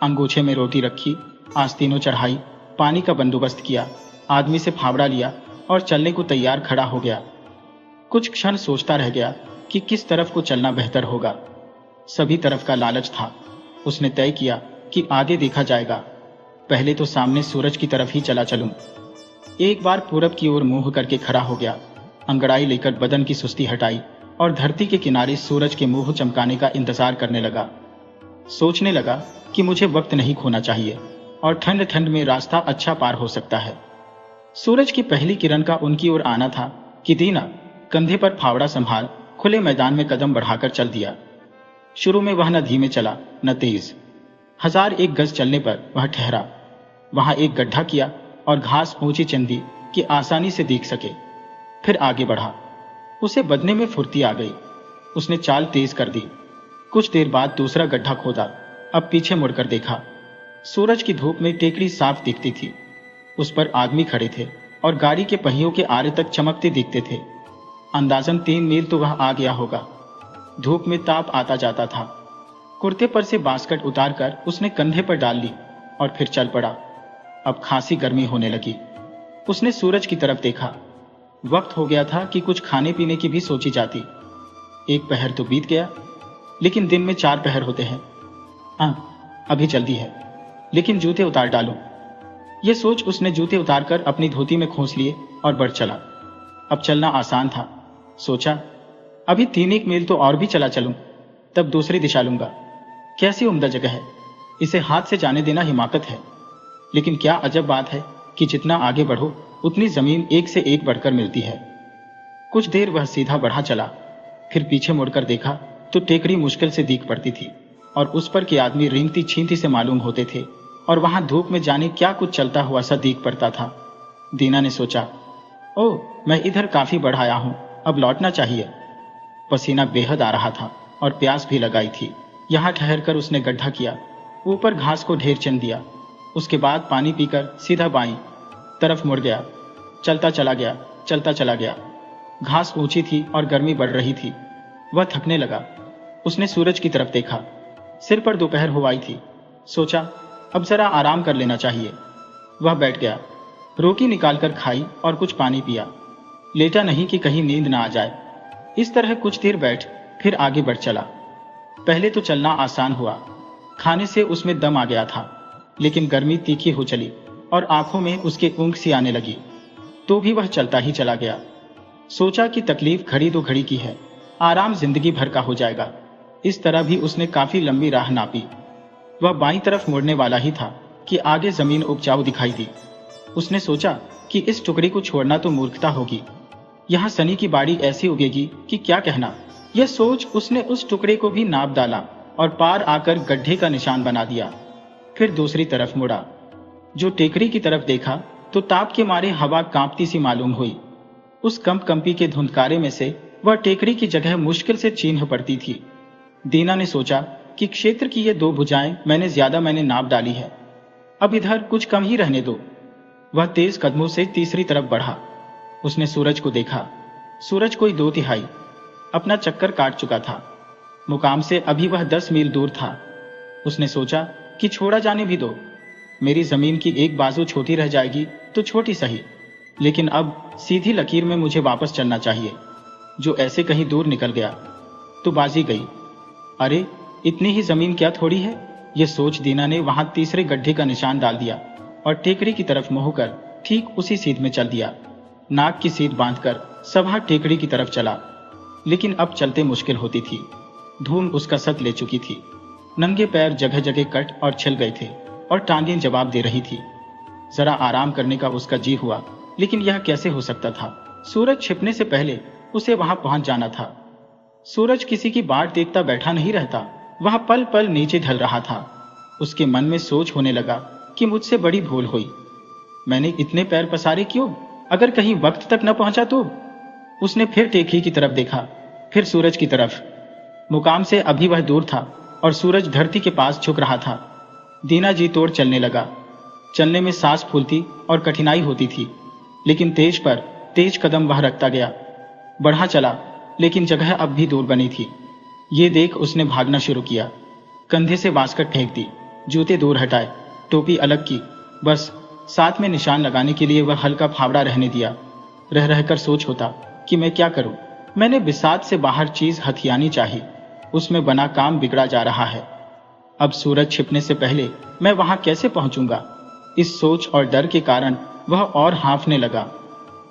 अंगूछे में रोटी रखी, आस्तीनों चढ़ाई, पानी का बंदोबस्त किया, आदमी से फावड़ा लिया और चलने को तैयार खड़ा हो गया। कुछ क्षण सोचता रह गया कि किस तरफ को चलना बेहतर होगा। सभी तरफ का लालच था। उसने तय किया कि आगे देखा जाएगा, पहले तो सामने सूरज की तरफ ही चला चलूं। एक बार पूरब की ओर मुंह करके खड़ा हो गया, अंगड़ाई लेकर बदन की सुस्ती हटाई और धरती के किनारे सूरज के मुंह चमकाने का इंतजार करने लगा। सोचने लगा कि मुझे वक्त नहीं खोना चाहिए और ठंड ठंड में रास्ता अच्छा पार हो सकता है। सूरज की पहली किरण का उनकी ओर आना था कि दीना कंधे पर फावड़ा संभाल खुले मैदान में कदम बढ़ाकर चल दिया। शुरू में वह न धीमे चला न तेज। 1001 गज चलने पर वह ठहरा। वहां एक गड्ढा किया और घास ऊंची चंदी कि आसानी से दिख सके। फिर आगे बढ़ा। उसे बदने में फुर्ती आ गई। उसने चाल तेज कर दी। कुछ देर बाद दूसरा गड्ढा खोदा। अब पीछे मुड़कर देखा। सूरज की धूप में टेकड़ी साफ दिखती थी। उस पर आदमी खड़े थे और गाड़ी के पहियों के आरे तक चमकते दिखते थे। अंदाजन 3 मील तो वह आ गया होगा। धूप में ताप आता जाता था। कुर्ते पर से बास्कट उतारकर उसने कंधे पर डाल ली और फिर चल पड़ा। अब खासी गर्मी होने लगी। उसने सूरज की तरफ देखा। वक्त हो गया था कि कुछ खाने पीने की भी सोची जाती। एक पहर तो बीत गया, लेकिन दिन में 4 पहर होते हैं। हाँ, अभी जल्दी है, लेकिन जूते उतार डालूं। यह सोच उसने जूते उतारकर अपनी धोती में खोस लिए और बढ़ चला। अब चलना आसान था। सोचा, अभी 3 मील तो और भी चला चलूं, तब दूसरी दिशा लूंगा। कैसी उम्दा जगह है, इसे हाथ से जाने देना हिमाकत है। लेकिन क्या अजब बात है कि जितना आगे बढ़ो उतनी जमीन एक से एक बढ़कर मिलती है। कुछ देर वह सीधा बढ़ा चला, फिर पीछे मुड़कर देखा तो टेकड़ी मुश्किल से दिख पड़ती थी और उस पर के आदमी रेंगती छींती से मालूम होते थे और वहां धूप में जाने क्या कुछ चलता हुआ सा दिख पड़ता था। दीना ने सोचा, ओह, मैं इधर काफी बढ़ आया हूं, अब लौटना चाहिए। पसीना बेहद आ रहा था और प्यास भी लगाई थी। यहां ठहरकर उसने गड्ढा किया, ऊपर घास को ढेर चन दिया। उसके बाद पानी पीकर सीधा बाईं तरफ मुड़ गया। चलता चला गया, चलता चला गया। घास ऊंची थी और गर्मी बढ़ रही थी। वह थकने लगा। उसने सूरज की तरफ देखा। सिर पर दोपहर हो आई थी। सोचा, अब जरा आराम कर लेना चाहिए। वह बैठ गया, रोटी निकालकर खाई और कुछ पानी पिया। लेटा नहीं कि कहीं नींद ना आ जाए। इस तरह कुछ देर बैठ फिर आगे बढ़ चला। पहले तो चलना आसान हुआ। खाने से उसमें दम आ गया था, लेकिन गर्मी तीखी हो चली और आंखों में उसके ऊँघ सी आने लगी। तो भी वह चलता ही चला गया। सोचा कि तकलीफ घड़ी दो घड़ी की है, आराम जिंदगी भर का हो जाएगा। इस तरह भी उसने काफी लंबी राह नापी। वह बाईं तरफ मुड़ने वाला ही था कि आगे जमीन उपजाऊ दिखाई दी। उसने सोचा कि इस टुकड़ी को छोड़ना तो मूर्खता होगी। यहाँ सनी की बाड़ी ऐसी उगेगी कि क्या कहना। यह सोच उसने उस टुकड़े को भी नाप डाला और पार आकर गड्ढे का निशान बना दिया। फिर दूसरी तरफ मुड़ा। जो टेकरी की तरफ देखा तो ताप के मारे हवा कांपती सी मालूम हुई। उस कंपकंपी के धुंधकारे में से वह टेकरी की जगह मुश्किल से चिन्ह पड़ती थी। दीना ने सोचा कि क्षेत्र की ये 2 भुजाएं मैंने नाप डाली है, अब इधर कुछ कम ही रहने दो। वह तेज कदमों से तीसरी तरफ बढ़ा। उसने सूरज को देखा। सूरज कोई 2/3 अपना चक्कर काट चुका था। मुकाम से अभी वह 10 मील दूर था। उसने सोचा कि छोड़ा जाने भी दो। मेरी जमीन की एक बाजू छोटी रह जाएगी तो छोटी सही, लेकिन अब सीधी लकीर में मुझे वापस चलना चाहिए, जो ऐसे कहीं दूर निकल गया। तो बाजी गई। अरे इतनी ही जमीन क्या थोड़ी है, ये सोच दीना ने वहां तीसरे गड्ढे का निशान डाल दिया और टेकड़ी की तरफ मुंह कर ठीक उसी सीध में चल दिया। नाक की सीध बांधकर सभा टेकड़ी की तरफ चला, लेकिन अब चलते मुश्किल होती थी। धूम उसका सत ले चुकी थी। नंगे पैर जगह जगह कट और छिल गए थे और टांगें जवाब दे रही थी। जरा आराम करने का उसका जी हुआ, लेकिन यह कैसे हो सकता था। सूरज छिपने से पहले उसे वहां पहुंच जाना था। सूरज किसी की बाट देखता बैठा नहीं रहता, वह पल पल नीचे ढल रहा था। उसके मन में सोच होने लगा कि मुझसे बड़ी भूल हुई। मैंने इतने पैर पसारे क्यों? अगर कहीं वक्त तक न पहुंचा तो? उसने फिर टेकड़ी की तरफ देखा, फिर सूरज की तरफ। मुकाम से अभी वह दूर था और सूरज धरती के पास झुक रहा था। दीना जी तोड़ चलने लगा। चलने में सांस फूलती और कठिनाई होती थी, लेकिन तेज पर तेज कदम वह रखता गया। बढ़ा चला, लेकिन जगह अब भी दूर बनी थी। ये देख उसने भागना शुरू किया। कंधे से बास्केट फेंक दी, जूते दूर हटाए, टोपी अलग की। बस साथ में निशान लगाने के लिए वह हल्का फावड़ा रहने दिया। रह रहकर सोच होता कि मैं क्या करूं। मैंने बिसात से बाहर चीज हथियानी चाहिए, उसमें बना काम बिगड़ा जा रहा है। अब सूरज छिपने से पहले मैं वहां कैसे पहुंचूंगा? इस सोच और डर के कारण वह और हाँफने लगा।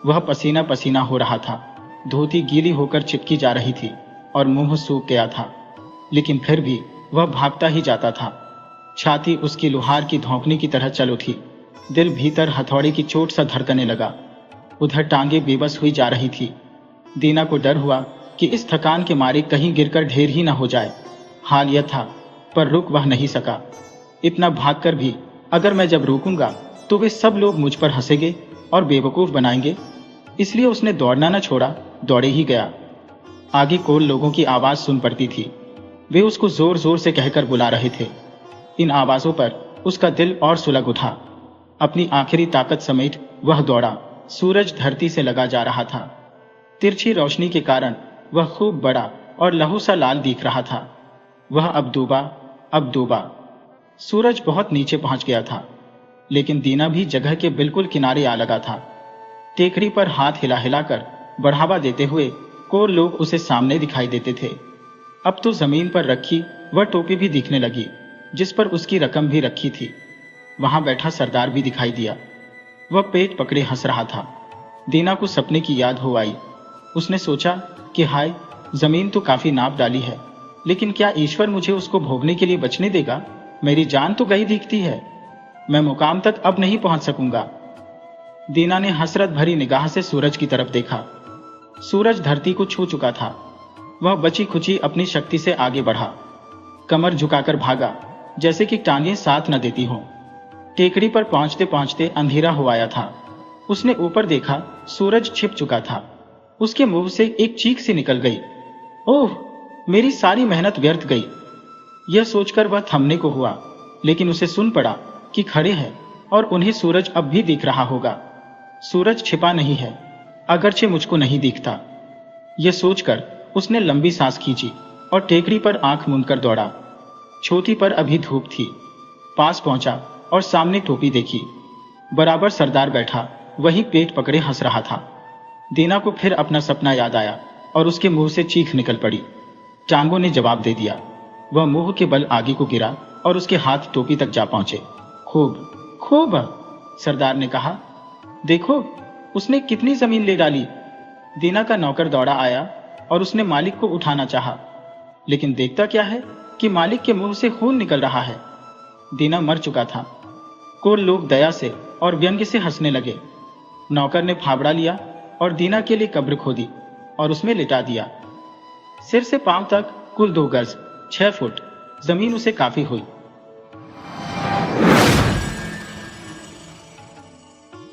वह पसीना पसीना हो रहा था, धोती गीली होकर चिपकी जा रही थी और मुंह सूख गया था, लेकिन फिर भी वह भागता ही जाता था। छाती उसकी लोहार की धौंकने की तरह चल उठी। दिल भीतर हथौड़े की चोट सा धड़कने लगा। उधर टांगे बेबस हुई जा रही थी। दीना को डर हुआ कि इस थकान के मारे कहीं गिरकर ढेर ही ना हो जाए। हाल यह था, पर रुक वह नहीं सका। इतना भागकर भी अगर मैं जब रुकूंगा तो वे सब लोग मुझ पर हंसेंगे और बेवकूफ बनाएंगे। इसलिए उसने दौड़ना न छोड़ा, दौड़े ही गया। आगे कोल लोगों की आवाज सुन पड़ती थी। वे उसको जोर जोर से कहकर बुला रहे थे। इन आवाजों पर उसका दिल और सुलग उठा। अपनी आखिरी ताकत समेट वह दौड़ा। सूरज धरती से लगा जा रहा था। तिरछी रोशनी के कारण वह खूब बड़ा और लहू सा लाल दिख रहा था। वह अब डूबा। सूरज बहुत नीचे पहुंच गया था, लेकिन दीना भी जगह के बिल्कुल किनारे आ लगा था। टेकड़ी पर हाथ हिला हिलाकर बढ़ावा देते हुए कोर लोग उसे सामने दिखाई देते थे। अब तो जमीन पर रखी वह टोपी भी दिखने लगी, जिस पर उसकी रकम भी रखी थी। वहां बैठा सरदार भी दिखाई दिया। वह पेट पकड़े हंस रहा था। दीना को सपने की याद हो आई। उसने सोचा कि हाय, जमीन तो काफी नाप डाली है, लेकिन क्या ईश्वर मुझे उसको भोगने के लिए बचने देगा? मेरी जान तो गई दिखती है। मैं मुकाम तक अब नहीं पहुंच सकूंगा। दीना ने हसरत भरी निगाह से सूरज की तरफ देखा। सूरज धरती को छू चुका था। वह बची खुची अपनी शक्ति से आगे बढ़ा। कमर झुकाकर भागा, जैसे कि टांगें साथ न देती हों। टेकड़ी पर पहुंचते पहुंचते अंधेरा हो आया था। उसने ऊपर देखा, सूरज छिप चुका था। उसके मुंह से एक चीख सी निकल गई। ओह, मेरी सारी मेहनत व्यर्थ गई। यह सोचकर वह थमने को हुआ, लेकिन उसे सुन पड़ा कि खड़े हैं और उन्हें सूरज अब भी दिख रहा होगा। सूरज छिपा नहीं है, अगरचे मुझको नहीं दिखता। यह सोचकर उसने लंबी सांस खींची और टेकड़ी पर आंख मूंदकर दौड़ा। छोटी पर अभी धूप थी। पास पहुंचा और सामने टोपी देखी। बराबर सरदार बैठा, वही पेट पकड़े हंस रहा था। दीना को फिर अपना सपना याद आया और उसके मुंह से चीख निकल पड़ी। टांगों ने जवाब दे दिया। वह मुंह के बल आगे को गिरा और उसके हाथ टोपी तक जा पहुंचे। खूब खूब, सरदार ने कहा। देखो, उसने कितनी जमीन ले डाली। दीना का नौकर दौड़ा आया और उसने मालिक को उठाना चाहा, लेकिन देखता क्या है कि मालिक के मुंह से खून निकल रहा है। दीना मर चुका था। कोल लोग दया से और व्यंग्य से हंसने लगे। नौकर ने फावड़ा लिया और दीना के लिए कब्र खोदी और उसमें लिटा दिया। सिर से पांव तक कुल 2 गज 6 फुट जमीन उसे काफी हुई।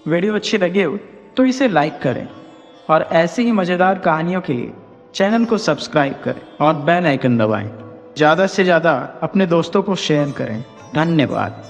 वीडियो अच्छी लगे हो तो इसे लाइक करें और ऐसी ही मज़ेदार कहानियों के लिए चैनल को सब्सक्राइब करें और बेल आइकन दबाएं। ज़्यादा से ज़्यादा अपने दोस्तों को शेयर करें। धन्यवाद।